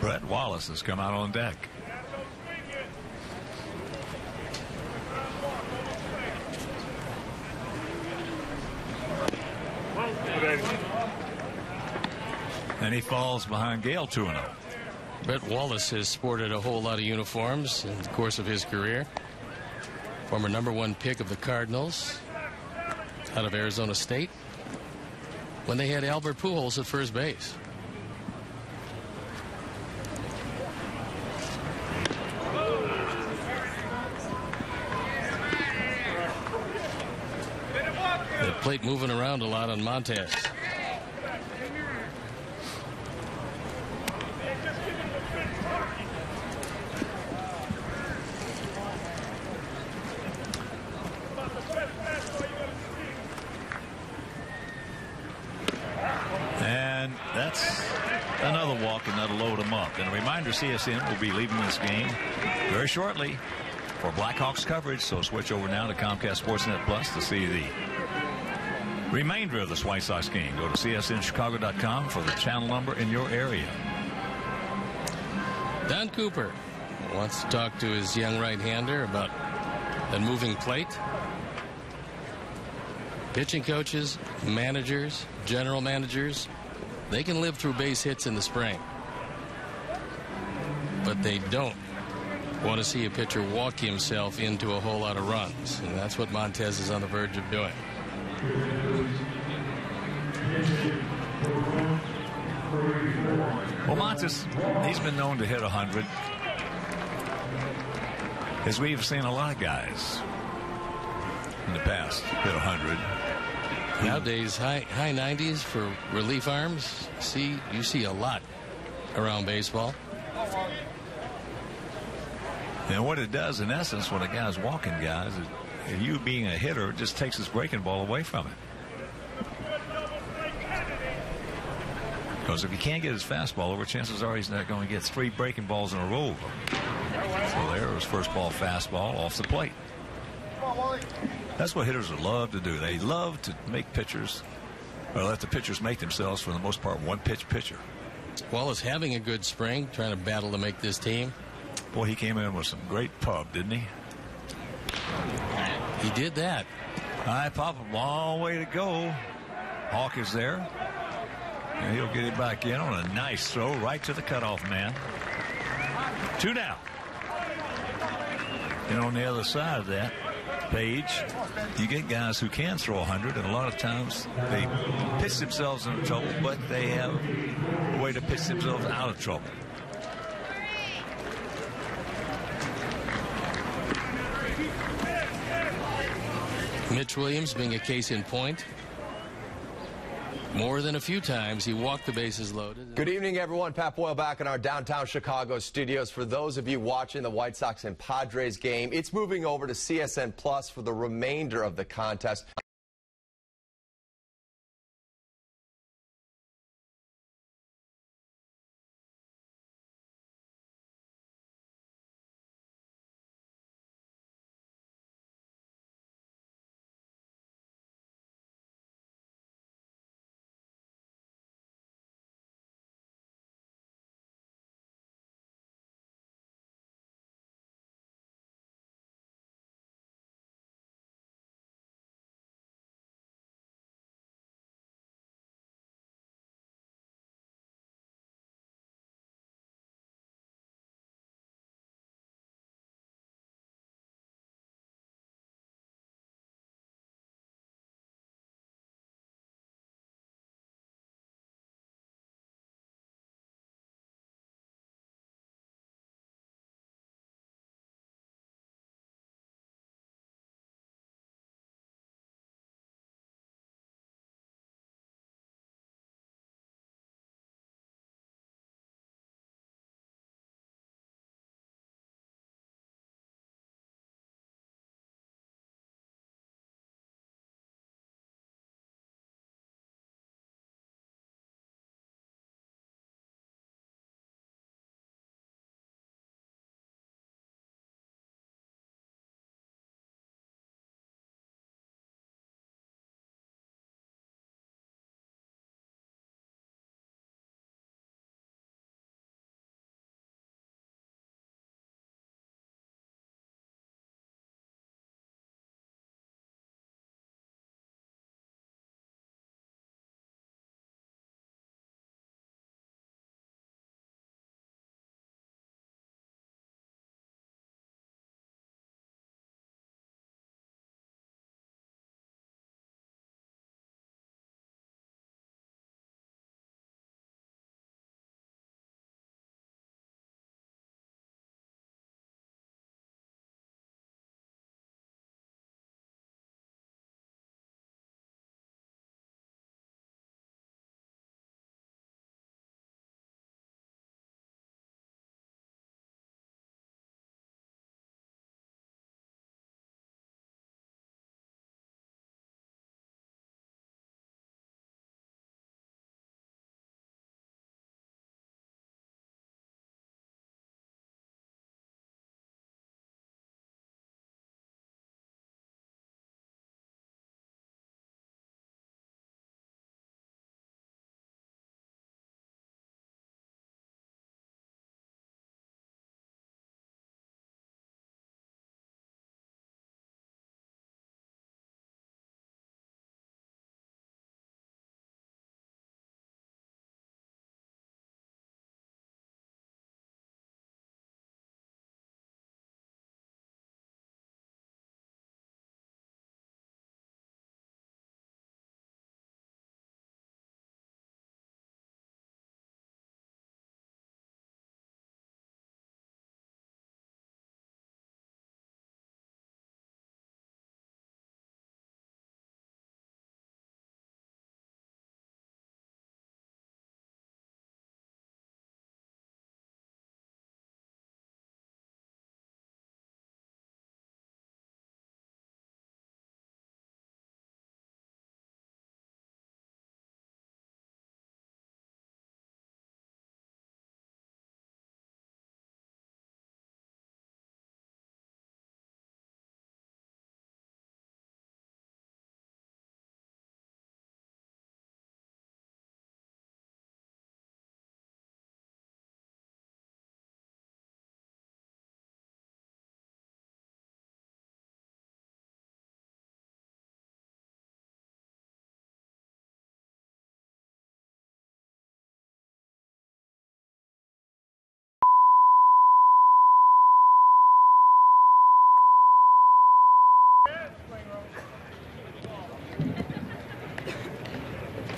Brett Wallace has come out on deck. And he falls behind Gale 2-0. Brett Wallace has sported a whole lot of uniforms in the course of his career. Former #1 pick of the Cardinals out of Arizona State when they had Albert Pujols at first base. The plate moving around a lot on Montez. And that's another walk, and that'll load him up. And a reminder, CSN will be leaving this game very shortly for Blackhawks coverage, so switch over now to Comcast Sportsnet Plus to see the remainder of this White Sox game. Go to csnchicago.com for the channel number in your area. Don Cooper wants to talk to his young right-hander about that moving plate. Pitching coaches, managers, general managers, they can live through base hits in the spring. But they don't want to see a pitcher walk himself into a whole lot of runs. And that's what Montez is on the verge of doing. Well, Montes, he's been known to hit 100. As we've seen a lot of guys in the past hit 100. Nowadays, high 90s for relief arms. You see a lot around baseball. And what it does, in essence, when a guy's walking, guys, is you being a hitter just takes his breaking ball away from it. Because if he can't get his fastball over, chances are he's not going to get 3 breaking balls in a row. So there was first ball fastball off the plate. That's what hitters love to do. They love to make pitchers, or let the pitchers make themselves, for the most part, one-pitch pitcher. Wallace having a good spring, trying to battle to make this team. Boy, he came in with some great pub, didn't he? He did that. High pop, a long way to go. Hawk is there. And he'll get it back in on a nice throw right to the cutoff man. 2 down. And on the other side of that page, you get guys who can throw 100, and a lot of times they pitch themselves into trouble, but they have a way to pitch themselves out of trouble. Mitch Williams being a case in point. More than a few times, he walked the bases loaded. Good evening, everyone. Pat Boyle back in our downtown Chicago studios. For those of you watching the White Sox and Padres game, it's moving over to CSN Plus for the remainder of the contest.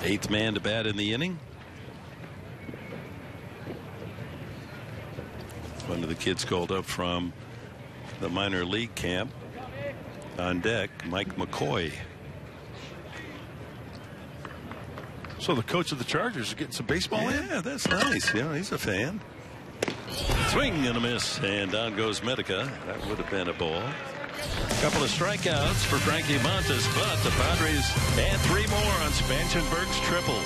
8th man to bat in the inning. One of the kids called up from the minor league camp. On deck, Mike McCoy. So the coach of the Chargers is getting some baseball in? Yeah, that's nice. Yeah, he's a fan. Swing and a miss, and down goes Medica. That would have been a ball. Couple of strikeouts for Frankie Montas, but the Padres add 3 more on Spanchenberg's triple.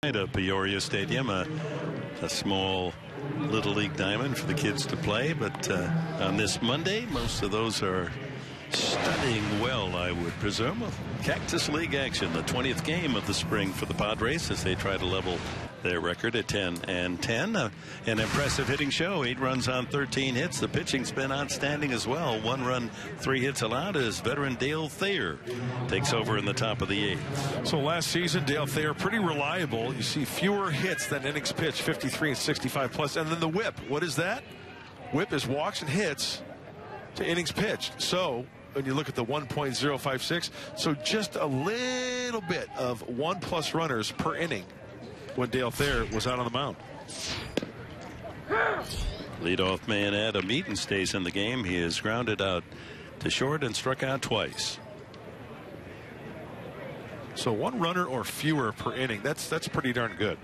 At Peoria Stadium, a small Little League diamond for the kids to play, but on this Monday, most of those are studying well, I would presume. Cactus League action, the 20th game of the spring for the Padres as they try to level their record at 10-10. An impressive hitting show. 8 runs on 13 hits. The pitching's been outstanding as well. 1 run, 3 hits allowed as veteran Dale Thayer takes over in the top of the 8th. So last season, Dale Thayer pretty reliable. You see fewer hits than innings pitched, 53 and 65 plus. And then the whip. What is that? Whip is walks and hits to innings pitched. So when you look at the 1.056, so just a little bit of 1+ runners per inning when Dale Thayer was out on the mound. Leadoff man Adam Eaton stays in the game. He is grounded out to short and struck out twice. So 1 runner or fewer per inning. That's pretty darn good.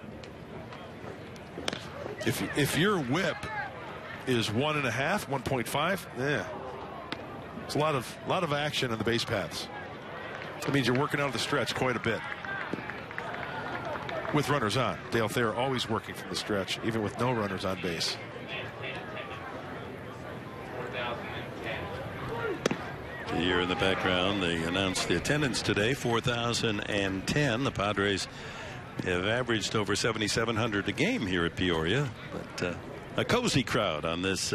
If your whip is 1.5, 1.5, yeah, it's a lot of action on the base paths. That means you're working out of the stretch quite a bit. With runners on. Dale Thayer always working from the stretch, even with no runners on base. Here in the background, they announced the attendance today, 4,010. The Padres have averaged over 7,700 a game here at Peoria, but a cozy crowd on this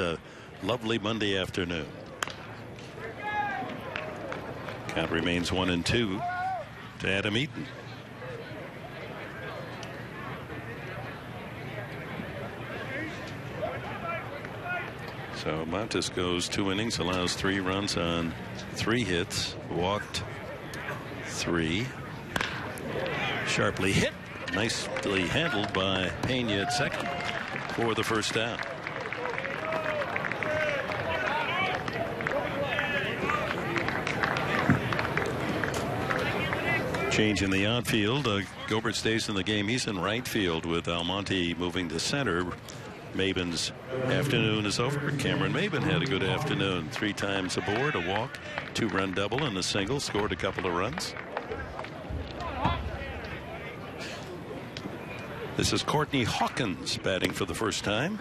lovely Monday afternoon. Count remains 1-2 to Adam Eaton. So Montas goes 2 innings, allows 3 runs on 3 hits, walked 3. Sharply hit, nicely handled by Pena at second for the first down. Change in the outfield. Gilbert stays in the game. He's in right field with Almonte moving to center. Maben's afternoon is over. Cameron Maben had a good afternoon. 3 times aboard, a walk, 2-run double, and a single. Scored a couple of runs. This is Courtney Hawkins batting for the first time.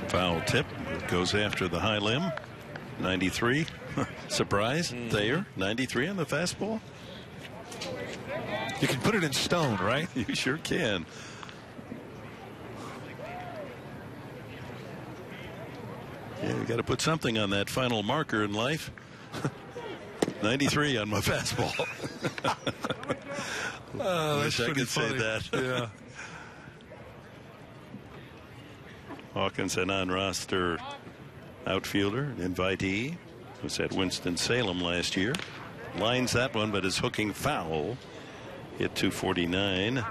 Foul tip. Goes after the high limb. 93. Surprise. Thayer. 93 on the fastball. You can put it in stone, right? You sure can. Yeah, you got to put something on that final marker in life. 93 on my fastball. Wish I could funny. say that. Yeah. Hawkins, an on-roster outfielder, an invitee, was at Winston-Salem last year. Lines that one, but is hooking foul. Hit 249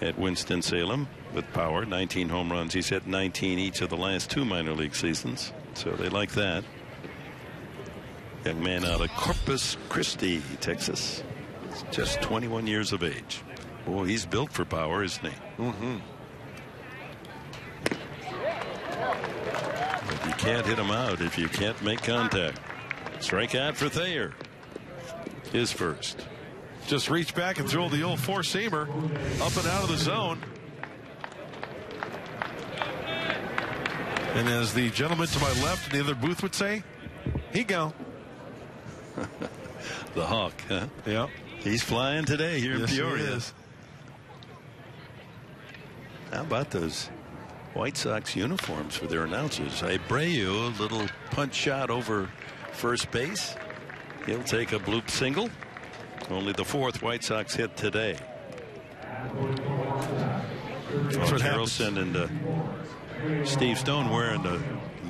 at Winston-Salem with power. 19 home runs. He's hit 19 each of the last 2 minor league seasons. So they like that. Young man out of Corpus Christi, Texas. He's just 21 years of age. Boy, he's built for power, isn't he? Mm-hmm. But you can't hit him out if you can't make contact. Strikeout for Thayer. His first. Just reach back and throw the old four-seamer up and out of the zone. And as the gentleman to my left in the other booth would say, he go. The Hawk, huh? Yeah. He's flying today here in Peoria. He is. How about those White Sox uniforms for their announcers? Abreu, a little punch shot over first base. He'll take a bloop single. Only the 4th White Sox hit today. Harrelson and Steve Stone wearing the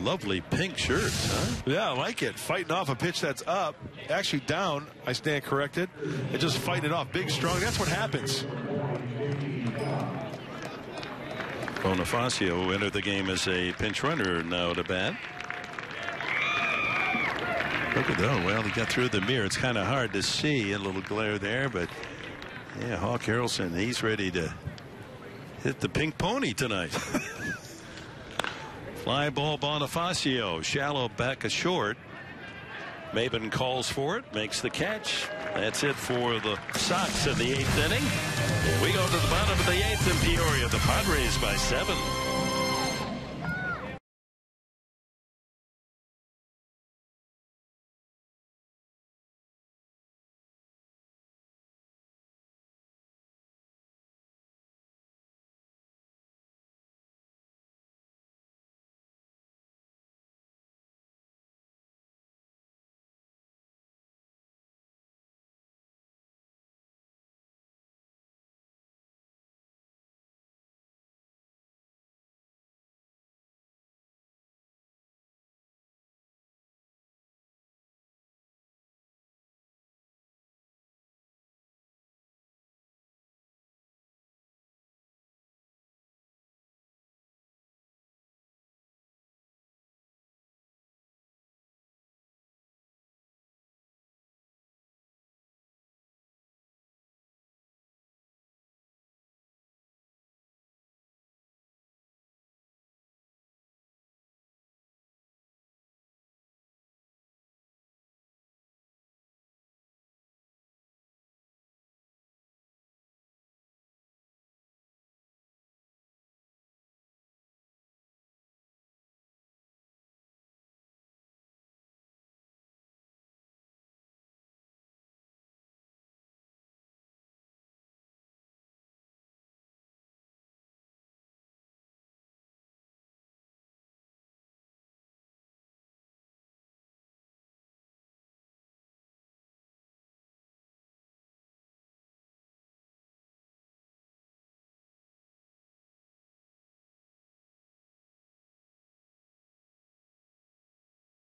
lovely pink shirts, huh? Yeah, I like it. Fighting off a pitch that's up, actually down. I stand corrected. And just fighting it off. Big, strong. That's what happens. Bonifacio entered the game as a pinch runner now to bat. Look at that. Well, he got through the mirror. It's kind of hard to see. A little glare there, but yeah, Hawk Harrelson, he's ready to hit the pink pony tonight. Fly ball Bonifacio, shallow back a short. Maben calls for it, makes the catch. That's it for the Sox in the 8th inning. We go to the bottom of the 8th in Peoria. The Padres by 7.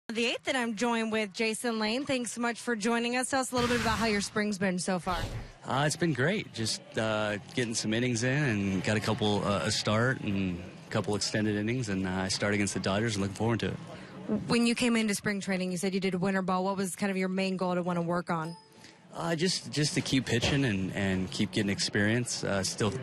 The 8th, and I'm joined with Jason Lane. Thanks so much for joining us. Tell us a little bit about how your spring's been so far. It's been great. Just getting some innings in and got a couple a start and a couple extended innings, and I start against the Dodgers and looking forward to it. When you came into spring training, you said you did winter ball. What was kind of your main goal to want to work on? Just to keep pitching and keep getting experience. Still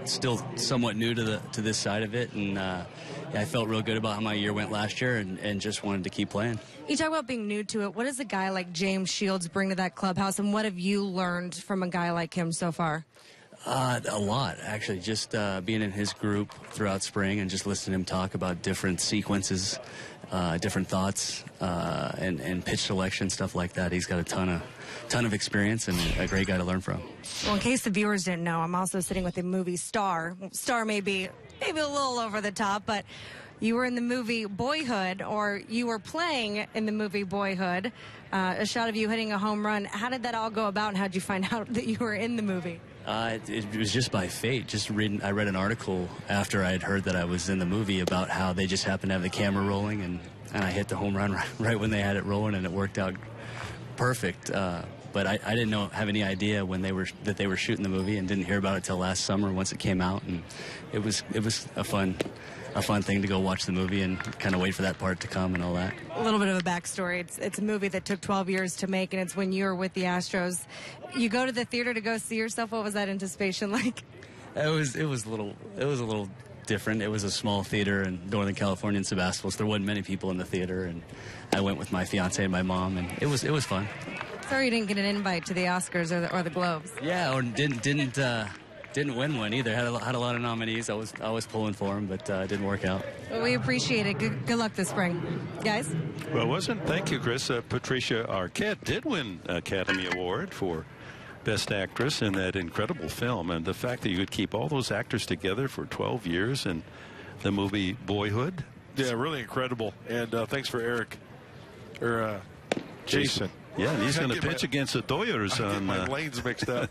somewhat new to this side of it, and yeah, I felt real good about how my year went last year, and just wanted to keep playing. You talk about being new to it. What does a guy like James Shields bring to that clubhouse, and what have you learned from a guy like him so far? A lot, actually. Just being in his group throughout spring and just listening to him talk about different sequences, different thoughts, and pitch selection, stuff like that. He's got a ton of experience and a great guy to learn from. Well, in case the viewers didn't know, I'm also sitting with a movie star. Star may be maybe a little over the top, but you were in the movie Boyhood, or you were playing in the movie Boyhood. A shot of you hitting a home run. How did that all go about, and how did you find out that you were in the movie? It was just by fate. I read an article after I had heard that I was in the movie about how they just happened to have the camera rolling, and I hit the home run right when they had it rolling, and it worked out perfect. But I didn't have any idea that they were shooting the movie, and didn't hear about it till last summer once it came out, and it was a fun thing to go watch the movie and kind of wait for that part to come and all that. A little bit of a backstory. It's a movie that took 12 years to make, and it's when you were with the Astros. You go to the theater to go see yourself. What was that anticipation like? It was a little different. It was a small theater in Northern California in Sebastopol, so there wasn't many people in the theater, and I went with my fiance and my mom, and it was fun. Sorry you didn't get an invite to the Oscars or the Globes. Yeah, or didn't win one either. Had a lot of nominees. I was pulling for them, but it didn't work out. Well, we appreciate it. Good luck this spring, guys. Well, thank you, Chris. Patricia Arquette did win Academy Award for Best Actress in that incredible film, and the fact that you could keep all those actors together for 12 years in the movie Boyhood. Yeah, really incredible. And thanks for Eric or Jason. Yeah, and he's going to pitch against the Dodgers. I get my lanes mixed up.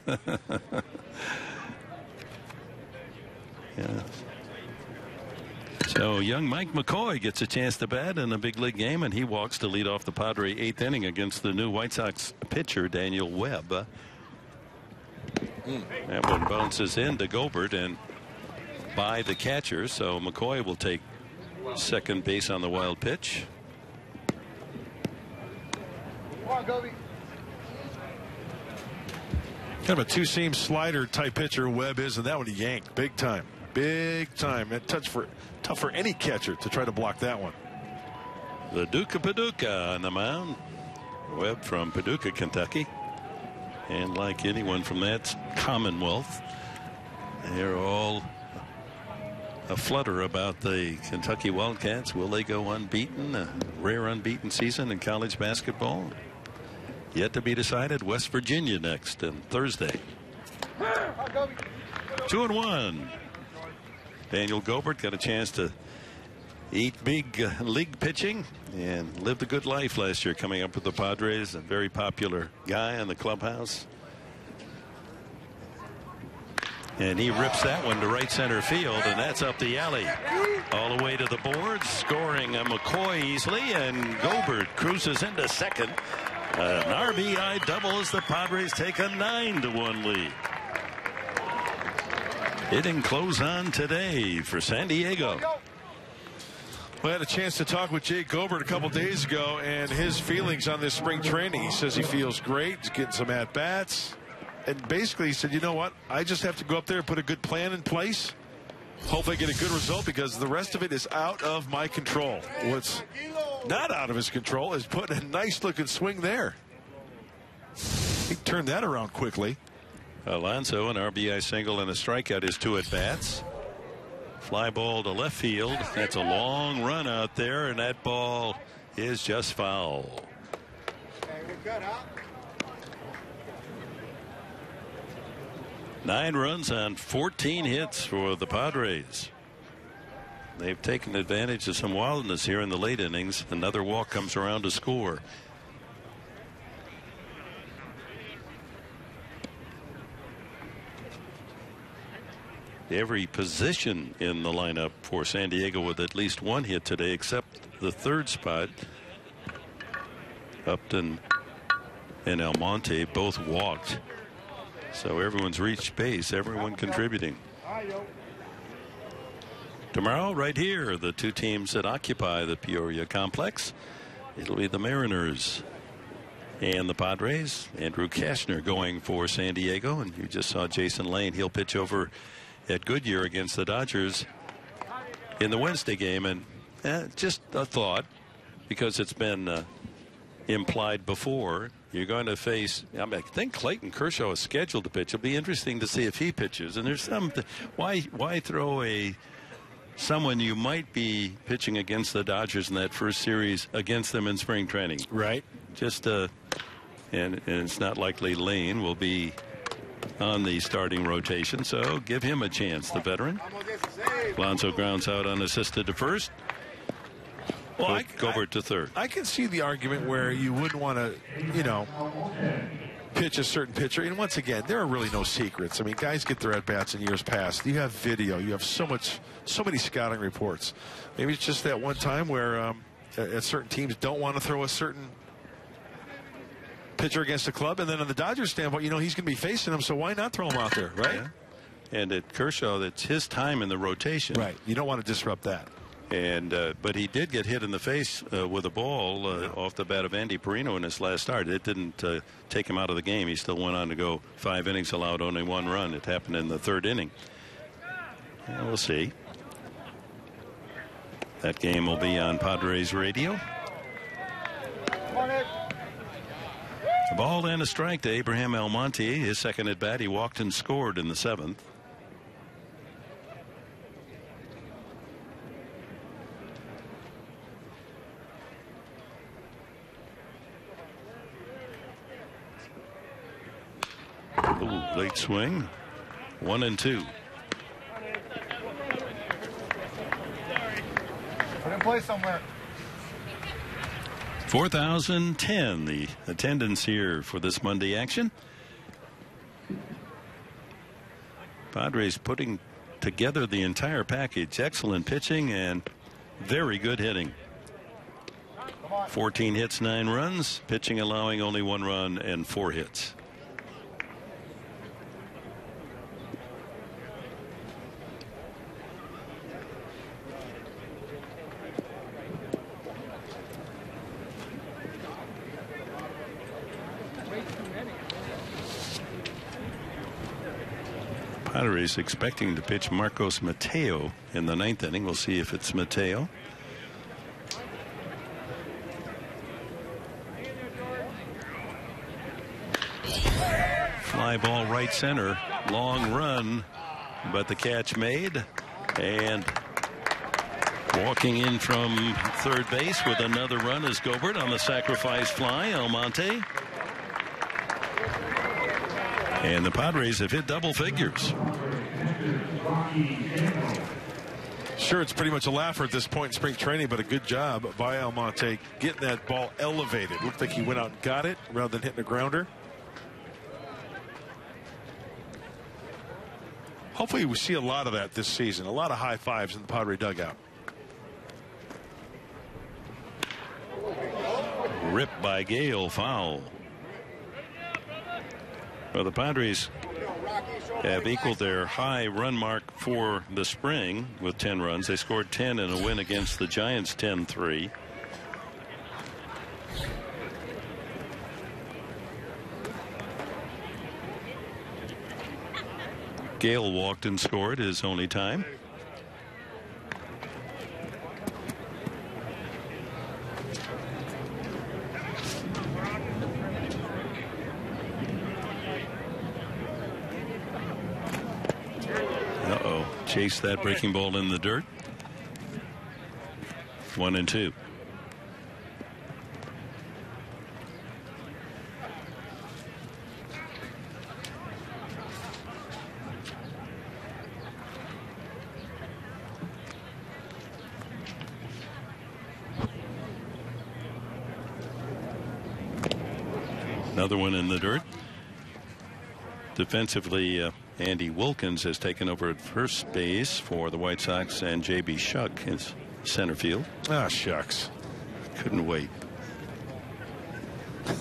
Yeah. So young Mike McCoy gets a chance to bat in a big league game, and he walks to lead off the Padre 8th inning against the new White Sox pitcher Daniel Webb. That one bounces into Gobert and by the catcher, so McCoy will take second base on the wild pitch. Kind of a two-seam slider type pitcher Webb is, and that one he yanked big time. Big time. And tough for any catcher to try to block that one. The Duke of Paducah on the mound. Webb from Paducah, Kentucky. And like anyone from that Commonwealth, they're all aflutter about the Kentucky Wildcats. Will they go unbeaten? A rare unbeaten season in college basketball. Yet to be decided. West Virginia next on Thursday. 2-1. Daniel Gobert got a chance to eat big league pitching and lived a good life last year coming up with the Padres. A very popular guy in the clubhouse. And he rips that one to right center field, and that's up the alley. All the way to the boards, scoring McCoy easily, and Gobert cruises into second. An RBI double as the Padres take a 9-1 lead. Hitting close on today for San Diego. We had a chance to talk with Jake Gobert a couple days ago, and his feelings on this spring training. He says he feels great. He's getting some at-bats. And basically he said, you know what? I just have to go up there and put a good plan in place. Hope I get a good result, because the rest of it is out of my control. What's not out of his control is putting a nice-looking swing there. He turned that around quickly. Alonso, an RBI single and a strikeout, his 2 at-bats. Fly ball to left field. That's a long run out there, and that ball is just foul. 9 runs on 14 hits for the Padres. They've taken advantage of some wildness here in the late innings. Another walk comes around to score. Every position in the lineup for San Diego with at least 1 hit today, except the third spot. Upton and Almonte both walked. So everyone's reached base, everyone contributing. Tomorrow, right here, the 2 teams that occupy the Peoria complex. It'll be the Mariners and the Padres. Andrew Kashner going for San Diego, and you just saw Jason Lane. He'll pitch over at Goodyear against the Dodgers in the Wednesday game. And just a thought, because it's been implied before, you're going to face, I think Clayton Kershaw is scheduled to pitch. It'll be interesting to see if he pitches. And there's some, why throw someone you might be pitching against the Dodgers in that first series against them in spring training? Right. Just, and it's not likely Lane will be on the starting rotation, so give him a chance, the veteran. Alonso grounds out unassisted to first. Well, Gobert to third. I can see the argument where you wouldn't want to, pitch a certain pitcher. And once again, there are really no secrets. I mean, guys get their at-bats in years past. You have video. You have so many scouting reports. Maybe it's just that one time where certain teams don't want to throw a certain pitcher against the club. And then on the Dodgers standpoint, he's going to be facing them, so why not throw him out there, right? Yeah. And at Kershaw, that's his time in the rotation. Right. You don't want to disrupt that. And but he did get hit in the face with a ball off the bat of Andy Perino in his last start. It didn't take him out of the game. He still went on to go 5 innings, allowed only 1 run. It happened in the 3rd inning. Yeah, we'll see. That game will be on Padres radio. A ball and a strike to Abraham Almonte. His second at bat. He walked and scored in the 7th. Ooh, late swing. 1-2. Put in place somewhere. 4,010 the attendance here for this Monday action. Padres putting together the entire package. Excellent pitching and very good hitting. 14 hits, 9 runs. Pitching allowing only 1 run and 4 hits. Padres expecting to pitch Marcos Mateo in the 9th inning. We'll see if it's Mateo. Fly ball right center. Long run, but the catch made. And walking in from third base with another run is Gobert on the sacrifice fly. Almonte. And the Padres have hit double figures. Sure, it's pretty much a laugher at this point in spring training, but a good job by Almonte getting that ball elevated. Looked like he went out and got it rather than hitting a grounder. Hopefully we see a lot of that this season. A lot of high fives in the Padre dugout. Ripped by Gale, foul. Well, the Padres have equaled their high run mark for the spring with 10 runs. They scored 10 in a win against the Giants, 10-3. Gale walked and scored his only time. Chase that breaking ball in the dirt. 1-2. Another one in the dirt. Defensively, Andy Wilkins has taken over at first base for the White Sox, and J.B. Shuck is center field. Ah, shucks. Couldn't wait. I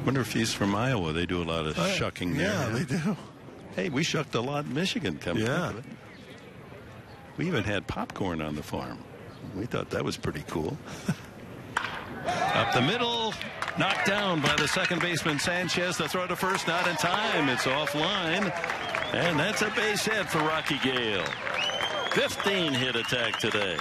wonder if he's from Iowa. They do a lot of shucking there. Yeah, they do. Hey, we shucked a lot in Michigan coming up. We even had popcorn on the farm. We thought that was pretty cool. Up the middle. Knocked down by the second baseman Sanchez. The throw to first, not in time. It's offline. And that's a base hit for Rocky Gale. 15 hit attack today.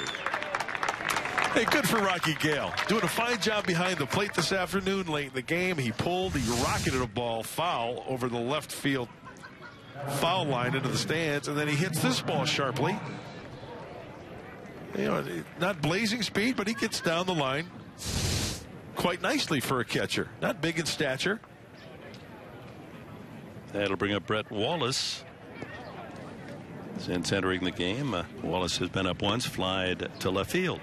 Hey, good for Rocky Gale. Doing a fine job behind the plate this afternoon. Late in the game, he rocketed a ball foul over the left field foul line into the stands, and then he hits this ball sharply. You know, not blazing speed, but he gets down the line quite nicely for a catcher. Not big in stature. That'll bring up Brett Wallace. Since entering the game, Wallace has been up once, flied to left field.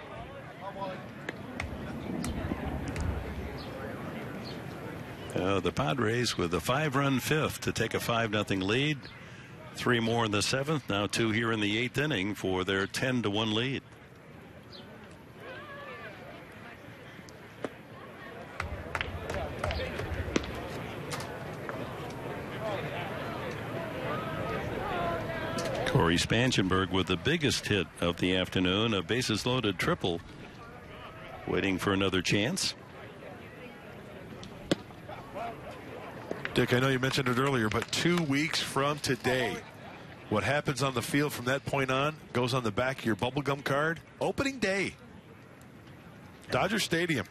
The Padres with a 5-run fifth to take a 5-0 lead. 3 more in the 7th. Now 2 here in the 8th inning for their 10-1 lead. Corey Spangenberg with the biggest hit of the afternoon, a bases loaded triple, waiting for another chance. Dick, I know you mentioned it earlier, but 2 weeks from today, what happens on the field from that point on goes on the back of your bubblegum card. Opening day, Dodger Stadium.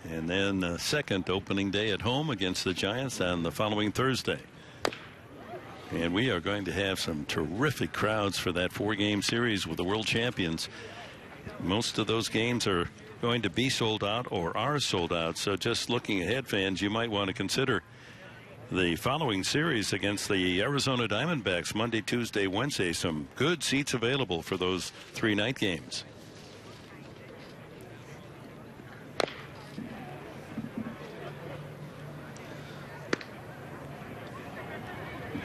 And then second opening day at home against the Giants on the following Thursday. And we are going to have some terrific crowds for that 4-game series with the world champions. Most of those games are going to be sold out or are sold out. So just looking ahead, fans, you might want to consider the following series against the Arizona Diamondbacks Monday, Tuesday, Wednesday. Some good seats available for those 3 night games.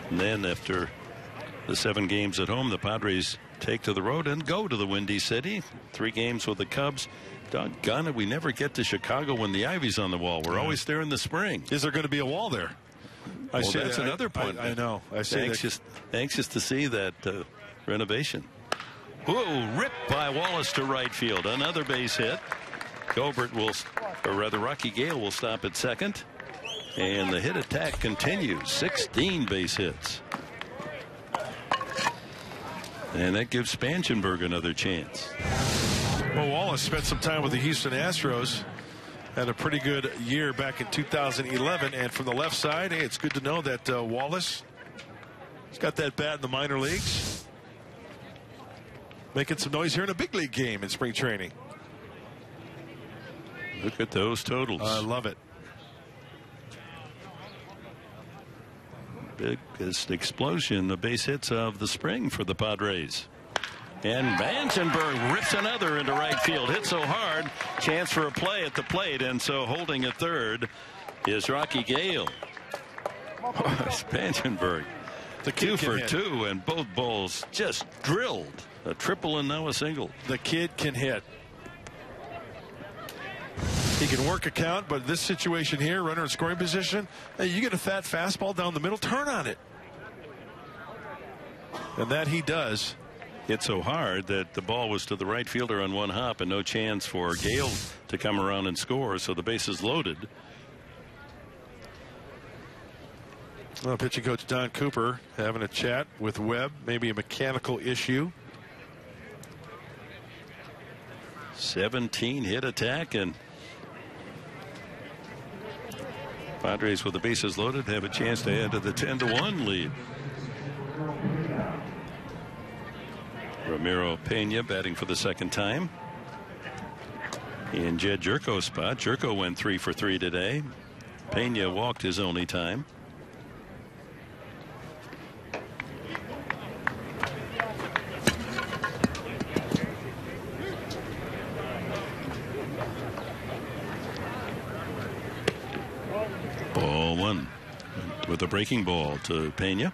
And then after the 7 games at home, the Padres take to the road and go to the Windy City. 3 games with the Cubs. Doggone it, we never get to Chicago when the ivy's on the wall. We're always there in the spring. Is there going to be a wall there? Well, that's another point. I know. I see anxious to see that renovation. Whoa, ripped by Wallace to right field. Another base hit. Gobert will, or rather Rocky Gale will stop at second. And the hit attack continues. 16 base hits. And that gives Spangenberg another chance. Well, Wallace spent some time with the Houston Astros. Had a pretty good year back in 2011. And from the left side, hey, it's good to know that Wallace has got that bat in the minor leagues. Making some noise here in a big league game in spring training. Look at those totals. I love it. Biggest explosion, the base hits of the spring for the Padres. And Spangenberg rips another into right field. Hit so hard, chance for a play at the plate, and so holding at third is Rocky Gale. Spangenberg, the 2 for 2, and both balls just drilled. A triple and now a single. The kid can hit. He can work a count, but this situation here, runner in scoring position, hey, you get a fat fastball down the middle, turn on it. And that he does. Hit so hard that the ball was to the right fielder on one hop and no chance for Gale to come around and score. So the base is loaded. Well, pitching coach Don Cooper having a chat with Webb, maybe a mechanical issue. 17 hit attack, and Padres with the bases loaded have a chance to add to the 10-1 lead. Ramiro Pena batting for the second time. In Jed Jerko's spot. Jerko went 3 for 3 today. Pena walked his only time. Ball 1 with a breaking ball to Pena.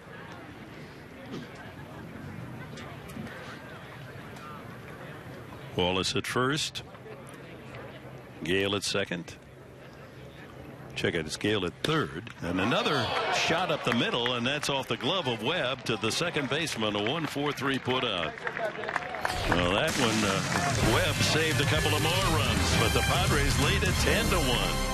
Wallace at first. Gale at second. Check it, it's Gale at third. And another shot up the middle, and that's off the glove of Webb to the second baseman. A 1-4-3 put out. Well, that one, Webb saved a couple of more runs, but the Padres lead it 10-1.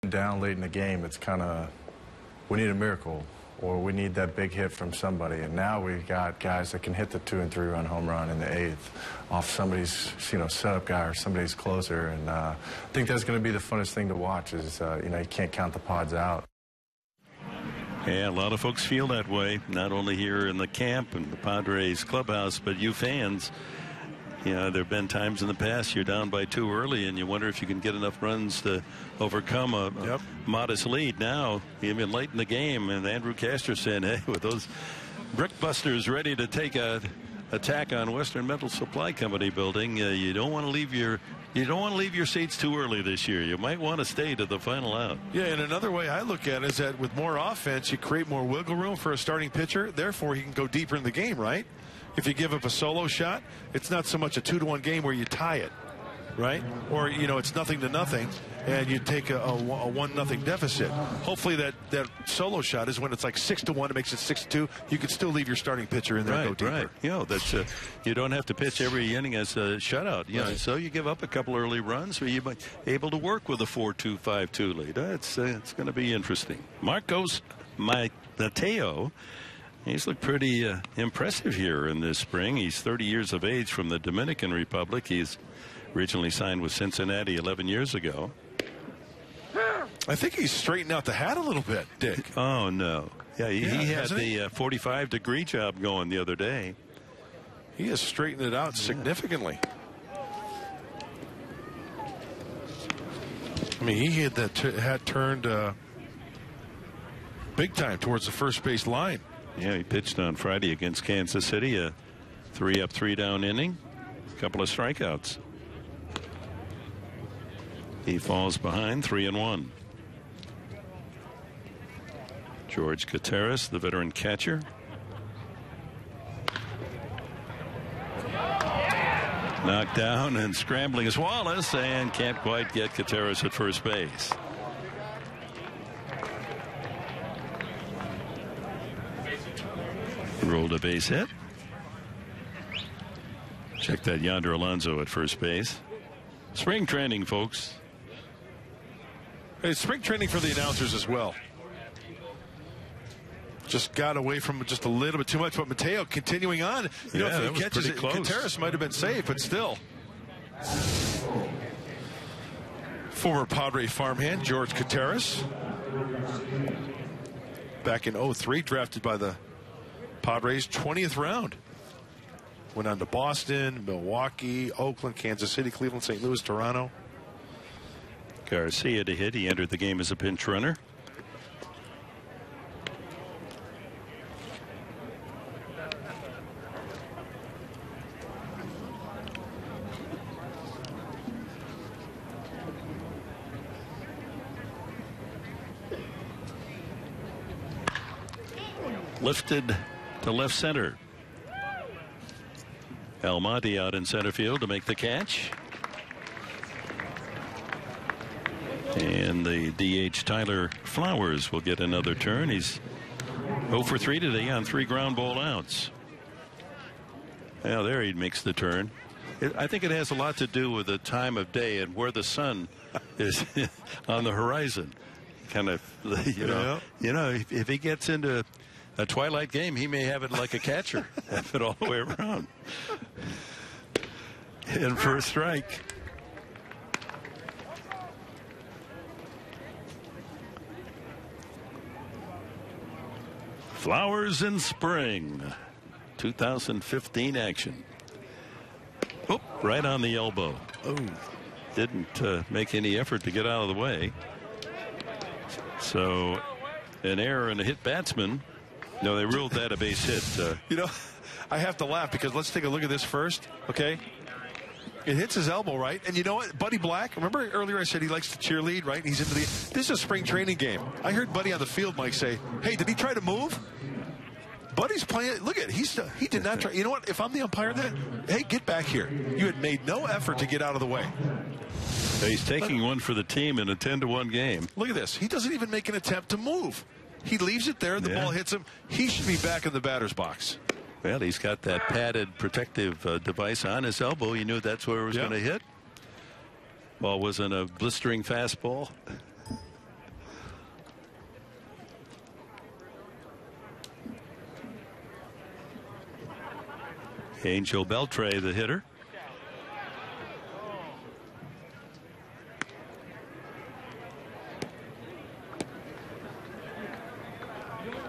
down late in the game, it's kind of, we need a miracle, or we need that big hit from somebody. And now we've got guys that can hit the 2- and 3-run home run in the 8th off somebody's, setup guy or somebody's closer. And I think that's going to be the funnest thing to watch is, you can't count the pods out. Yeah, a lot of folks feel that way, not only here in the camp and the Padres clubhouse, but you fans. There have been times in the past you're down by 2 early and you wonder if you can get enough runs to overcome a modest lead. Now, even late in the game, and Andrew Castor saying, hey, with those brickbusters ready to take a attack on Western Metal Supply Company building, you don't want to leave your seats too early this year. You might want to stay to the final out. Yeah, and another way I look at it is that with more offense, you create more wiggle room for a starting pitcher. Therefore, he can go deeper in the game, right? If you give up a solo shot, it's not so much a 2-1 game where you tie it, right? Or, it's 0-0, and you take a 1-0 deficit. Hopefully that solo shot is when it's like 6-1, it makes it 6-2. You can still leave your starting pitcher in there and go deeper. Right. That's you don't have to pitch every inning as a shutout. Right. So you give up a couple early runs, where you might be able to work with a 4-2, 5-2 lead. It's going to be interesting. Marcos Mateo. He's looked pretty impressive here in this spring. He's 30 years of age from the Dominican Republic. He's originally signed with Cincinnati 11 years ago. I think he's straightened out the hat a little bit, Dick. Oh, no. Yeah, he had the 45-degree job going the other day. He has straightened it out significantly. I mean, he had that hat turned big time towards the first base line. Yeah, he pitched on Friday against Kansas City, a 3-up, 3-down inning, a couple of strikeouts. He falls behind 3-1. George Gutierrez, the veteran catcher. Knocked down and scrambling is Wallace, and can't quite get Gutierrez at first base. Rolled a base hit. Check that, Yonder Alonso at first base. Spring training, folks. It's spring training for the announcers as well. Just got away from just a little bit too much, but Mateo continuing on. If he catches it, Gutierrez might have been safe, but still. Former Padre farmhand George Gutierrez, back in '03, drafted by the Padres, 20th round. Went on to Boston, Milwaukee, Oakland, Kansas City, Cleveland, St. Louis, Toronto. Garcia to hit. He entered the game as a pinch runner. Lifted to left center. Almonte out in center field to make the catch. And the DH Tyler Flowers will get another turn. He's 0 for 3 today on 3 ground ball outs. Well, there he makes the turn. I think it has a lot to do with the time of day and where the sun is on the horizon. Kind of, if he gets into a twilight game, he may have it like a catcher, have it all the way around. And for a strike. Flowers in spring, 2015 action. Oh, right on the elbow. Oh, didn't make any effort to get out of the way. So an error and a hit batsman. No, they ruled that a base hit. I have to laugh because let's take a look at this first, okay? It hits his elbow, right? And you know what? Buddy Black, remember earlier I said he likes to cheerlead, right? He's into this is a spring training game. I heard Buddy on the field, Mike, say, hey, did he try to move? Buddy's playing. Look at it. He did not try. You know what? If I'm the umpire there, hey, get back here. You had made no effort to get out of the way. He's taking one for the team in a 10-1 game. Look at this. He doesn't even make an attempt to move. He leaves it there. The ball hits him. He should be back in the batter's box. Well, he's got that padded protective device on his elbow. You knew that's where it was going to hit. Ball wasn't a blistering fastball. Angel Beltre, the hitter.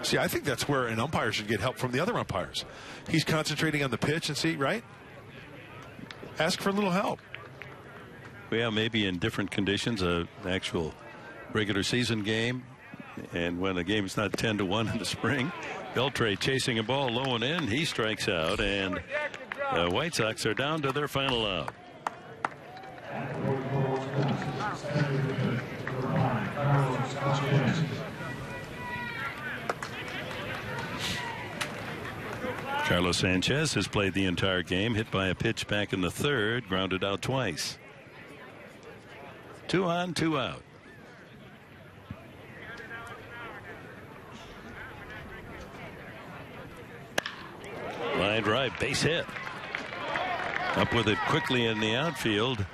See, I think that's where an umpire should get help from the other umpires. He's concentrating on the pitch and see, right? Ask for a little help. Well, maybe in different conditions, an actual regular season game, and when a game's not 10-1 in the spring. Beltre chasing a ball low and in. He strikes out, and the White Sox are down to their final out. Carlos Sanchez has played the entire game, hit by a pitch back in the third, grounded out twice. 2 on, 2 out. Line drive, base hit. Up with it quickly in the outfield,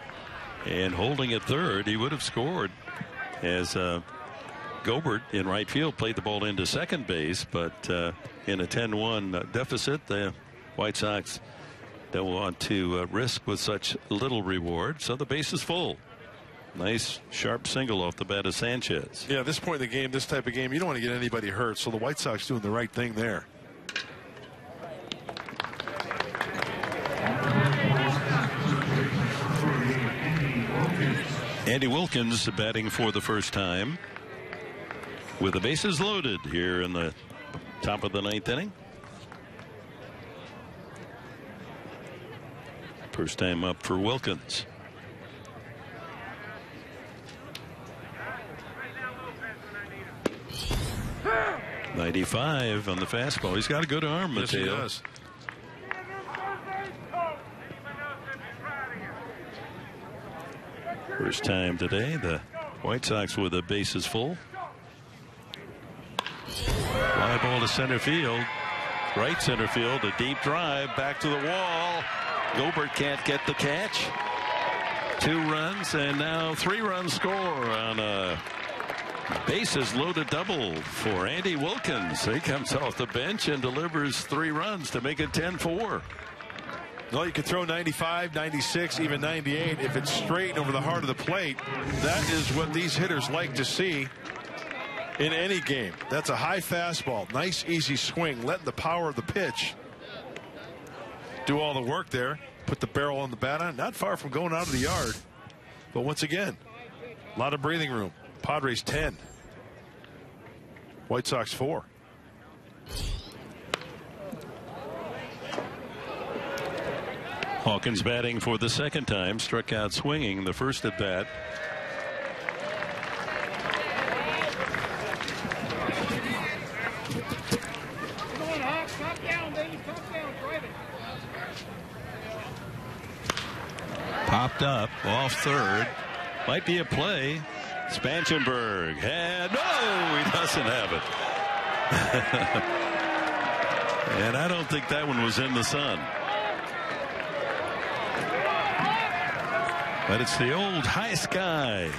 and holding at third. He would have scored as Gobert in right field played the ball into second base, but in a 10-1 deficit, the White Sox don't want to risk with such little reward, so the base is full. Nice sharp single off the bat of Sanchez. Yeah, at this point in the game, this type of game, you don't want to get anybody hurt, so the White Sox doing the right thing there. Andy Wilkins batting for the first time with the bases loaded here in the top of the 9th inning. First time up for Wilkins. .95 on the fastball. He's got a good arm, Mateo. Yes, he does. First time today, the White Sox with the bases full. Fly ball to center field. Right center field, a deep drive back to the wall. Gobert can't get the catch. 2 runs, and now 3-run score on a bases loaded double for Andy Wilkins. He comes off the bench and delivers 3 runs to make it 10-4. Well, you can throw 95, 96, even 98. If it's straight and over the heart of the plate, that is what these hitters like to see in any game. That's a high fastball. Nice, easy swing. Letting the power of the pitch do all the work there. Put the barrel on the bat on. Not far from going out of the yard. But once again, a lot of breathing room. Padres 10. White Sox 4. Hawkins batting for the second time, struck out swinging the first at bat. Popped up off third. Might be a play. Spanchenberg had no, he doesn't have it. And I don't think that one was in the sun. But it's the old high sky.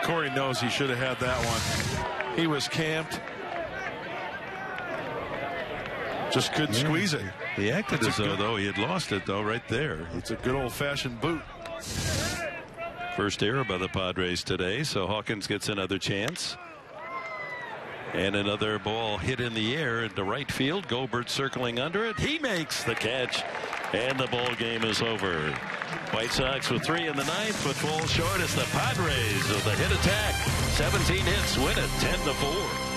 Corey knows he should have had that one. He was camped. Just couldn't squeeze it. He acted as though he had lost it, though, right there. It's a good old-fashioned boot. First error by the Padres today, so Hawkins gets another chance. And another ball hit in the air into right field. Gobert circling under it. He makes the catch, and the ball game is over. White Sox with 3 in the 9th, but fall short as the Padres with a hit attack. 17 hits win it 10-4.